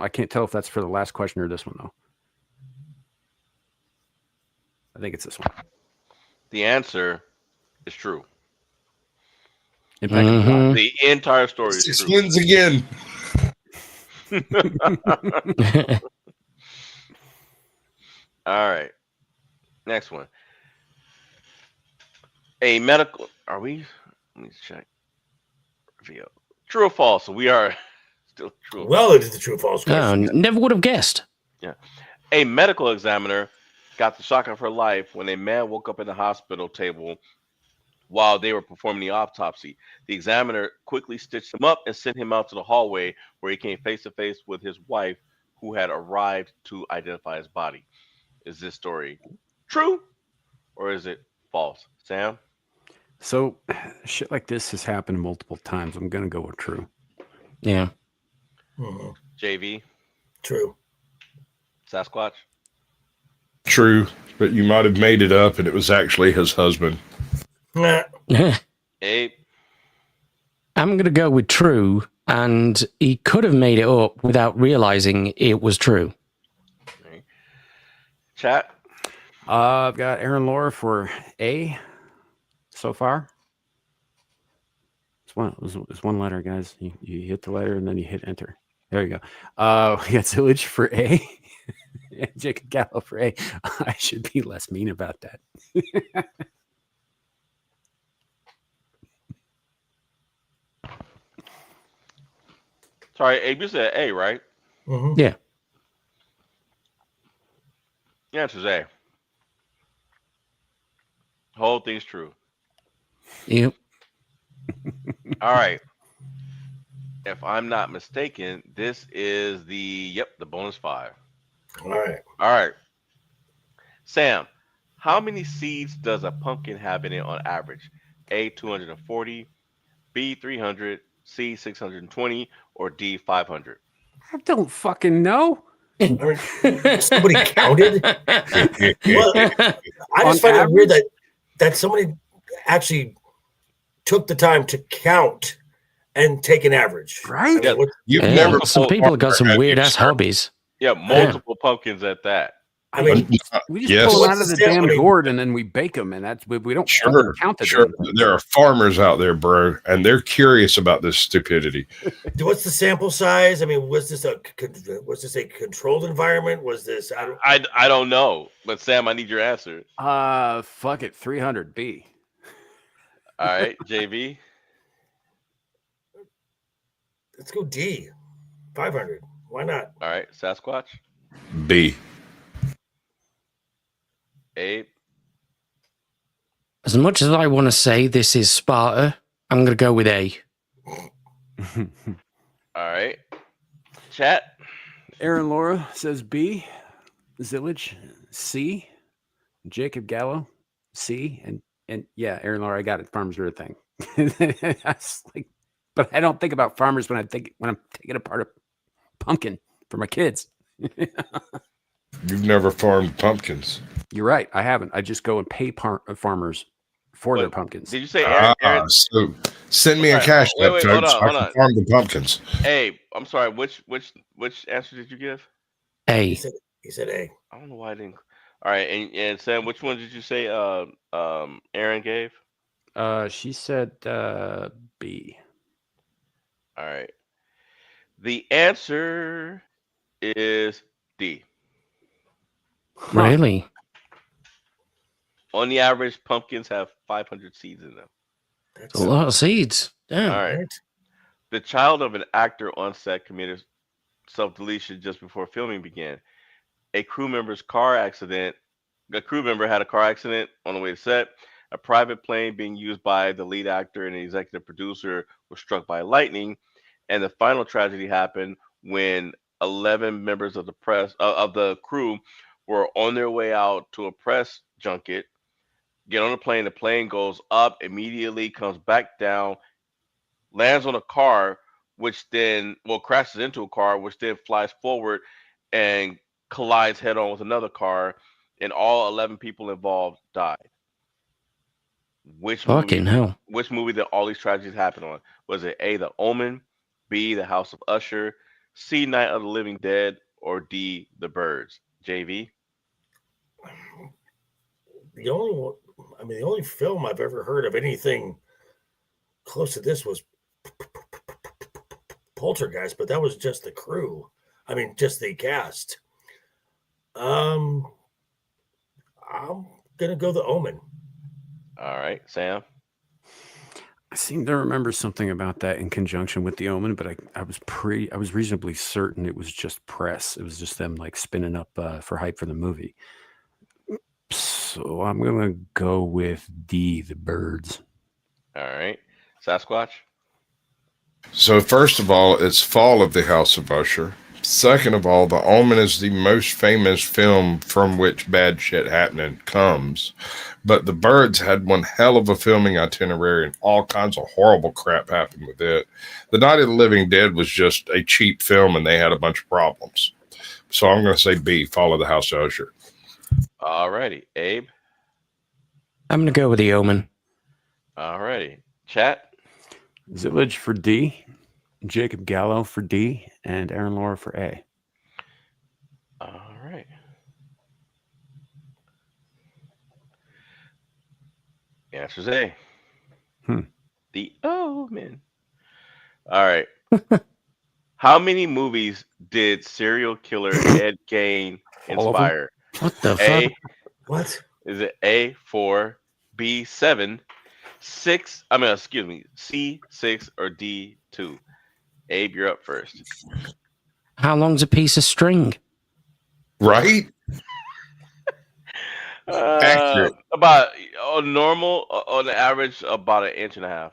I can't tell if that's for the last question or this one though. I think it's this one. The answer is true. The entire story is 6 true. wins again. All right. Next one. A medical. Are we? Let me check. Reveal. True or false? So we are still true. Well, it is the true or false Oh, question. never would have guessed. Yeah. A medical examiner got the shock of her life when a man woke up in the hospital table while they were performing the autopsy. The examiner quickly stitched him up and sent him out to the hallway where he came face to face with his wife, who had arrived to identify his body. Is this story true or is it false? Sam? So shit like this has happened multiple times. I'm gonna go with true. Yeah. JV? True. Sasquatch? True, but you might have made it up, and it was actually his husband. Abe? I'm going to go with true, and he could have made it up without realizing it was true. Chat? I've got Aaron Laura for A so far. It's one letter, guys. You hit the letter and then you hit enter. There you go. We got Zillage for A. And Jacob Gallo for A. I should be less mean about that. Sorry, Abe, you said A, right? Yeah. The answer is A. Whole thing's true. Yep. All right. If I'm not mistaken, this is the bonus 5. All right. All right. Sam, how many seeds does a pumpkin have in it on average? A, 240, B, 300, C, 620, or D, 500? I don't fucking know. Somebody counted? Well, I just find it weird that somebody actually took the time to count and take an average. Right? I mean, You've Yeah, never some people have got some weird ass hobbies. Yeah, multiple pumpkins at that. I mean, we just pull them out of the damn gourd and then we bake them, and that's we don't Sure, count the sure. damn thing. There are farmers out there, bro, and they're curious about this stupidity. What's the sample size? I mean, was this a controlled environment? Was this? I don't know, but Sam, I need your answer. Fuck it, 300 B. All right, JV. Let's go D, 500. Why not? All right, Sasquatch. B. Abe. As much as I want to say this is Sparta, I'm going to go with A. All right. Chat. Aaron Laura says B. Zillage C. Jacob Gallo C. And yeah, Aaron Laura, I got it. Farmers are a thing. That's like, but I don't think about farmers when I'm taking apart a pumpkin for my kids. You've never farmed pumpkins. You're right. I haven't. I just go and pay farmers for their pumpkins. Did you say Aaron? So send me a cash app, folks. hold I on. can farm the pumpkins. Hey, I'm sorry. Which answer did you give? A. He said A. I don't know why I didn't. All right, and Sam, which one did you say? Aaron gave. She said B. All right. The answer is D. Really? On the average, pumpkins have 500 seeds in them. That's a lot of seeds. Damn. All right. The child of an actor on set committed self-deletion just before filming began. A crew member had a car accident on the way to set. A private plane being used by the lead actor and the executive producer was struck by lightning. And the final tragedy happened when 11 members of the press of the crew were on their way out to a press junket. Get on the plane. The plane goes up immediately, comes back down, lands on a car, which then crashes into a car, which then flies forward and collides head on with another car, and all 11 people involved died. Which Fucking hell. Which movie did all these tragedies happen on? Was it A, The Omen, B, The House of Usher, C, Night of the Living Dead, or D, The Birds? JV. The only film I've ever heard of anything close to this was Poltergeist, but that was just the crew. I mean, just the cast. I'm gonna go The Omen. All right, Sam. I seem to remember something about that in conjunction with The Omen, but I was reasonably certain it was just press. It was just them like spinning up for hype for the movie. So I'm gonna go with D, The Birds. All right, Sasquatch. So first of all, it's Fall of the House of Usher. Second of all, The Omen is the most famous film from which bad shit happening comes. But The Birds had one hell of a filming itinerary and all kinds of horrible crap happened with it. The Night of the Living Dead was just a cheap film and they had a bunch of problems. So I'm going to say B, Fall of the House of Usher. All righty, Abe. I'm going to go with The Omen. All righty, Chat. Zillage for D, Jacob Gallo for D, and Aaron Laura for A. All right. The answer's A. The Omen. All right. How many movies did serial killer Ed Gein inspire? What the A, fuck? What? Is it A, 4, B, 7, 6, C, 6, or D, 2? Abe, you're up first. How long's a piece of string? Right? Accurate. About on normal, on the average, about 1.5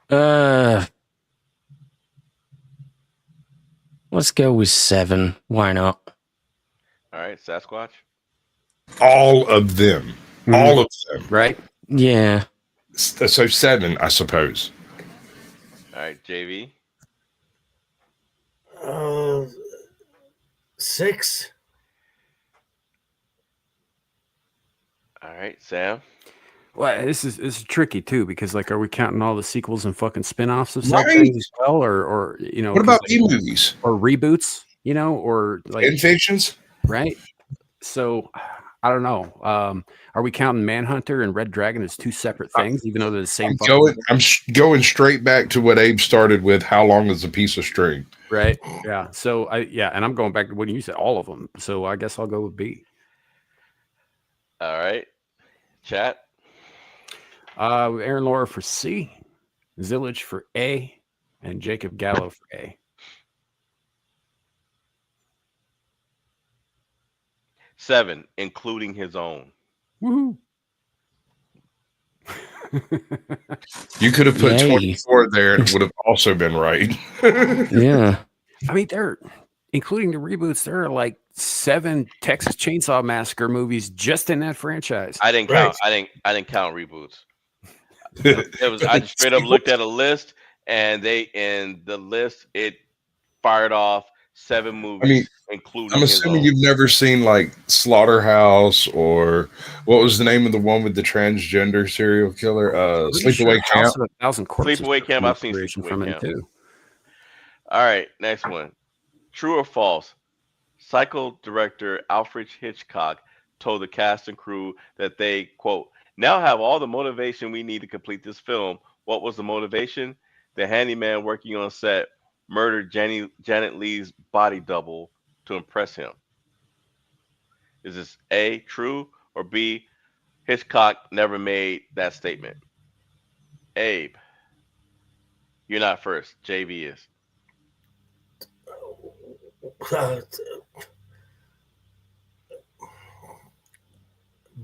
inches. Let's go with 7. Why not? All right, Sasquatch. All of them. All of them. Right? Yeah. So 7, I suppose. All right, JV. 6. All right, Sam. Well, this is tricky too because like, are we counting all the sequels and fucking spin-offs of Right. something as well, or you know, What about like, B-movies or reboots? You know, or like Inventions? right? So I don't know. Are we counting Manhunter and Red Dragon as two separate things, even though they're the same? I'm going straight back to what Abe started with. How long is a piece of string? Right. Yeah. So and I'm going back to what you said, all of them. So I guess I'll go with B. All right, Chat. Aaron Laura for C, Zillage for A, and Jacob Gallo for A. 7, including his own. Woohoo! You could have put Yay. 24 there and it would have also been right. Yeah. I mean, including the reboots, there are like 7 Texas Chainsaw Massacre movies just in that franchise. I didn't count. I didn't count reboots. It was I just straight up looked at a list, and the list it fired off 7 movies, including. I'm assuming you've never seen like Slaughterhouse or what was the name of the one with the transgender serial killer? Sleepaway Camp. House of a Thousand Corpses. Sleepaway Camp. I've seen from Sleepaway it Camp too. All right, next one. True or false? Psycho director Alfred Hitchcock told the cast and crew that they, quote, now have all the motivation we need to complete this film. What was the motivation? The handyman working on set murdered Janet Leigh's body double to impress him. Is this A, true, or B, Hitchcock never made that statement? Abe, you're not first. JV is.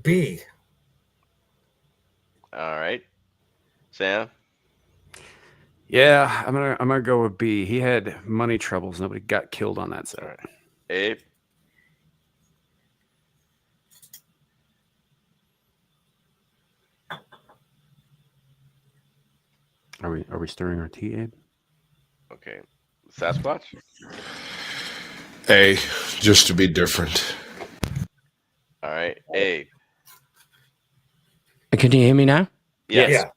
B. All right. Sam? Yeah, I'm gonna go with B. He had money troubles. Nobody got killed on that set. All right. Abe. Are we stirring our tea, Abe? Okay. Sasquatch. A, just to be different. All right. Abe. Can you hear me now? Yes. Yeah.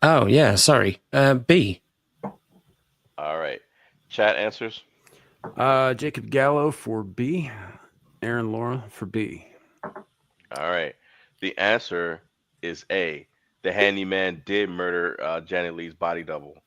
Oh, yeah, sorry. B. All right. Chat answers. Jacob Gallo for B. Aaron Laura for B. All right. The answer is A. The handyman did murder Janet Leigh's body double.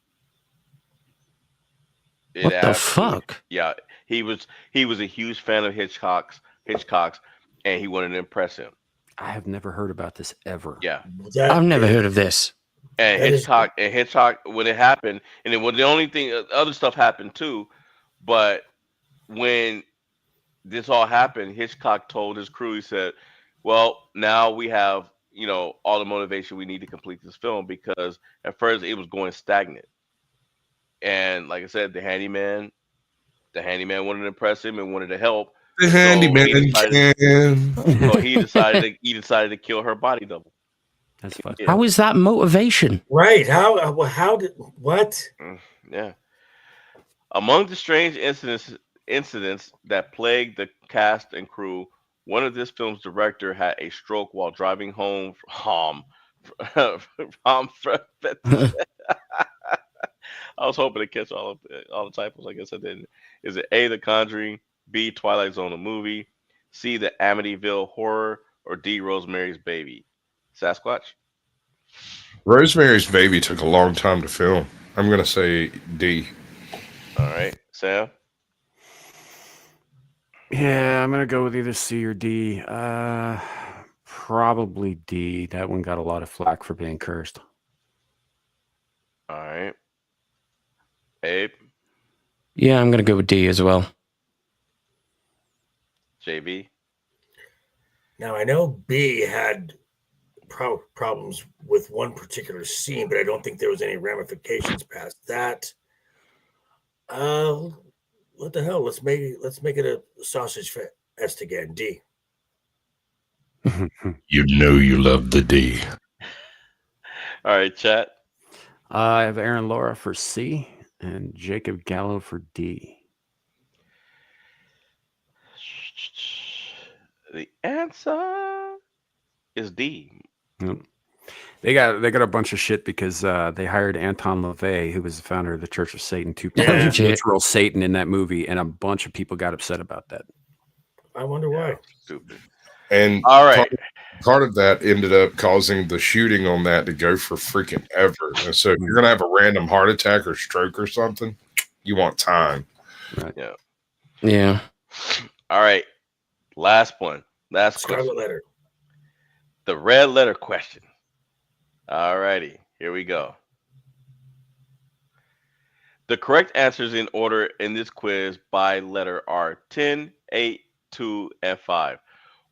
What the fuck? Yeah, he was a huge fan of Hitchcock's, and he wanted to impress him. I have never heard about this ever. Yeah, I've never heard of this. and Hitchcock, when it happened, and it was the only thing. Other stuff happened too, but when this all happened, Hitchcock told his crew, he said, "Well, now we have all the motivation we need to complete this film, because at first it was going stagnant." And like I said, the handyman wanted to impress him and wanted to help. The handyman So he decided to kill her body double. That's fucked. How is that motivation? Right. How did what? Yeah. Among the strange incidents that plagued the cast and crew, one of this film's director had a stroke while driving home I was hoping to catch all the typos. I guess I didn't. Is it A, The Conjuring, B, Twilight Zone the movie, C, The Amityville Horror, or D, Rosemary's Baby? Sasquatch? Rosemary's Baby took a long time to film. I'm going to say D. All right. Sam? Yeah, I'm gonna go with either C or D. Probably D. That one got a lot of flack for being cursed. All right. Abe? Yeah, I'm going to go with D as well. JB? Now I know B had problems with one particular scene, but I don't think there was any ramifications past that. What the hell? Let's make it a sausage fest again. D. You know you love the D. All right, chat. I have Aaron Laura for C and Jacob Gallo for D. The answer is D. Yep. They got a bunch of shit because they hired Anton LaVey, who was the founder of the Church of Satan, to play literal Satan in that movie, and a bunch of people got upset about that. I wonder why. Stupid. And all right, part of that ended up causing the shooting on that to go for freaking ever. And so if you're gonna have a random heart attack or stroke or something, you want time. Right. Yeah. Yeah. All right. Last one. Last Scarlet question. letter. The red letter question. All righty. Here we go. The correct answers in order in this quiz by letter are 10, 8, 2, and 5.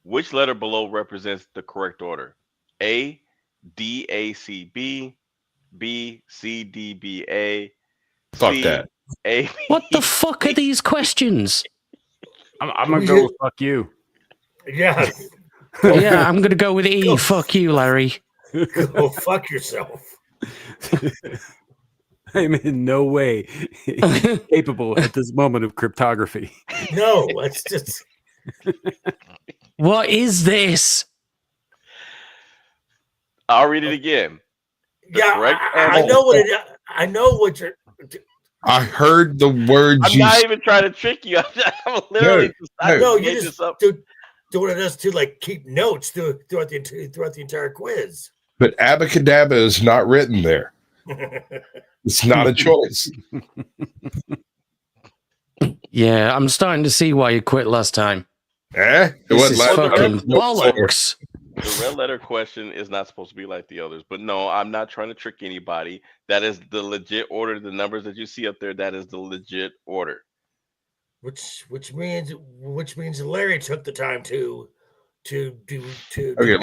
Which letter below represents the correct order? A, D, A, C, B, B, C, D, B, A. Fuck C, that. A, What the fuck are these questions? I'm gonna go with fuck you. Yeah. Yeah, I'm gonna go with E. Fuck you, Larry. Go fuck yourself. I'm in no way capable at this moment of cryptography. No, it's just. What is this? I'll read it again. The Yeah, correct I answer- know what it. I know what you're. I heard the words I'm not even trying to trick you. I'm literally No, you just do what it does to like keep notes throughout the entire quiz. But abacadabra is not written there. It's not a choice. Yeah, I'm starting to see why you quit last time. It This wasn't is last time. fucking bollocks. The red letter question is not supposed to be like the others, but no, I'm not trying to trick anybody. That is the legit order. The numbers that you see up there, that is the legit order. Which means Larry took the time to to Okay,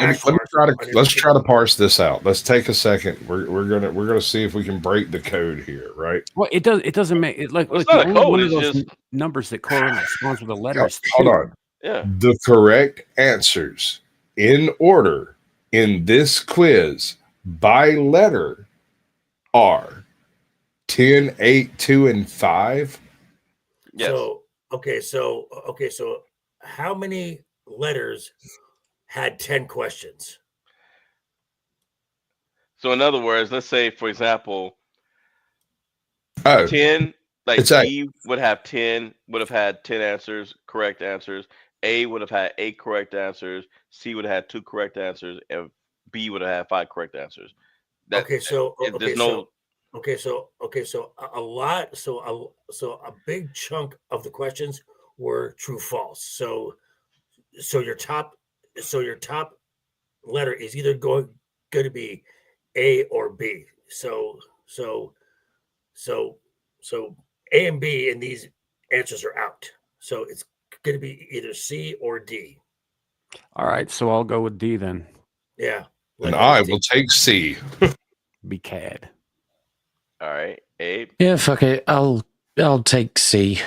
let's try to parse this out. Let's take a second. We're gonna see if we can break the code here, right? Well, it doesn't make it like Well, it's the not a only code, one of it's those just- numbers that corresponds with the letters. Hold on. Yeah. The correct answers in order in this quiz by letter are 10, 8, 2, and 5. Yes. So how many letters had 10 questions? So in other words, let's say, for example, Oh, 10, like it's a- B would have 10, would have had 10 answers, correct answers. A would have had 8 correct answers. C would have had 2 correct answers, and B would have had 5 correct answers. A big chunk of the questions were true false. So your top letter is either going to be A or B. So A and B in these answers are out. So it's going to be either C or D. All right, so I'll go with D then. Yeah. And I will take C. Be cad. All right, Abe. Yeah, fuck it. I'll take C.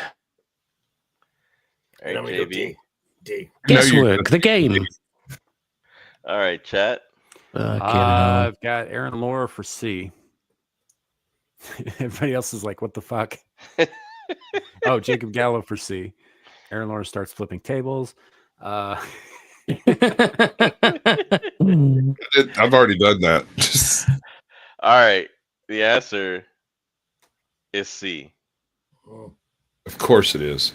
All right, I'm gonna go JB. D. Guesswork, the game. All right, chat. I've got Aaron Laura for C. Everybody else is like, what the fuck? Oh, Jacob Gallo for C. Aaron Laura starts flipping tables. I've already done that. All right, the answer is C. Of course it is.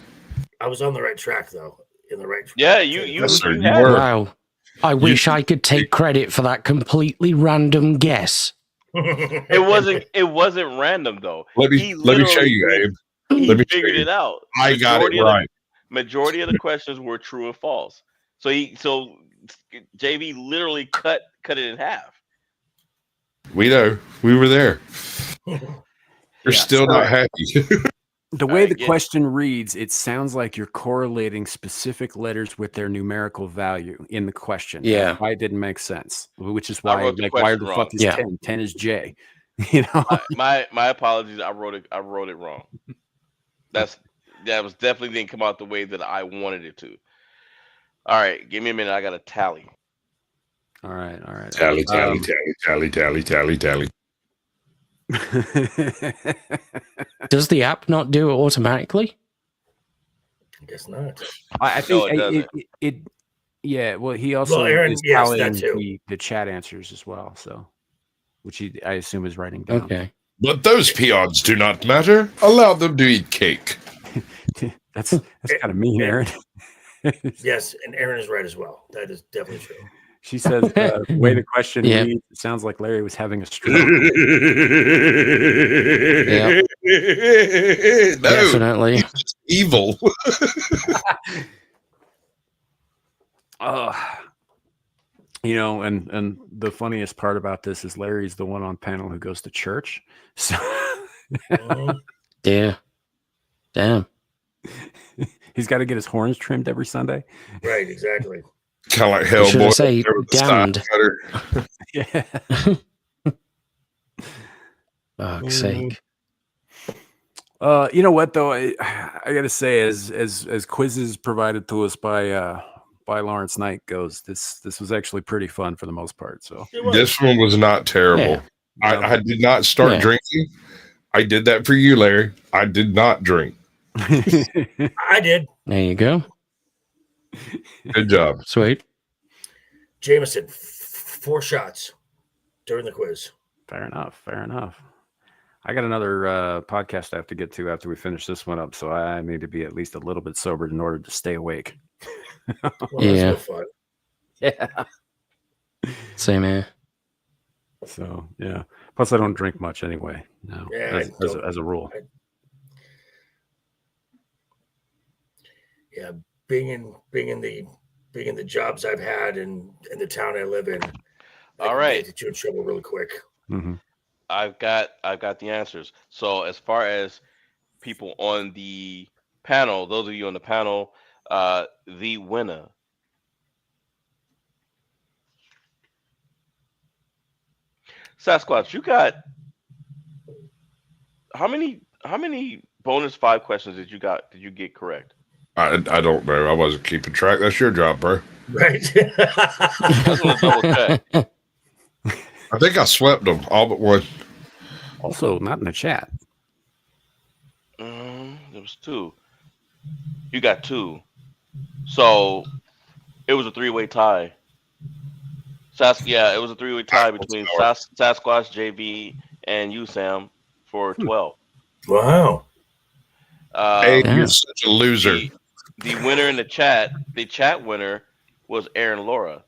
I was on the right track though. In the right track. Yeah, you Yes, sir, you had were. it. Wow. I wish I could take credit for that completely random guess. It wasn't random though. Let me show you, Abe. He Let me show figured you. it out. I got it right. Majority of the questions were true or false. So JB literally cut it in half. We know. We were there. You're Yeah, still not happy. The way the question reads, it sounds like you're correlating specific letters with their numerical value in the question. Yeah. That's why it didn't make sense. Which is I why, wrote the like, why question the wrong. fuck is Yeah. 10? 10 is J. You know? My apologies. I wrote it wrong. That was definitely didn't come out the way that I wanted it to. All right, give me a minute. I got a tally. All right. Tally. Does the app not do it automatically? I guess not. I No, think it doesn't. it yeah, well, he also Aaron, is yes, that tallying too. the chat answers as well, so which I assume is writing down. Okay. But those peons do not matter. Allow them to eat cake. That's kind of mean, Aaron. Yes, and Aaron is right as well. That is definitely true. She says the way the question Yeah. reads, it sounds like Larry was having a stroke. Yeah. No, Definitely. it's evil. You know, and the funniest part about this is Larry's the one on panel who goes to church. So Yeah. Damn. he's got to get his horns trimmed every Sunday. Right, exactly. Kind of like Should I Hellboy. say there with the side damned? cutter. Yeah. Fuck's sake. You know what though? I gotta say, as quizzes provided to us by Lawrence Knight goes, this was actually pretty fun for the most part. So This one was not terrible. Yeah. I did not start Yeah. drinking. I did that for you, Larry. I did not drink. I did. There you go. Good job. Sweet. Jameson, 4 shots during the quiz. Fair enough. I got another podcast I have to get to after we finish this one up, so I need to be at least a little bit sober in order to stay awake. Well, Yeah. that's no fun. Yeah. Same here. So yeah. Plus, I don't drink much anyway. No, Yeah, as a rule. Yeah, being in the jobs I've had and in the town I live in. All right. Get you in trouble really quick. Mm-hmm. I've got the answers. So as far as people on the panel, those of you on the panel, the winner Sasquatch, you got how many bonus 5 questions did you get correct? I don't know. I wasn't keeping track. That's your job, bro. Right. I just want to double check. I think I swept them all but one. Also, not in the chat. There was 2. You got 2. So it was a 3-way tie. It was a 3-way tie between Sasquatch, JV, and you, Sam, for 12. Wow. Hey, you're such a loser. The winner in the chat winner was Aaron Laura.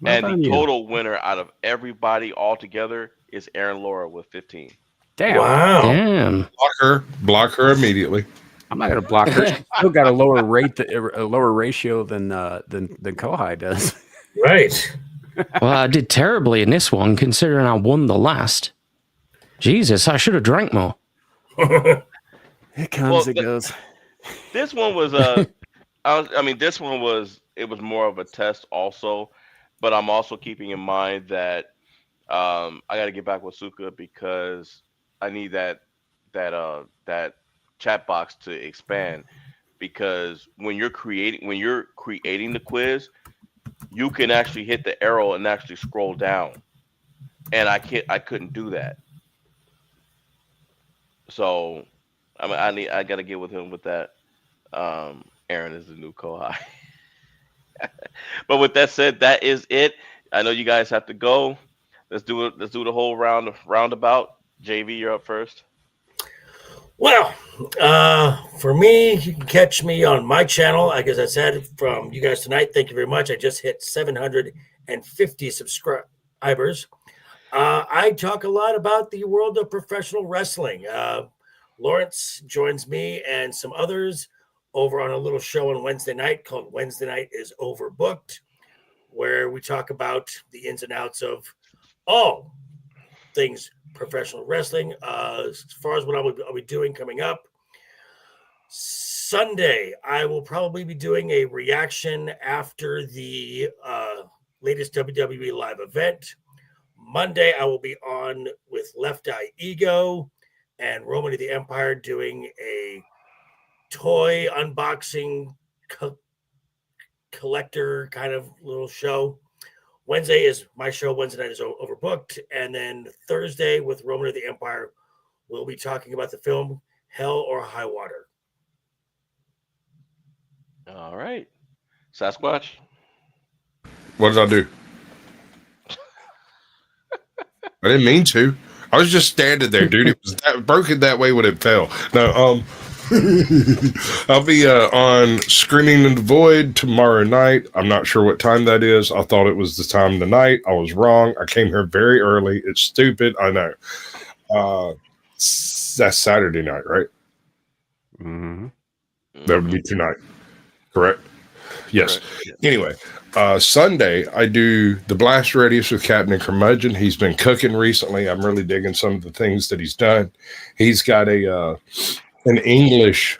And the total winner out of everybody altogether is Aaron Laura with 15. Damn. Wow. Damn. Block her immediately. I'm not gonna block her. She's still got a lower ratio than Kohai does. Right. Well, I did terribly in this one, considering I won the last. Jesus, I should have drank more. It comes, it goes. This one was it was more of a test also, but I'm also keeping in mind that I got to get back with Suka because I need that chat box to expand, because when you're creating the quiz, you can actually hit the arrow and actually scroll down, and I couldn't do that. So I got to get with him with that. Aaron is the new Kohai. But with that said, that is it. I know you guys have to go. Let's do it. Let's do the whole roundabout. JV, you're up first. Well, for me, you can catch me on my channel. Like as I said, from you guys tonight, thank you very much. I just hit 750 subscribers. I talk a lot about the world of professional wrestling. Lawrence joins me and some others over on a little show on Wednesday night called Wednesday Night is Overbooked, where we talk about the ins and outs of all things professional wrestling. As far as what I'll be doing coming up, Sunday, I will probably be doing a reaction after the latest WWE live event. Monday, I will be on with Left Eye Ego and Roman of the Empire doing a toy unboxing collector kind of little show. Wednesday is my show. Wednesday night is overbooked. And then Thursday with Roman of the Empire, we'll be talking about the film Hell or High Water. All right. Sasquatch. What did I do? I didn't mean to. I was just standing there, dude. It was broken that way when it fell. No, I'll be on Screaming in the Void tomorrow night. I'm not sure what time that is. I thought it was the time tonight. I was wrong. I came here very early. It's stupid. I know. That's Saturday night, right? Mm-hmm. That would be tonight. Correct? Yes. Correct. Anyway, Sunday, I do the Blast Radius with Captain Curmudgeon. He's been cooking recently. I'm really digging some of the things that he's done. He's got an English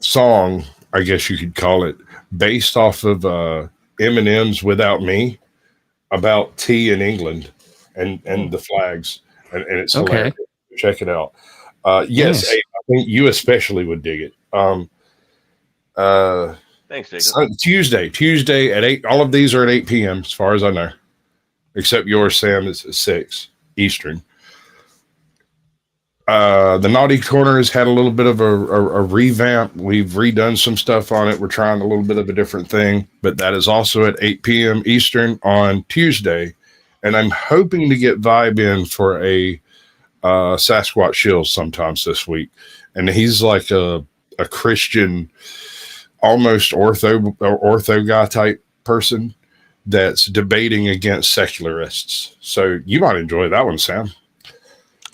song, I guess you could call it, based off of Eminem's Without Me, about tea in England and the flags. And it's hilarious. Check it out. Yes, I think you especially would dig it. Thanks, Jacob. Tuesday at 8. All of these are at 8 p.m. as far as I know, except yours, Sam, is at 6 Eastern. The Naughty Corner has had a little bit of a revamp. We've redone some stuff on it. We're trying a little bit of a different thing, but that is also at 8 p.m. Eastern on Tuesday. And I'm hoping to get Vibe in for a Sasquatch Shields sometimes this week. And he's like a Christian, almost ortho guy type person that's debating against secularists. So you might enjoy that one, Sam.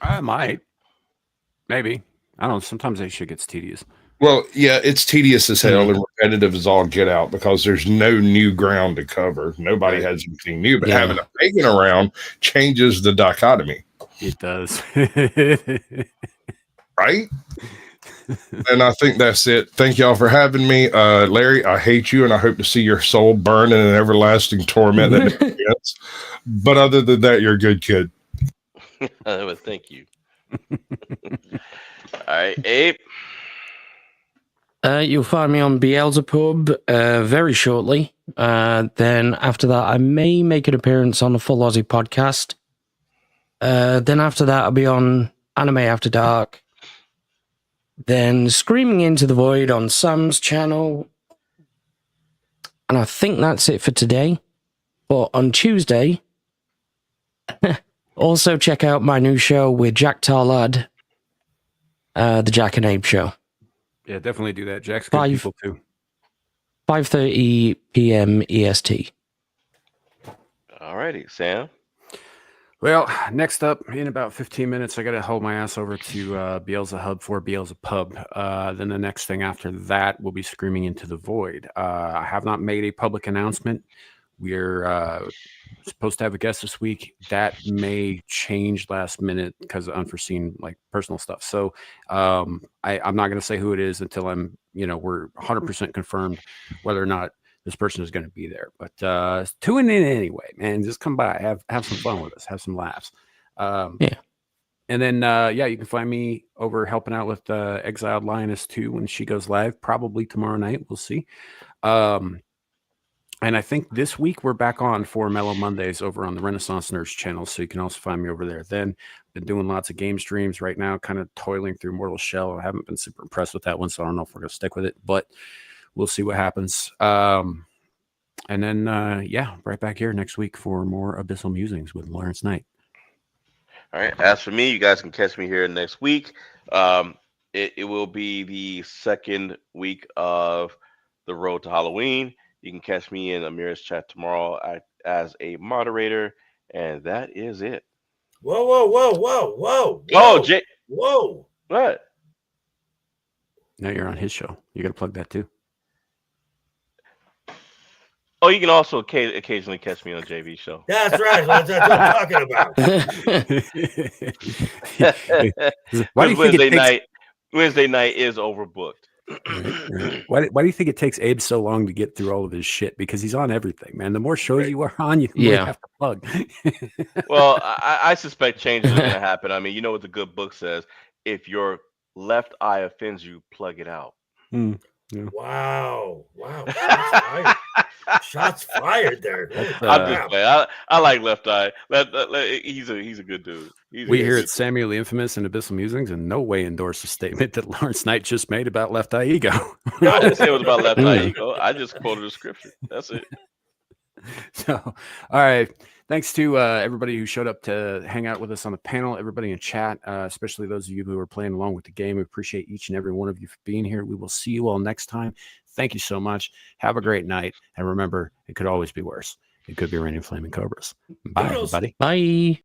I might. Maybe. I don't know. Sometimes that shit gets tedious. Well, yeah, it's tedious as hell and repetitive as all get out because there's no new ground to cover. Nobody has anything new, but having a pagan around changes the dichotomy. It does. Right? And I think that's it. Thank y'all for having me. Larry, I hate you, and I hope to see your soul burn in an everlasting torment that never ends. But other than that, you're a good kid. Well, thank you. All right, Abe. You'll find me on Beelzebub very shortly. Then after that, I may make an appearance on the Full Aussie podcast. Then after that, I'll be on Anime After Dark. Then Screaming Into the Void on Sam's channel. And I think that's it for today. But on Tuesday, also check out my new show with Jack Tarlad, the Jack and Abe Show. Yeah, definitely do that. Jack's good people too. 5:30 p.m. EST. All righty, Sam. Well, next up, in about 15 minutes, I got to hold my ass over to Beelzebub for Beelzebub. Then the next thing after that will be Screaming Into the Void. I have not made a public announcement. We're supposed to have a guest this week. That may change last minute because of unforeseen, like, personal stuff. So I'm not going to say who it is until I'm, we're 100% confirmed whether or not this person is going to be there. But tune in anyway, man. Just come by, have some fun with us, have some laughs. Yeah. And then you can find me over helping out with Exiled Lioness 2 when she goes live, probably tomorrow night. We'll see. And I think this week we're back on for Mellow Mondays over on the Renaissance Nerds channel, so you can also find me over there. Then been doing lots of game streams right now, kind of toiling through Mortal Shell. I haven't been super impressed with that one, so I don't know if we're going to stick with it, but we'll see what happens. And then, right back here next week for more Abyssal Musings with Lawrence Knight. All right. As for me, you guys can catch me here next week. It will be the second week of the Road to Halloween. You can catch me in Amir's chat tomorrow as a moderator, and that is it. Whoa, whoa, whoa, whoa, whoa. Oh, Jay. Whoa. What? Now you're on his show. You got to plug that too. Oh, you can also occasionally catch me on JV's show. That's right. That's what I'm talking about. Wednesday night is overbooked. Right. Why do you think it takes Abe so long to get through all of his shit? Because he's on everything, man. The more shows you are on, you more have to plug. Well, I suspect changes are going to happen. I mean, you know what the good book says: if your left eye offends you, plug it out. Yeah. Wow. Shots fired. Shots fired there. I'm just playing. I like Left Eye. He's a good dude. We here at Samuel the Infamous and Abyssal Musings in no way endorse the statement that Lawrence Knight just made about Left Eye Ego. No, I didn't say it was about Left Eye Ego. I just quoted the scripture. That's it. So, all right. Thanks to everybody who showed up to hang out with us on the panel, everybody in chat, especially those of you who are playing along with the game. We appreciate each and every one of you for being here. We will see you all next time. Thank you so much. Have a great night. And remember, it could always be worse. It could be raining flaming cobras. Bye, everybody. Bye.